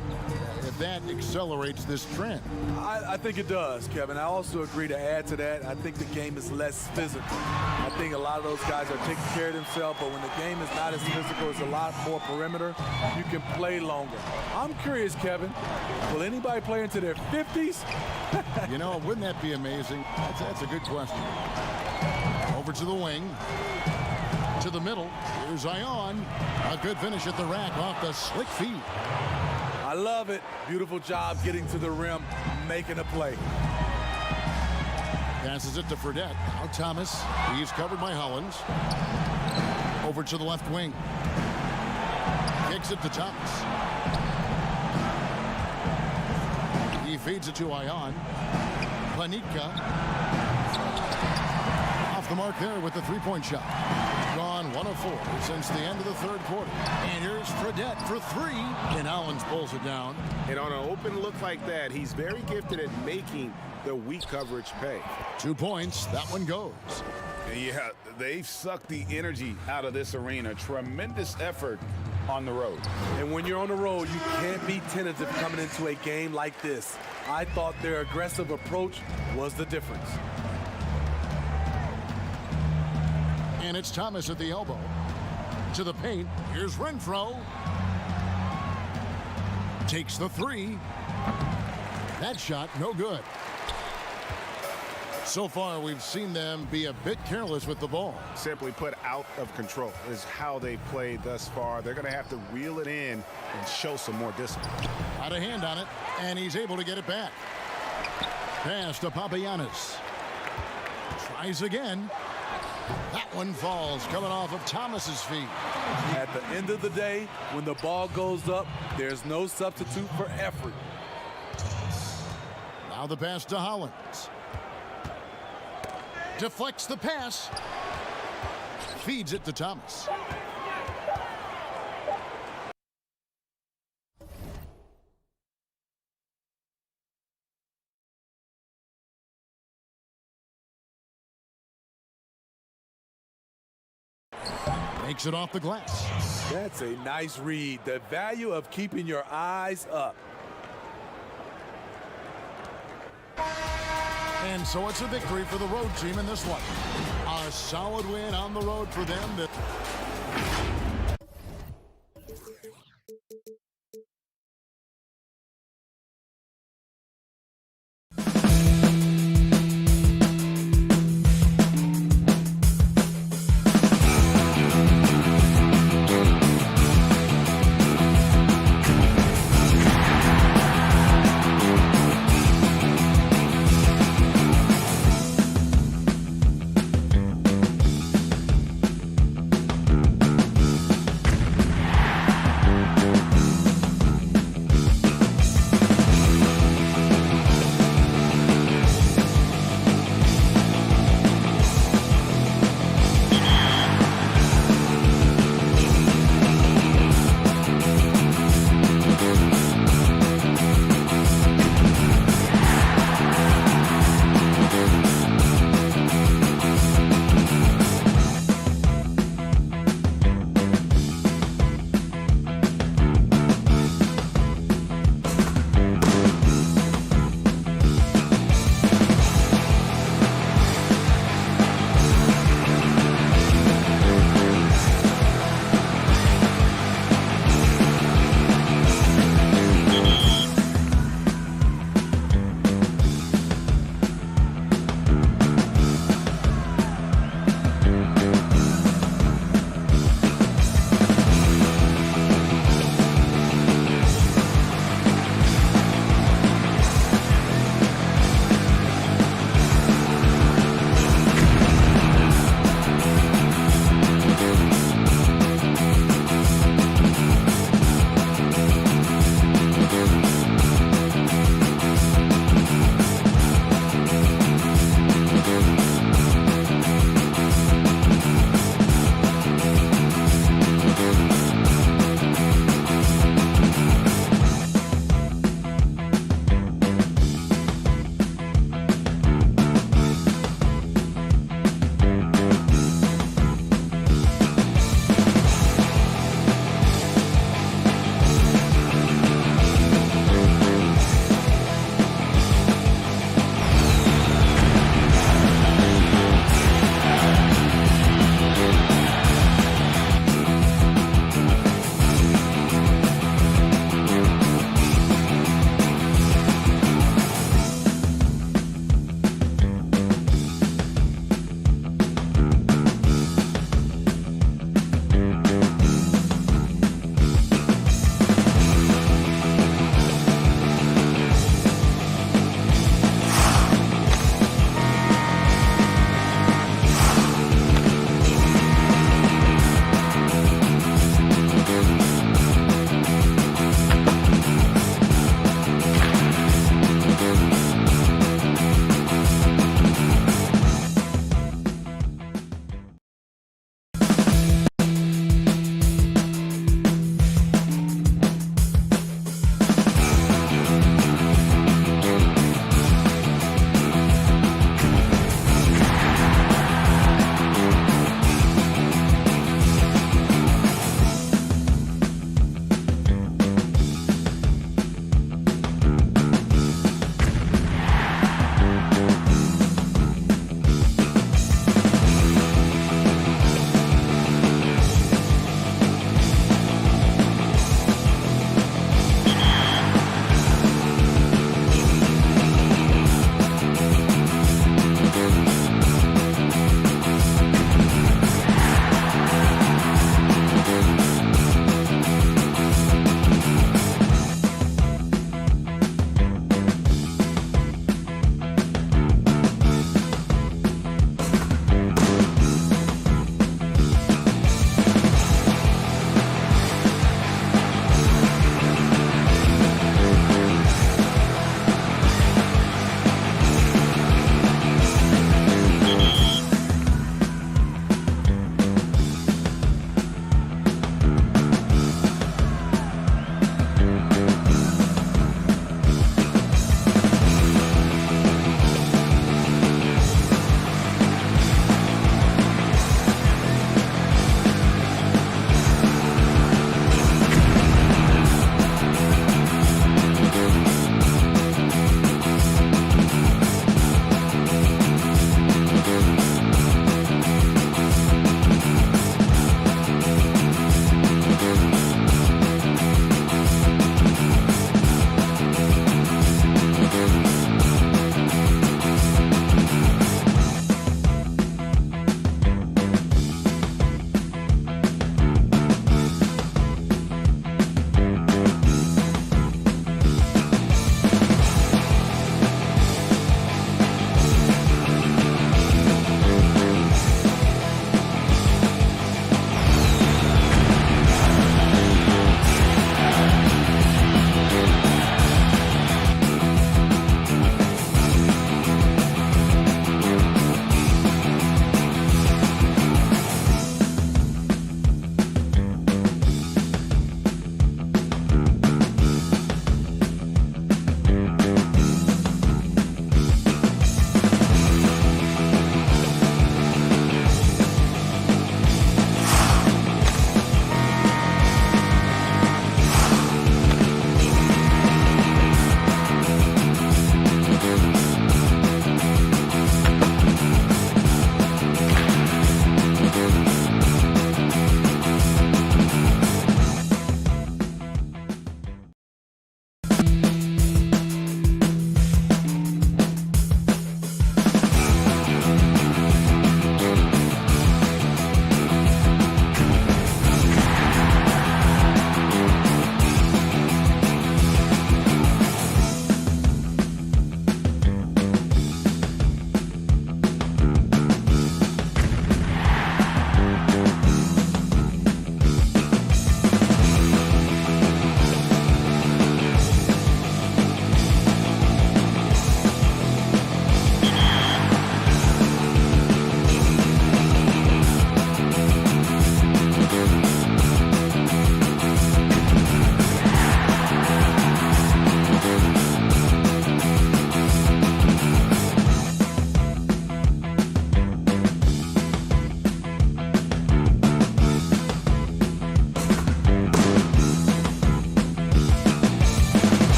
if if that accelerates this trend. I think it does, Kevin. I also agree to add to that. I think the game is less physical. I think a lot of those guys are taking care of themselves, but when the game is not as physical, it's a lot more perimeter, you can play longer. I'm curious, Kevin, will anybody play into their 50s? You know, wouldn't that be amazing? That's a good question. Over to the wing. To the middle. Here's Zion. A good finish at the rack off the slick feed. I love it. Beautiful job getting to the rim, making a play. Passes it to Fredette. Now Thomas. He's covered by Hollins. Over to the left wing. Kicks it to Thomas. He feeds it to Ion. Panitka. Off the mark there with the three-point shot. Gone 1 of 4 since the end of the third quarter. And here's Fredette for 3. And Hollins pulls it down. And on an open look like that, he's very gifted at making the weak coverage pay. 2 points. That one goes. Yeah, they've sucked the energy out of this arena. Tremendous effort on the road. And when you're on the road, you can't be tentative coming into a game like this. I thought their aggressive approach was the difference. And it's Thomas at the elbow. To the paint. Here's Renfro. Takes the 3. That shot, no good. So far, we've seen them be a bit careless with the ball. Simply put, out of control is how they've played thus far. They're going to have to reel it in and show some more discipline. Out of hand on it, and he's able to get it back. Pass to Papagiannis. Tries again. That one falls, coming off of Thomas's feet. At the end of the day, when the ball goes up, there's no substitute for effort. Now the pass to Hollins. Deflects the pass. Feeds it to Thomas. Makes it off the glass. That's a nice read. The value of keeping your eyes up. And so it's a victory for the road team in this one. A solid win on the road for them.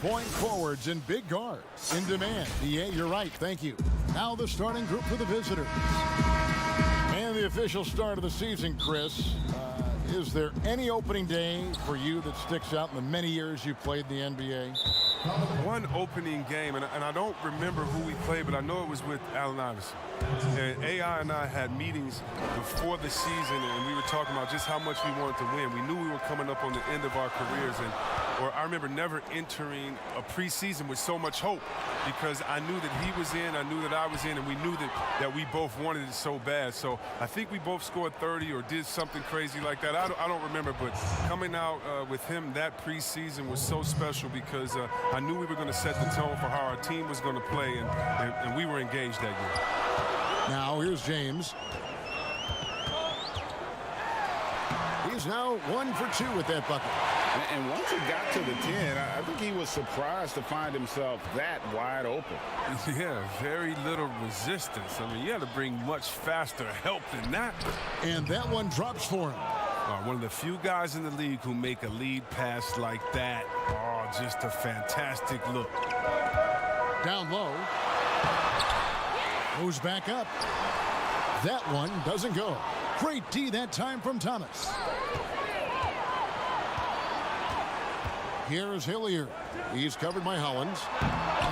Point forwards and big guards in demand. Yeah, you're right. Thank you. Now the starting group for the visitors. And the official start of the season, Chris. Is there any opening day for you that sticks out in the many years you played the NBA? One opening game, and I don't remember who we played, but I know it was with Allen Iverson. And AI and I had meetings before the season, and we were talking about just how much we wanted to win. We knew we were coming up on the end of our careers, or I remember never entering a preseason with so much hope because I knew that he was in, I knew that I was in, and we knew that we both wanted it so bad. So I think we both scored 30 or did something crazy like that. I don't remember, but coming out with him that preseason was so special because I knew we were going to set the tone for how our team was going to play, and we were engaged that year. Now here's James. He's now 1 for 2 with that bucket. And once he got to the 10, I think he was surprised to find himself that wide open. Yeah, very little resistance. I mean, you had to bring much faster help than that. And that one drops for him. One of the few guys in the league who make a lead pass like that. Oh, just a fantastic look. Down low. Moves back up. That one doesn't go. Great D that time from Thomas. Here is Hilliard. He's covered by Hollins.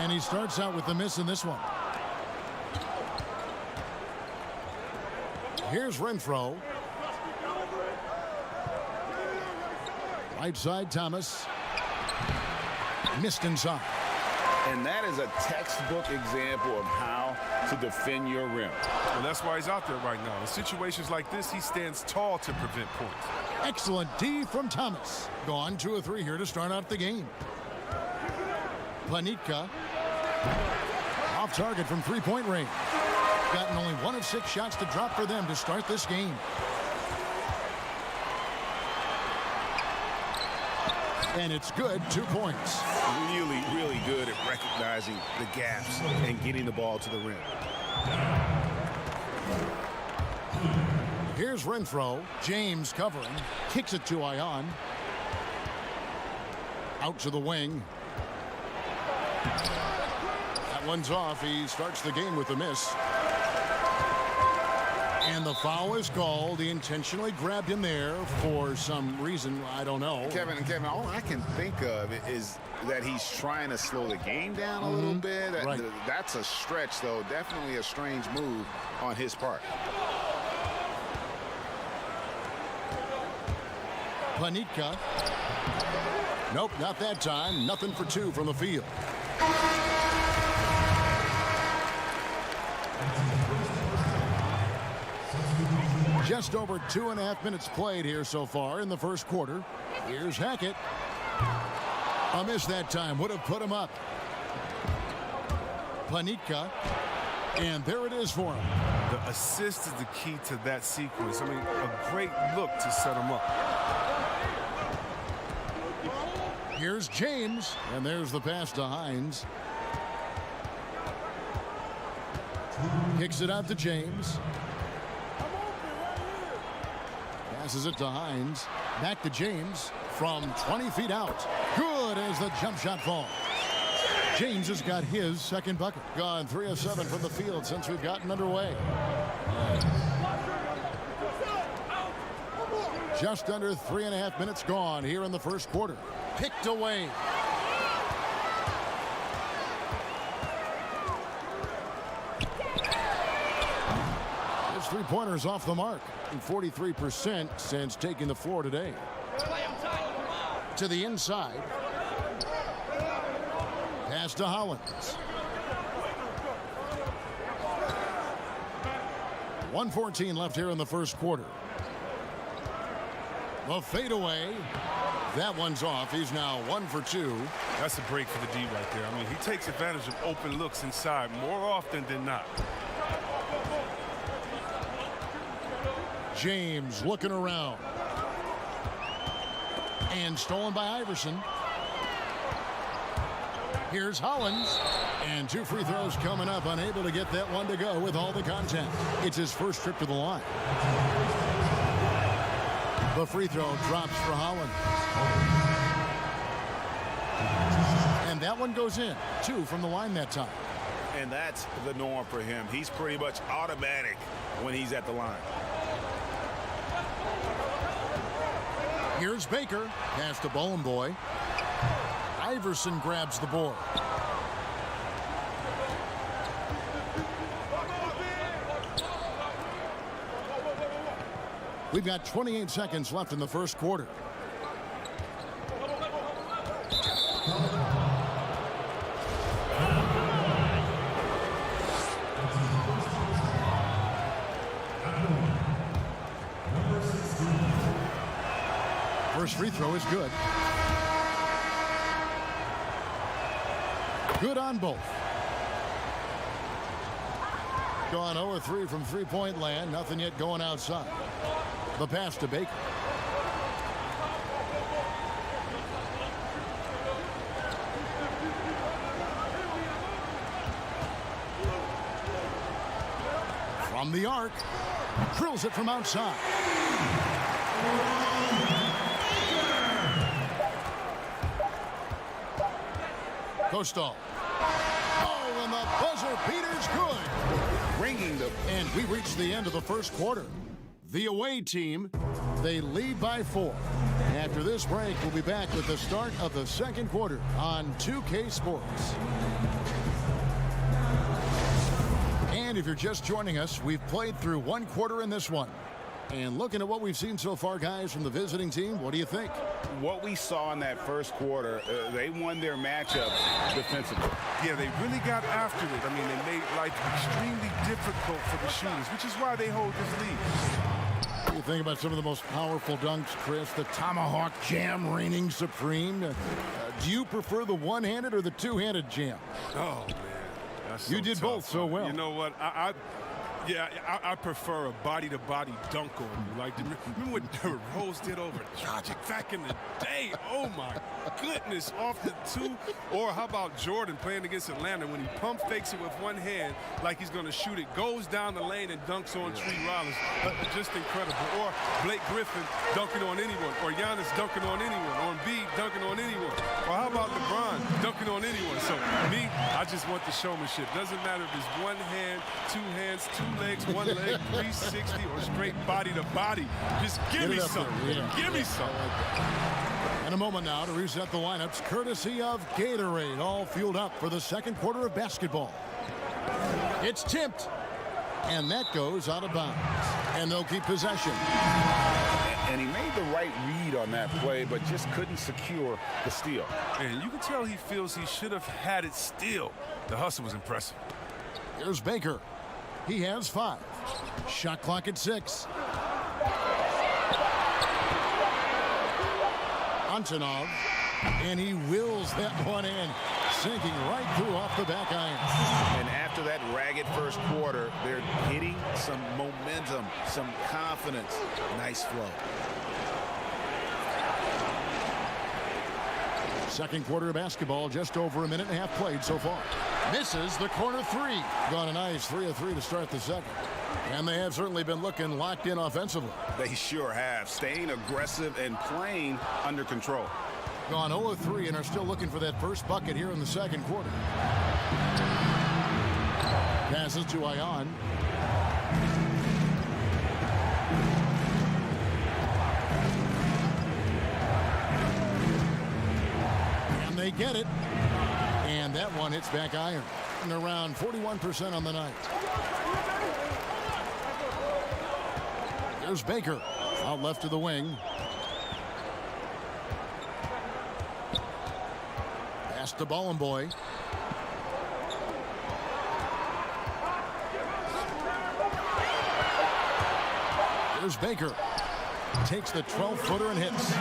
And he starts out with the miss in this one. Here's Renfro. Right side, Thomas. Missed inside. And that is a textbook example of how to defend your rim. And that's why he's out there right now. In situations like this, he stands tall to prevent points. Excellent D from Thomas. Gone 2 of 3 here to start out the game. Panitka. Off target from three-point range. Gotten only 1 of 6 shots to drop for them to start this game. And it's good, 2 points. Really, really good at recognizing the gaps and getting the ball to the rim. Here's Renfro. James covering. Kicks it to Ion. Out to the wing. That one's off. He starts the game with a miss. And the foul is called. He intentionally grabbed him there for some reason. I don't know. Kevin, all I can think of is that he's trying to slow the game down a little bit. Right. That's a stretch, though. Definitely a strange move on his part. Panitka. Nope, not that time. Nothing for 2 from the field. Just over 2.5 minutes played here so far in the first quarter. Here's Hackett. A miss that time. Would have put him up. Panitka. And there it is for him. The assist is the key to that sequence. I mean, a great look to set him up. Here's James. And there's the pass to Hines. Kicks it out to James. Passes it to Hines. Back to James from 20 feet out. Good as the jump shot falls. James has got his second bucket. Gone 3 of 7 from the field since we've gotten underway. Just under 3.5 minutes gone here in the first quarter. Picked away. His three-pointers off the mark. 43% since taking the floor today. To the inside. Pass to Hollins. 1:14 left here in the first quarter. The fadeaway. That one's off. He's now 1 for 2. That's a break for the D right there. I mean, he takes advantage of open looks inside more often than not. James looking around. And stolen by Iverson. Here's Hollins. And 2 free throws coming up. Unable to get that one to go with all the contact. It's his first trip to the line. The free throw drops for Hollins. And And that one goes in. 2 from the line that time. And that's the norm for him. He's pretty much automatic when he's at the line. Here's Baker. Pass to Boy. Iverson grabs the board. We've got 28 seconds left in the first quarter. First free throw is good. Good on both. Gone 0-3 from three-point land. Nothing yet going outside. The pass to Baker. From the arc. Drills it from outside. Coastal. Oh, and the buzzer beater's good. Ringing the... And we reach the end of the first quarter. The away team, they lead by 4. After this break, we'll be back with the start of the second quarter on 2K Sports. And if you're just joining us, we've played through one quarter in this one. And looking at what we've seen so far, guys, from the visiting team, what do you think? What we saw in that first quarter, they won their matchup defensively. Yeah, they really got after it. I mean, they made life extremely difficult for the shooters, which is why they hold this lead. You think about some of the most powerful dunks, Chris, the tomahawk jam reigning supreme. Do you prefer the one-handed or the two-handed jam? Oh, man. That's You did tough. both so well. You know what? I prefer a body-to-body dunk on you. Like, remember what Derrick Rose did over Dragic back in the day? Oh, my goodness, off the 2. Or how about Jordan playing against Atlanta when he pump fakes it with one hand like he's going to shoot it, goes down the lane and dunks on Tree Rollins. Just incredible. Or Blake Griffin dunking on anyone. Or Giannis dunking on anyone. Or Embiid dunking on anyone. Or how about LeBron dunking on anyone? So, me, I just want the showmanship. Doesn't matter if it's one hand, two hands, 2 legs, 1 leg, 360, or straight body to body. Just give me something. Yeah. Give me something. In a moment now to reset the lineups, courtesy of Gatorade, all fueled up for the second quarter of basketball. It's tipped, and that goes out of bounds. And they'll keep possession. And he made the right read on that play, but just couldn't secure the steal. And you can tell he feels he should have had it still. The hustle was impressive. Here's Baker. He has 5. Shot clock at 6. Antonov, and he wills that one in, sinking right through off the back iron. And after that ragged first quarter, they're hitting some momentum, some confidence. Nice flow. Second quarter of basketball, just over a minute and a half played so far. Misses the corner 3. Gone a nice 3 of 3 to start the second. And they have certainly been looking locked in offensively. They sure have. Staying aggressive and playing under control. Gone 0 of 3 and are still looking for that first bucket here in the second quarter. Passes to Ion. And they get it. And that one hits back iron. And around 41% on the night. There's Baker. Out left to the wing. Pass to Boy. There's Baker. Takes the 12-footer and hits.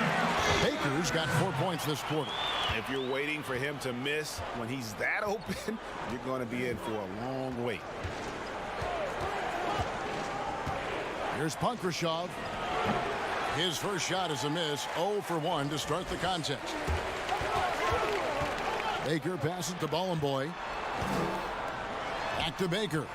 Baker's got 4 points this quarter. If you're waiting for him to miss when he's that open, you're going to be in for a long wait. Here's Punkrashov. His first shot is a miss. 0 for 1 to start the contest. Baker passes to Boy. Back to Baker.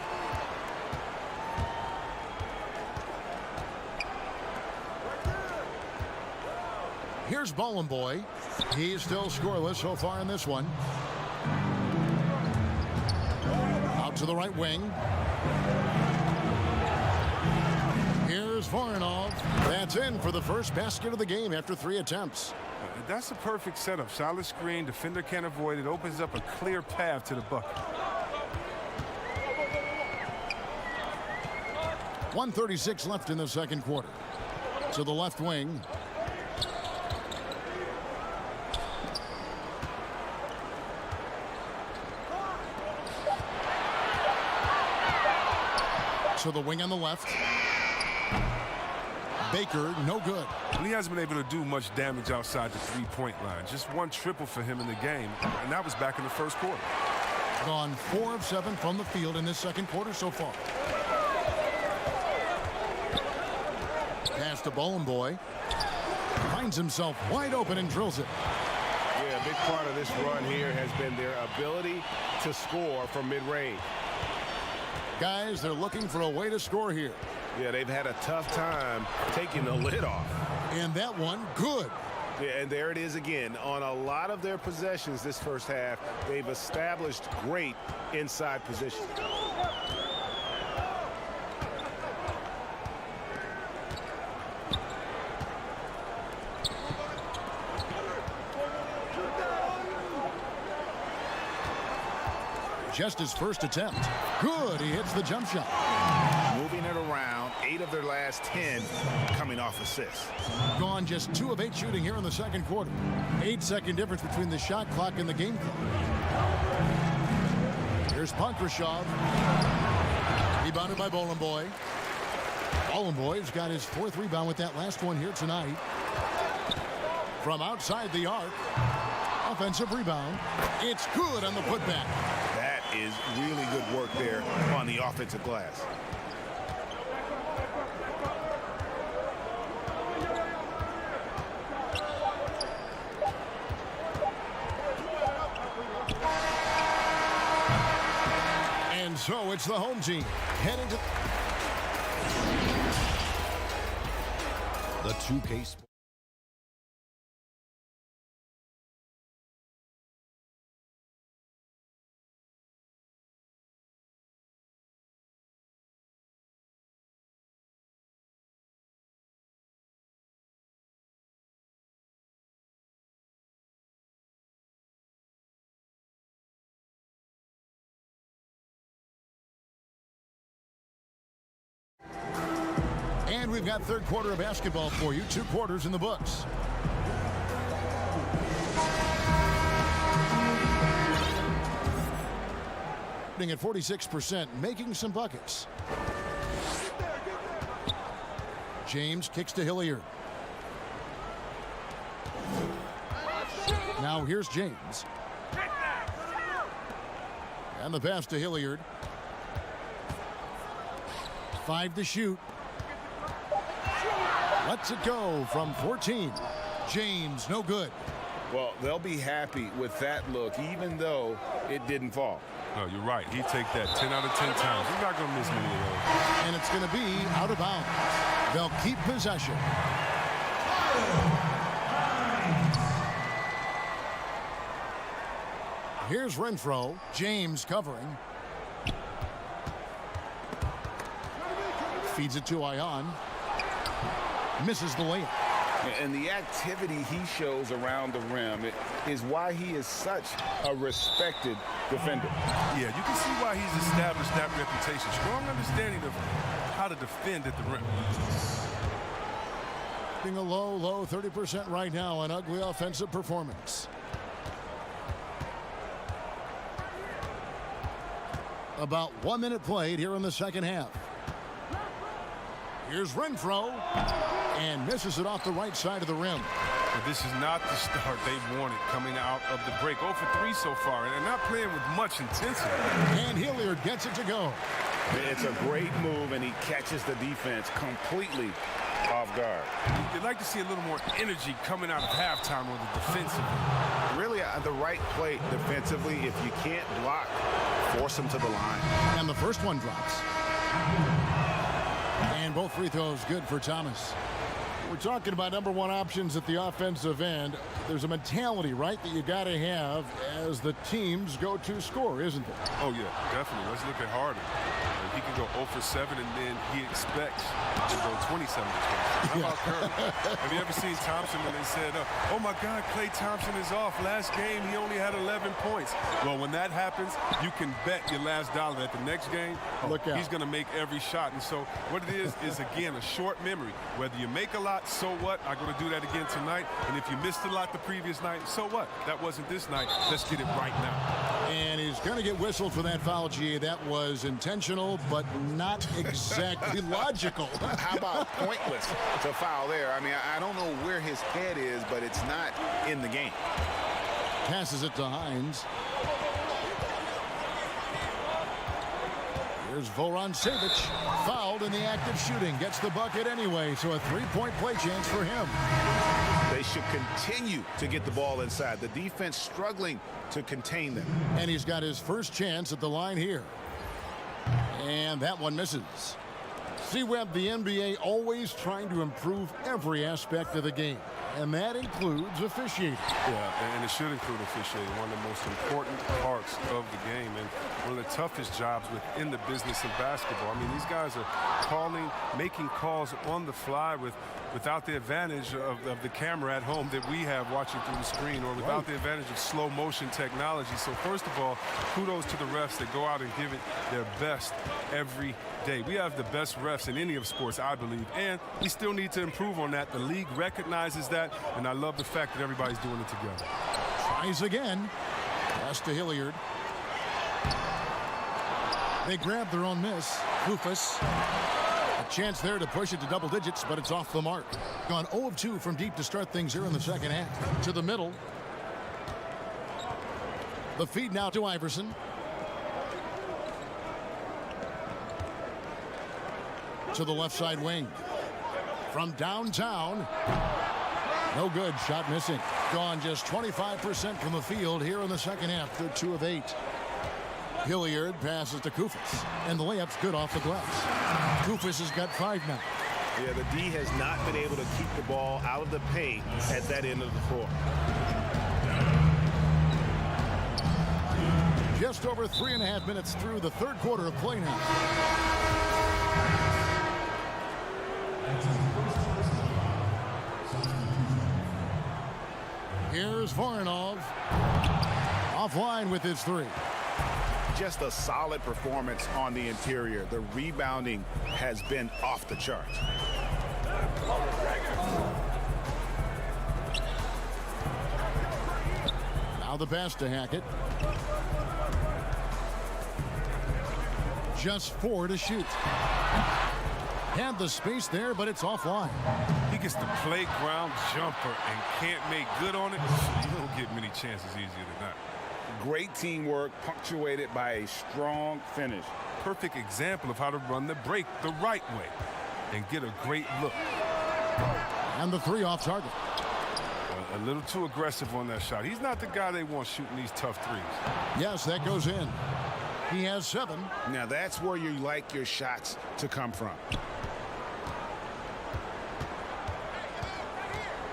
Here's Boy. He's still scoreless so far in this one. to the right wing. Here's Voronov. That's in for the first basket of the game after 3 attempts. That's a perfect setup. Solid screen. Defender can't avoid it. Opens up a clear path to the bucket. 1:36 left in the second quarter. To the left wing. To the wing on the left. Baker, no good. He hasn't been able to do much damage outside the three-point line. Just one triple for him in the game, and that was back in the first quarter. Gone 4 of 7 from the field in this second quarter so far. Pass to Boy. Finds himself wide open and drills it. Yeah, a big part of this run here has been their ability to score from mid-range. Guys, they're looking for a way to score here. Yeah, they've had a tough time taking the lid off. And that one, good. Yeah, and there it is again. On a lot of their possessions this first half, they've established great inside position. Just his first attempt. Good, he hits the jump shot. Moving it around, 8 of their last 10 coming off assists. Gone just 2 of 8 shooting here in the second quarter. 8-second difference between the shot clock and the game clock. Here's Ponkrashov. Rebounded by Boy. Boy's got his 4th rebound with that last one here tonight. From outside the arc. Offensive rebound. It's good on the putback. That is really good work there on the offensive glass. And so it's the home team heading to the 2K. And we've got third quarter of basketball for you. 2 quarters in the books. At 46%, making some buckets. James kicks to Hilliard. Now here's James. And the pass to Hilliard. 5 to shoot. Lets it go from 14. James, no good. Well, they'll be happy with that look, even though it didn't fall. No, you're right. He'd take that 10 out of 10 times. He's not going to miss many of those. And it's going to be out of bounds. They'll keep possession. Here's Renfro. James covering. Feeds it to Ion. Misses the layup. And the activity he shows around the rim is why he is such a respected defender. Yeah, you can see why he's established that reputation. Strong understanding of how to defend at the rim. Being a low 30% right now, an ugly offensive performance. About 1 minute played here in the second half. Here's Renfro. And misses it off the right side of the rim. But this is not the start they wanted coming out of the break. 0 for 3 so far, and they're not playing with much intensity. And Hilliard gets it to go. It's a great move, and he catches the defense completely off guard. You'd like to see a little more energy coming out of halftime on the defensive. Really, the right play defensively. If you can't block, force him to the line. And the first one drops. And both free throws good for Thomas. We're talking about number one options at the offensive end. There's a mentality, right, that you got to have as the teams go to score, isn't there? Oh, yeah, definitely. Let's look at Harden. He can go 0 for 7, and then he expects to go 27 to 27. How about Curry? Have you ever seen Thompson when they said, oh, my God, Klay Thompson is off. Last game, he only had 11 points. Well, when that happens, you can bet your last dollar that the next game, look out, he's going to make every shot. And so what it is, again, a short memory. Whether you make a lot, so what? I'm going to do that again tonight. And if you missed a lot the previous night, so what? That wasn't this night. Let's get it right now. And he's going to get whistled for that foul, G. That was intentional, but not exactly logical. How about pointless to foul there? I mean, I don't know where his head is, but it's not in the game. Passes it to Hines. Here's Voron-Savic, fouled in the act of shooting. Gets the bucket anyway, so a three-point play chance for him. They should continue to get the ball inside. The defense struggling to contain them. And he's got his first chance at the line here. And that one misses. See, Webb, the NBA always trying to improve every aspect of the game. And that includes officiating. Yeah, and it should include officiating, one of the most important parts of the game and one of the toughest jobs within the business of basketball. I mean, these guys are making calls on the fly without the advantage of the camera at home that we have watching through the screen, or without the advantage of slow motion technology. So first of all, kudos to the refs that go out and give it their best every day. We have the best refs in any of sports, I believe, and we still need to improve on that. The league recognizes that, and I love the fact that everybody's doing it together. Tries again. Pass to Hilliard. They grab their own miss. Rufus. A chance there to push it to double digits, but it's off the mark. Gone 0 of 2 from deep to start things here in the second half. To the middle. The feed now to Iverson. To the left side wing. From downtown. No good. Shot missing. Gone just 25% from the field here in the second half. They're 2 of 8. Hilliard passes to Kufis. And the layup's good off the glass. Kufis has got 5 now. Yeah, the D has not been able to keep the ball out of the paint at that end of the floor. Just over 3.5 minutes through the third quarter of play now. Here's Voronov. Offline with his 3. Just a solid performance on the interior. The rebounding has been off the charts. Now the pass to Hackett. Just 4 to shoot. Had the space there, but it's offline. He gets the playground jumper and can't make good on it. You don't get many chances easier than that. Great teamwork punctuated by a strong finish. Perfect example of how to run the break the right way and get a great look. And the 3 off target. A little too aggressive on that shot. He's not the guy they want shooting these tough threes. Yes, that goes in. He has 7. Now that's where you like your shots to come from.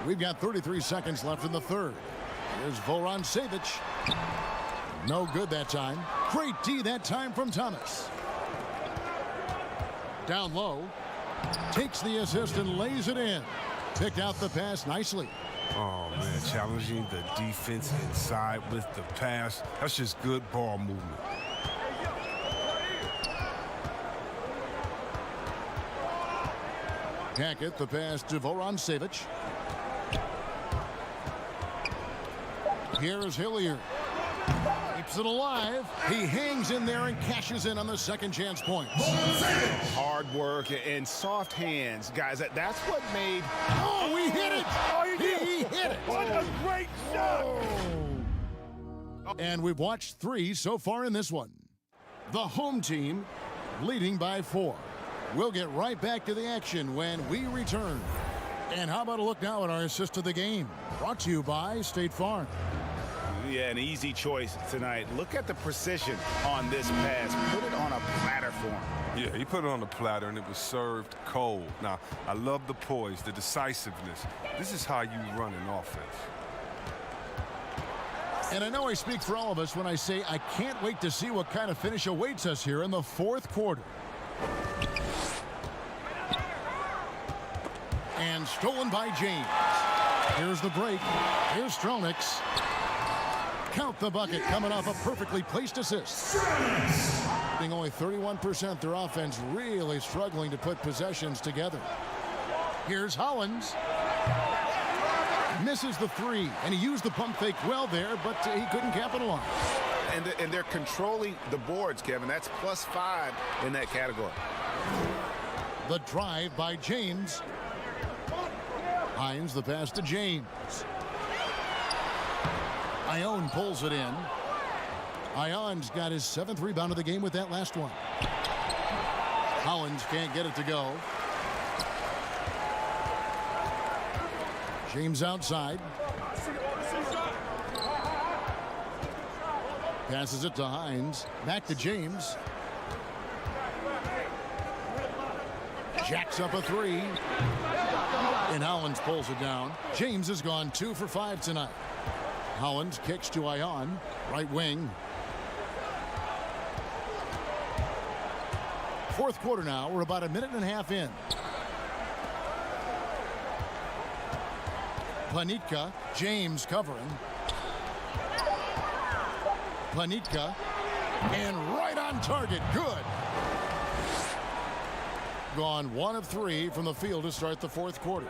We've got 33 seconds left in the third. Here's Voron-Savic. No good that time. Great D that time from Thomas. Down low. Takes the assist and lays it in. Picked out the pass nicely. Oh, man, challenging the defense inside with the pass. That's just good ball movement. Hackett, the pass to Voron-Savic. Here's Hilliard. Keeps it alive. He hangs in there and cashes in on the second chance point. Hard work and soft hands, guys. That's what made. Oh, he hit it! Oh, He hit it! What a great shot! And we've watched 3 so far in this one. The home team leading by 4. We'll get right back to the action when we return. And how about a look now at our assist of the game? Brought to you by State Farm. Yeah, an easy choice tonight. Look at the precision on this pass. Put it on a platter for him. Yeah, he put it on the platter, and it was served cold. Now, I love the poise, the decisiveness. This is how you run an offense. And I know I speak for all of us when I say I can't wait to see what kind of finish awaits us here in the fourth quarter. And stolen by James. Here's the break. Here's Stronix. Count the bucket coming off a perfectly placed assist. Being only 31%, their offense really struggling to put possessions together. Here's Hollins. Misses the three, and he used the pump fake well there, but he couldn't capitalize. And they're controlling the boards, Kevin. That's +5 in that category. The drive by James. Hines the pass to James. Ione pulls it in. Ion's got his 7th rebound of the game with that last one. Hollins can't get it to go. James outside. Passes it to Hines. Back to James. Jacks up a three. And Hollins pulls it down. James has gone 2 for 5 tonight. Hollins kicks to Ione. Right wing. Fourth quarter now. We're about a minute and a half in. Panitka. James covering. Panitka. And right on target. Good. Gone 1 of 3 from the field to start the fourth quarter.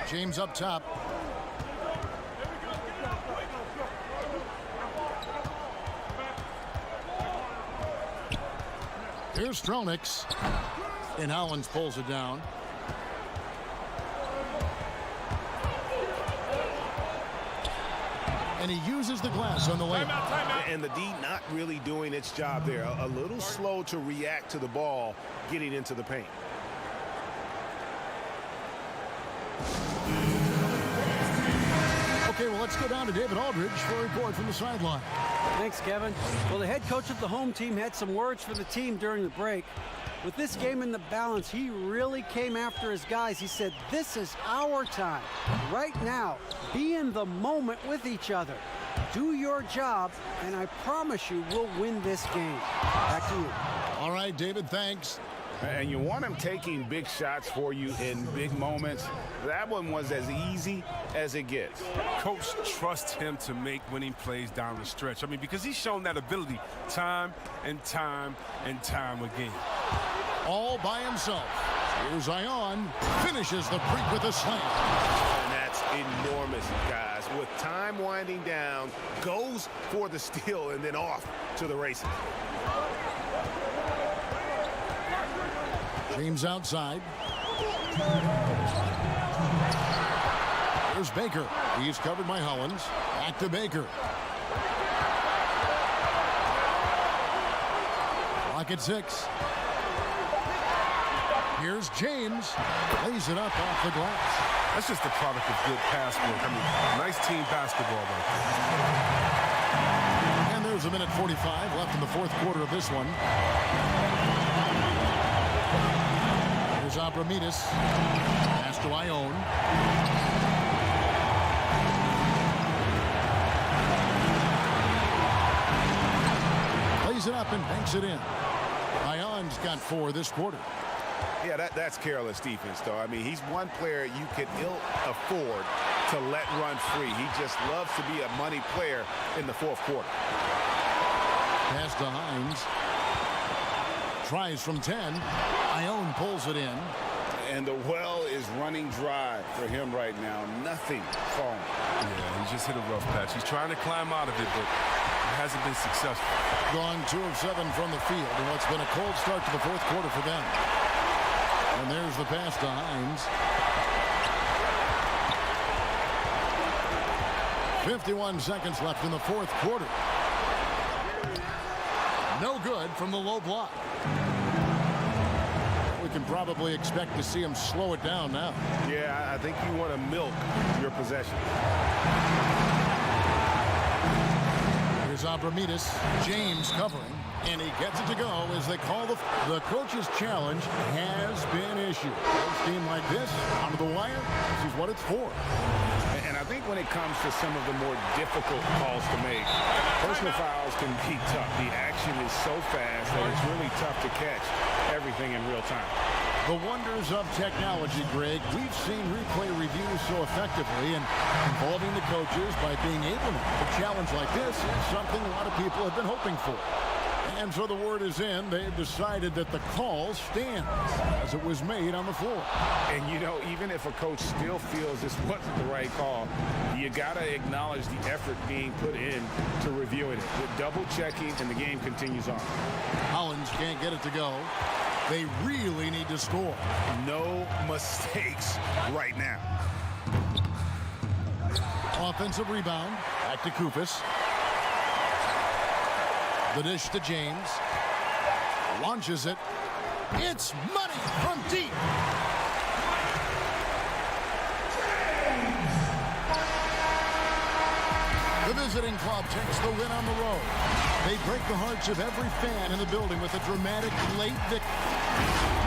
James up top. Here's Stronix. And Hollins pulls it down. And he uses the glass on the way. And the D not really doing its job there. A little slow to react to the ball getting into the paint. Okay, well, let's go down to David Aldridge for a report from the sideline. Thanks, Kevin. Well, the head coach of the home team had some words for the team during the break. With this game in the balance, he really came after his guys. He said, this is our time. Right now, be in the moment with each other. Do your job, and I promise you we'll win this game. Back to you. All right, David, thanks. And you want him taking big shots for you in big moments. That one was as easy as it gets. Coach trusts him to make winning plays down the stretch. I mean, because he's shown that ability time and time and time again. All by himself. Here's Ione. Finishes the break with a slam. And that's enormous, guys. With time winding down, goes for the steal and then off to the races. James outside. There's Baker. He's covered by Hollins. Back to Baker. Clock at 6. Here's James. Lays it up off the glass. That's just a product of good pass work. I mean, nice team basketball right there. And there's a minute 45 left in the fourth quarter of this one. Here's Abramides. Pass to Ione. Plays it up and banks it in. Ion's got 4 this quarter. Yeah, that's careless defense, though. I mean, he's one player you could ill afford to let run free. He just loves to be a money player in the fourth quarter. Pass to Hines. Tries from 10. Ione pulls it in. And the well is running dry for him right now. Nothing falling. Yeah, he just hit a rough patch. He's trying to climb out of it, but it hasn't been successful. Gone 2 of 7 from the field in what's been a cold start to the fourth quarter for them. And there's the pass to Hines. 51 seconds left in the fourth quarter. No good from the low block. We can probably expect to see him slow it down now. Yeah, I think you want to milk your possession. Here's Abramides. James covering. And he gets it to go as they call the coach's challenge has been issued. A team like this, onto the wire, this is what it's for. And I think when it comes to some of the more difficult calls to make, personal fouls can be tough. The action is so fast that it's really tough to catch everything in real time. The wonders of technology, Greg. We've seen replay reviews so effectively, and involving the coaches by being able to a challenge like this is something a lot of people have been hoping for. And so the word is in. They've decided that the call stands as it was made on the floor. And, you know, even if a coach still feels this wasn't the right call, you got to acknowledge the effort being put in to reviewing it. With double checking, and the game continues on. Hollins can't get it to go. They really need to score. No mistakes right now. Offensive rebound. Back to Koufos. The dish to James. Launches it. It's money from deep. The visiting club takes the win on the road. They break the hearts of every fan in the building with a dramatic late victory.